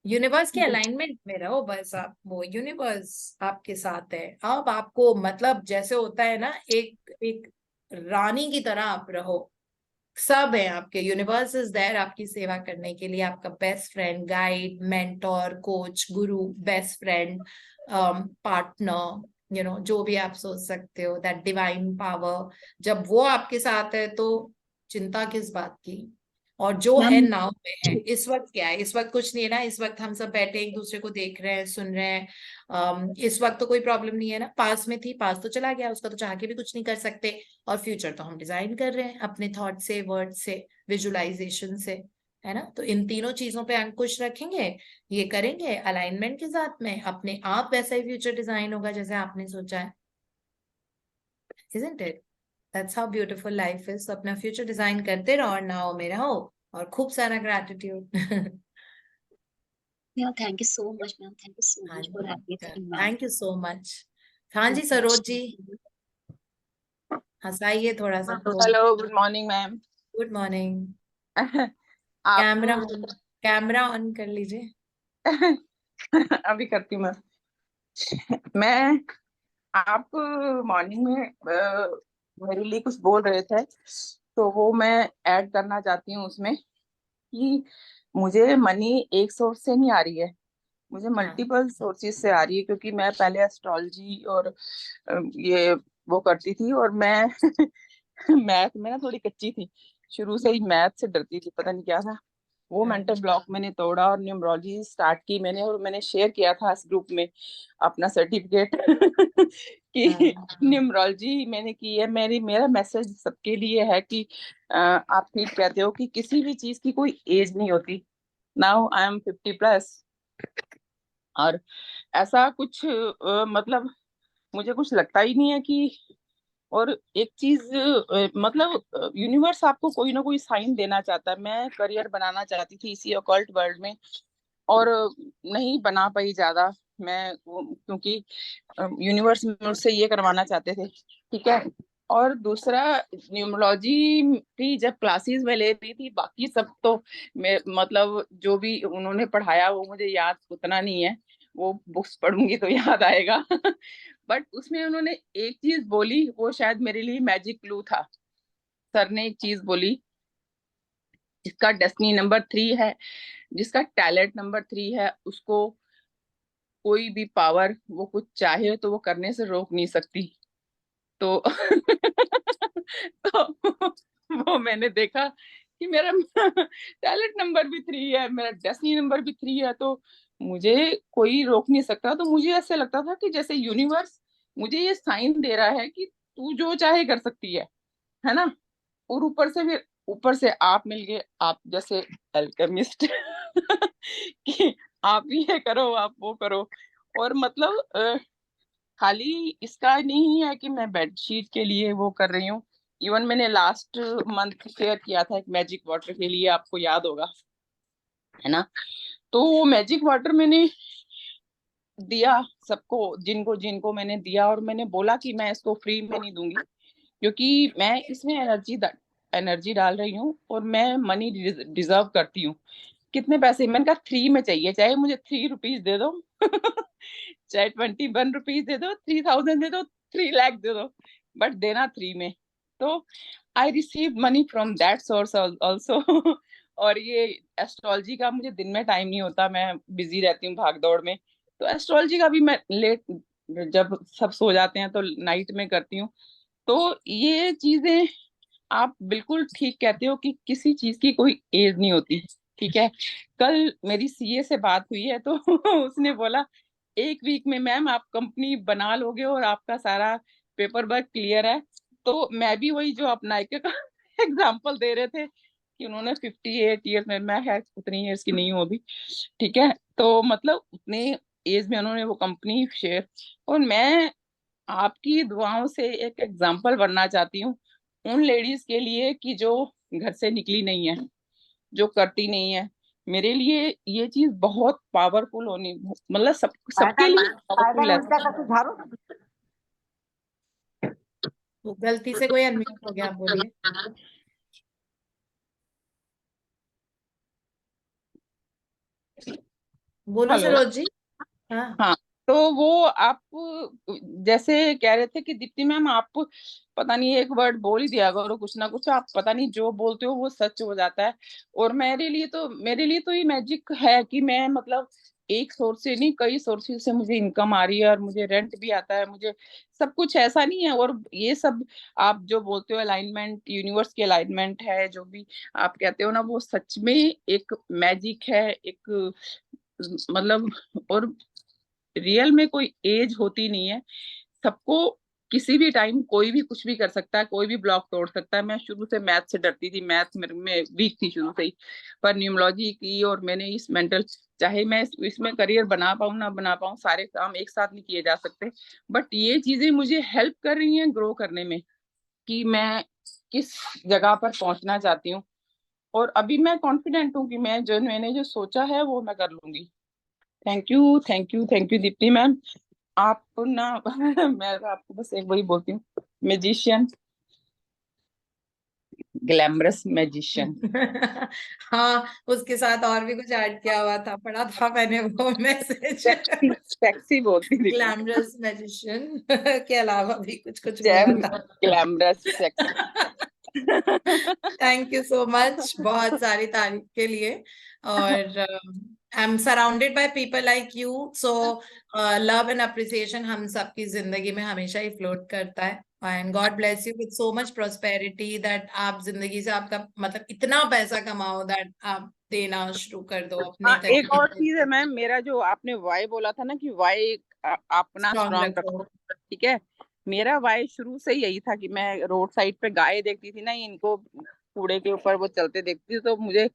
यूनिवर्स के अलाइनमेंट में रहो बस आप, वो यूनिवर्स आपके साथ है। अब आपको मतलब जैसे होता है ना, एक एक रानी की तरह आप रहो, सब है आपके, यूनिवर्स इज देयर आपकी सेवा करने के लिए, आपका best friend, guide, mentor, coach, गुरु, बेस्ट फ्रेंड, पार्टनर, जो भी आप सोच सकते हो, दैट डिवाइन पावर। जब वो आपके साथ है तो चिंता किस बात की। और जो है मैम, नाव में है, इस वक्त क्या है, इस वक्त कुछ नहीं है ना, इस वक्त हम सब बैठे एक दूसरे को देख रहे हैं, सुन रहे हैं। इस वक्त तो कोई प्रॉब्लम नहीं है ना, पास में थी, पास तो चला गया, उसका तो चाह के भी कुछ नहीं कर सकते। और फ्यूचर तो हम डिजाइन कर रहे हैं अपने थॉट से, वर्ड से, विजुअलाइजेशन से, है ना। तो इन तीनों चीजों पे अंकुश रखेंगे, ये करेंगे अलाइनमेंट के साथ में, अपने आप वैसा ही फ्यूचर डिजाइन होगा जैसे आपने सोचा है। Isn't it? That's how beautiful life is. तो अपना फ्यूचर डिजाइन करते रहो और नाव में रहो, और खूब सारा gratitude. yeah, thank you so much, ma'am. Thank you so हाँ much for everything, ma'am. Thank you so much. हाँ जी, सरोज जी, हंसाइए थोड़ा सबको। Hello, good morning ma'am. Good morning. आप कैमरा ऑन कर लीजिए। अभी करती हूँ मैं आप मॉर्निंग में मेरे लिए कुछ बोल रहे थे, तो वो मैं ऐड करना चाहती हूँ उसमें कि मुझे मनी एक सोर्स से नहीं आ रही है, मुझे मल्टीपल सोर्सेज से आ रही है, क्योंकि मैं पहले एस्ट्रोलॉजी और ये वो करती थी, और मैं मैथ में ना थोड़ी कच्ची थी, शुरू से ही मैथ से डरती थी, पता नहीं क्या था। वो मेंटल ब्लॉक मैंने तोड़ा और न्यूमरोलॉजी स्टार्ट की मैंने, और मैंने शेयर किया था इस ग्रुप में अपना सर्टिफिकेट कि न्यूमरोलॉजी मैंने की है। मेरा मैसेज सबके लिए है कि आप ठीक कहते हो कि किसी भी चीज की कोई एज नहीं होती। नाउ आई एम 50+, और ऐसा कुछ मतलब मुझे कुछ लगता ही नहीं है कि, और एक चीज मतलब यूनिवर्स आपको कोई ना कोई साइन देना चाहता है। मैं करियर बनाना चाहती थी इसी ऑकल्ट वर्ल्ड में, और नहीं बना पाई ज्यादा मैं, क्योंकि यूनिवर्स मुझसे ये करवाना चाहते थे, ठीक है। और दूसरा, न्यूमरोलॉजी की जब क्लासेस में ले रही थी, बाकी सब तो मैं मतलब जो भी उन्होंने पढ़ाया वो मुझे याद उतना नहीं है, वो बुक्स पढ़ूंगी तो याद आएगा। बट उसमें उन्होंने एक चीज बोली, वो शायद मेरे लिए मैजिक क्लू था। सर ने एक चीज बोली, जिसका डेस्टिनी नंबर 3 है, जिसका टैलेंट नंबर 3 है, उसको कोई भी पावर वो कुछ चाहे तो वो करने से रोक नहीं सकती। तो तो वो मैंने देखा कि मेरा टैलेंट नंबर भी 3 है, मेरा डेस्टिनी नंबर भी 3 है, तो मुझे कोई रोक नहीं सकता। तो मुझे ऐसे लगता था कि जैसे यूनिवर्स मुझे ये साइन दे रहा है कि तू जो चाहे कर सकती है ना। और ऊपर से आप मिल गए, आप जैसे अल्केमिस्ट कि आप ये करो, आप वो करो। और मतलब खाली इसका नहीं है कि मैं बेडशीट के लिए वो कर रही हूँ, इवन मैंने लास्ट मंथ शेयर किया था एक मैजिक वाटर के लिए, आपको याद होगा, है ना। तो वो मैजिक वाटर मैंने दिया सबको, जिनको जिनको मैंने दिया, और मैंने बोला कि मैं इसको फ्री में नहीं दूंगी, क्योंकि मैं इसमें एनर्जी डाल रही हूँ, और मैं मनी डिजर्व करती हूँ। कितने पैसे, मैंने कहा 3 में चाहिए, चाहे मुझे 3 रुपीज दे दो चाहे 21 रुपीज दे दो, 3000 दे दो, 3 लाख दे दो, बट देना 3 में। तो I receive money from that source also. और ये एस्ट्रोलॉजी का मुझे दिन में टाइम नहीं होता, मैं बिजी रहती हूँ भाग दौड़ में, तो एस्ट्रोलॉजी का भी मैं लेट, जब सब सो जाते हैं तो नाइट में करती हूँ। तो ये चीजें आप बिल्कुल ठीक कहते हो कि किसी चीज की कोई एज नहीं होती, ठीक है। कल मेरी सीए से बात हुई है, तो उसने बोला 1 वीक में मैम आप कंपनी बना लोगे और आपका सारा पेपर वर्क क्लियर है। तो मैं भी वही जो अपना एक एग्जाम्पल दे रहे थे कि उन्होंने 58 ईयर्स में, मैं है उतनी ईयर्स की नहीं हूँ अभी, ठीक है। तो मतलब उतने एज में उन्होंने वो कंपनी शेयर, और मैं आपकी दुआओं से एक एग्जाम्पल बनना चाहती हूँ उन लेडीज के लिए कि जो घर से निकली नहीं है, जो करती नहीं है। मेरे लिए ये चीज बहुत पावरफुल होनी, मतलब सबके लिए पावरफुल है। वो गलती से कोई अनम्यूट हो गया, आप बोलिए। बोलो हेलो। सरोज जी। हाँ हाँ, तो वो आप जैसे कह रहे थे कि दीप्ति मैम आप पता नहीं एक वर्ड बोल ही दिया करो, कुछ ना कुछ आप पता नहीं जो बोलते हो वो सच हो जाता है। और मेरे लिए तो ये मैजिक है कि मैं मतलब एक सोर्स से नहीं, कई सोर्सेज से मुझे इनकम आ रही है, और मुझे रेंट भी आता है, मुझे सब कुछ ऐसा नहीं है। और ये सब आप जो बोलते हो अलाइनमेंट, यूनिवर्स की अलाइनमेंट है, जो भी आप कहते हो ना, वो सच में एक मैजिक है, एक मतलब। और रियल में कोई एज होती नहीं है, सबको किसी भी टाइम कोई भी कुछ भी कर सकता है, कोई भी ब्लॉक तोड़ सकता है। मैं शुरू से मैथ से डरती थी, मैथ मेरे में वीक थी शुरू से ही, पर न्यूमरोलॉजी की और मैंने इस मेंटल, चाहे मैं इसमें करियर बना पाऊं ना बना पाऊं, सारे काम एक साथ नहीं किए जा सकते, बट ये चीजें मुझे हेल्प कर रही हैं ग्रो करने में, कि मैं किस जगह पर पहुंचना चाहती हूँ। और अभी मैं कॉन्फिडेंट हूँ कि मैंने जो सोचा है वो मैं कर लूंगी। Thank you, thank you, thank you Deepti ma'am. आप ना मैं आपको बस एक वही बोलती हूँ, मैजिशियन, ग्लैमरस मैजिशियन। हाँ, उसके साथ और भी कुछ ऐड किया हुआ था, पढ़ा था मैंने वो मैसेज। सेक्सी बोलती थी, ग्लैमरस मैजिशियन के अलावा भी कुछ कुछ बोला जैम, था। Glamorous, sexy. Thank you so much, बहुत सारी तारीफ के लिए। और I am surrounded by people like you, so love and appreciation हम सबकी जिंदगी में हमेशा ही फ्लोट करता है। And God bless you with so much prosperity, that आप जिंदगी से आपका मतलब इतना पैसा कमाओ दैट आप देना शुरू कर दो अपने हाँ, एक और चीज है मैम, मेरा जो आपने वाई बोला था ना, कि वाई अपना स्ट्रॉन्ग स्ट्रांग रखो। रखो, ठीक है। मेरा वाई शुरू से ही यही था कि मैं रोड साइड पे गाय देखती थी ना, इनको कूड़े के ऊपर वो चलते देखती थी, तो मुझे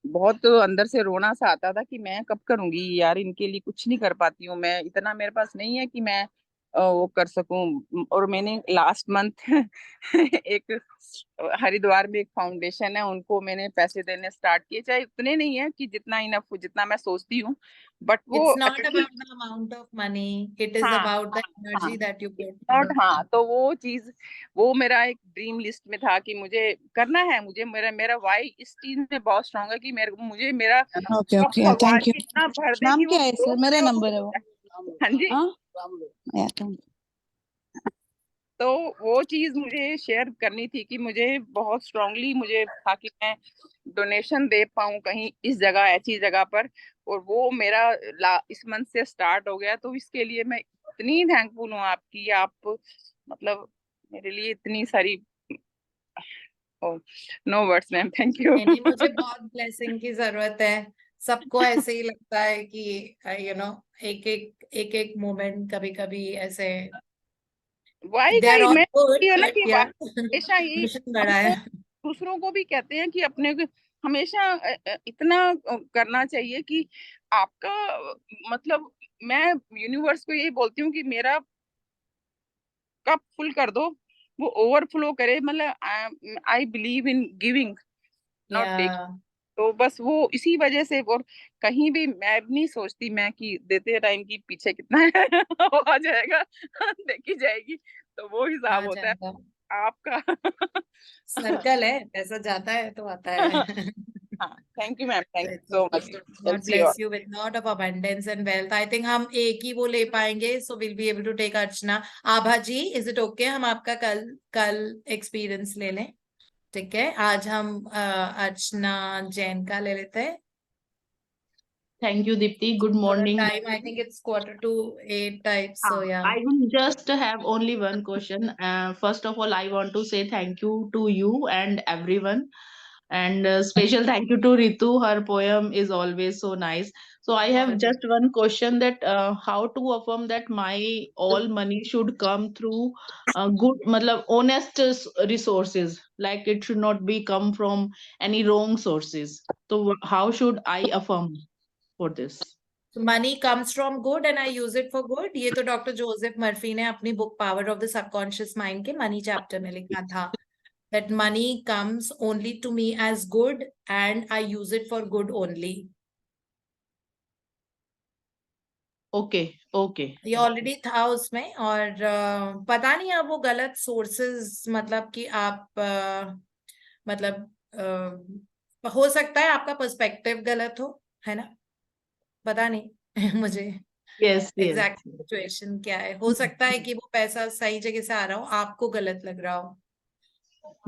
बहुत अंदर से रोना सा आता था कि मैं कब करूंगी यार, इनके लिए कुछ नहीं कर पाती हूँ मैं, इतना मेरे पास नहीं है कि मैं वो कर सकूं। और मैंने लास्ट मंथ एक हरिद्वार में एक फाउंडेशन है, उनको मैंने पैसे देने स्टार्ट किए, चाहे उतने नहीं है कि जितना इनफ, जितना मैं सोचती हूँ, बट वो it's not about the amount of money, it is हाँ, अबाउट द हाँ, energy that you put. Not, हाँ, तो वो चीज, वो मेरा एक ड्रीम लिस्ट में था कि मुझे करना है, मुझे मेरा मेरा वाई इस चीज में बहुत स्ट्रांग है कि मुझे मेरा ओके ओके, भगवान थैंक यू इतना भर दे मैम। कि वो क्या है ग्रो सर, मेरा करे और नंबर है वो। मुझे। हाँ जी। या तो तो वो चीज मुझे शेयर करनी थी कि मुझे बहुत स्ट्रांगली मुझे था कि मैं डोनेशन दे पाऊं कहीं इस जगह, ऐसी जगह पर। और वो मेरा इस मंथ से स्टार्ट हो गया, तो इसके लिए मैं इतनी थैंकफुल हूँ आपकी। आप मतलब मेरे लिए इतनी सारी, no words ma'am, thank you. नहीं, मुझे बहुत ब्लेसिंग की जरूरत है। सबको ऐसे ही लगता है कि यू नो एक एक मोमेंट कभी कभी ऐसे वाई दे का आर ऑल मैं गुड, ये है ना बट कि या वाई हमेशा ही मिशन बड़ा हम है। दूसरों को भी कहते हैं कि अपने को हमेशा इतना करना चाहिए कि आपका मतलब, मैं यूनिवर्स को यही बोलती हूँ कि मेरा कप फुल कर दो, वो ओवरफ्लो करे, मतलब I believe in giving, not take. या तो बस वो इसी वजह से। और कहीं भी मैं भी नहीं सोचती मैं कि देते टाइम की पीछे कितना है वो आ जाएगा, देखी जाएगी, तो वो आ हिसाब होता है जाएगा, आपका। सर्कल है, पैसा जाता है तो आता है। हाँ, thank you ma'am, So thank it's you so okay. God much. bless you with lot of abundance and wealth. I think हम एक ही वो ले पाएंगे, so we'll be able to take Archana. Abha ji, is it okay हम आपका कल कल experience ले लें? ठीक है, आज हम अर्चना जैन का ले लेते हैं। Thank you, Dipti. Good morning. Time, I think it's 7:45 types, so yeah. I will just have only one question. First of all, I want to say thank you to you and everyone. And special thank you to Ritu. Her poem is always so nice. So I have just one question, that how to affirm that my all money should come through good, matlab, honest resources. Like it should not be come from any wrong sources. So how should I affirm for this? Money comes from good and I use it for good, ये तो doctor Joseph Murphy ने अपनी book power of the subconscious mind के money chapter में लिखा था। that money comes only to me as good and I use it for good only. Okay okay ये already था उसमें, और पता नहीं अब वो गलत सोर्सेज, मतलब कि आप मतलब हो सकता है आपका पर्सपेक्टिव गलत हो, है ना, पता नहीं मुझे यस एग्जैक्ट सिचुएशन क्या है। हो सकता है कि वो पैसा सही जगह से आ रहा हो, आपको गलत लग रहा हो।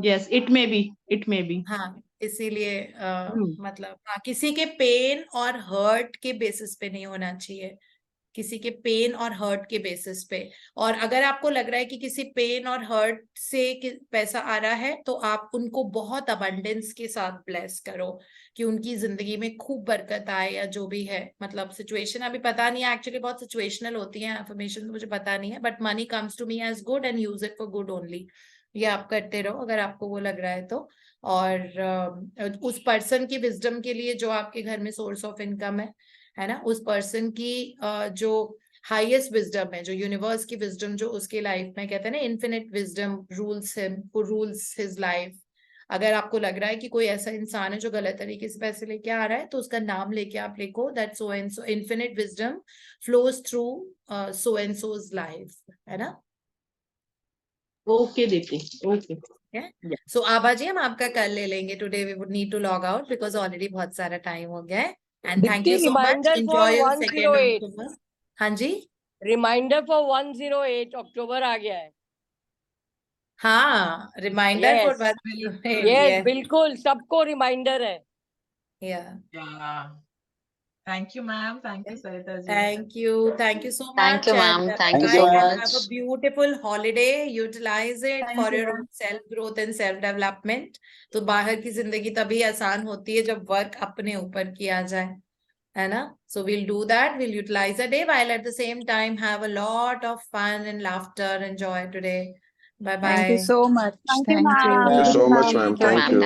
Yes, it may be. हाँ, इसीलिए मतलब हाँ, किसी के पेन और हर्ट के बेसिस पे नहीं होना चाहिए, किसी के पेन और हर्ट के बेसिस पे। और अगर आपको लग रहा है कि किसी पेन और हर्ट से पैसा आ रहा है, तो आप उनको बहुत अबंडेंस के साथ ब्लेस करो कि उनकी जिंदगी में खूब बरकत आए, या जो भी है। मतलब सिचुएशन अभी पता नहीं है, एक्चुअली बहुत सिचुएशनल होती है अफर्मेशन, तो मुझे पता नहीं है, but money comes to me as good and use it for good only. ये आप करते रहो अगर आपको वो लग रहा है तो। और उस पर्सन की विजडम के लिए जो आपके घर में सोर्स ऑफ इनकम है ना, उस पर्सन की जो हाईएस्ट विजडम है, जो यूनिवर्स की विजडम जो उसके लाइफ में, कहते हैं ना infinite wisdom rules him, rules his life. अगर आपको लग रहा है कि कोई ऐसा इंसान है जो गलत तरीके से पैसे लेके आ रहा है, तो उसका नाम लेके आप लिखो that so and so, infinite wisdom flows through so and so's life, है ना। Okay Deepti, okay. So Abha ji, हम आपका कल ले लेंगे। Today we would need to log out because already बहुत सारा टाइम हो गया है। And thank you so much, reminder for enjoy your 2 108। October. हाँ जी, रिमाइंडर फॉर 108 अक्टूबर आ गया है। हाँ, रिमाइंडर फॉर यस 108। यस, बिल्कुल सबको रिमाइंडर है। Thank you, ma'am. Thank you, Sarita ji. Thank you so Thank much. you, ma'am. And Thank you bye-bye, so and much. have a beautiful holiday. Utilize it Thank for you, your ma'am. own self growth and self development. तो बाहर की जिंदगी तभी आसान होती है जब work अपने ऊपर किया जाए, है ना। So we'll do that. We'll utilize the day while at the same time have a lot of fun and laughter and joy today. Bye bye. Thank you so much. Thank you, Thank you. ma'am. Thank you so much, Thank ma'am. you, Thank ma'am. you.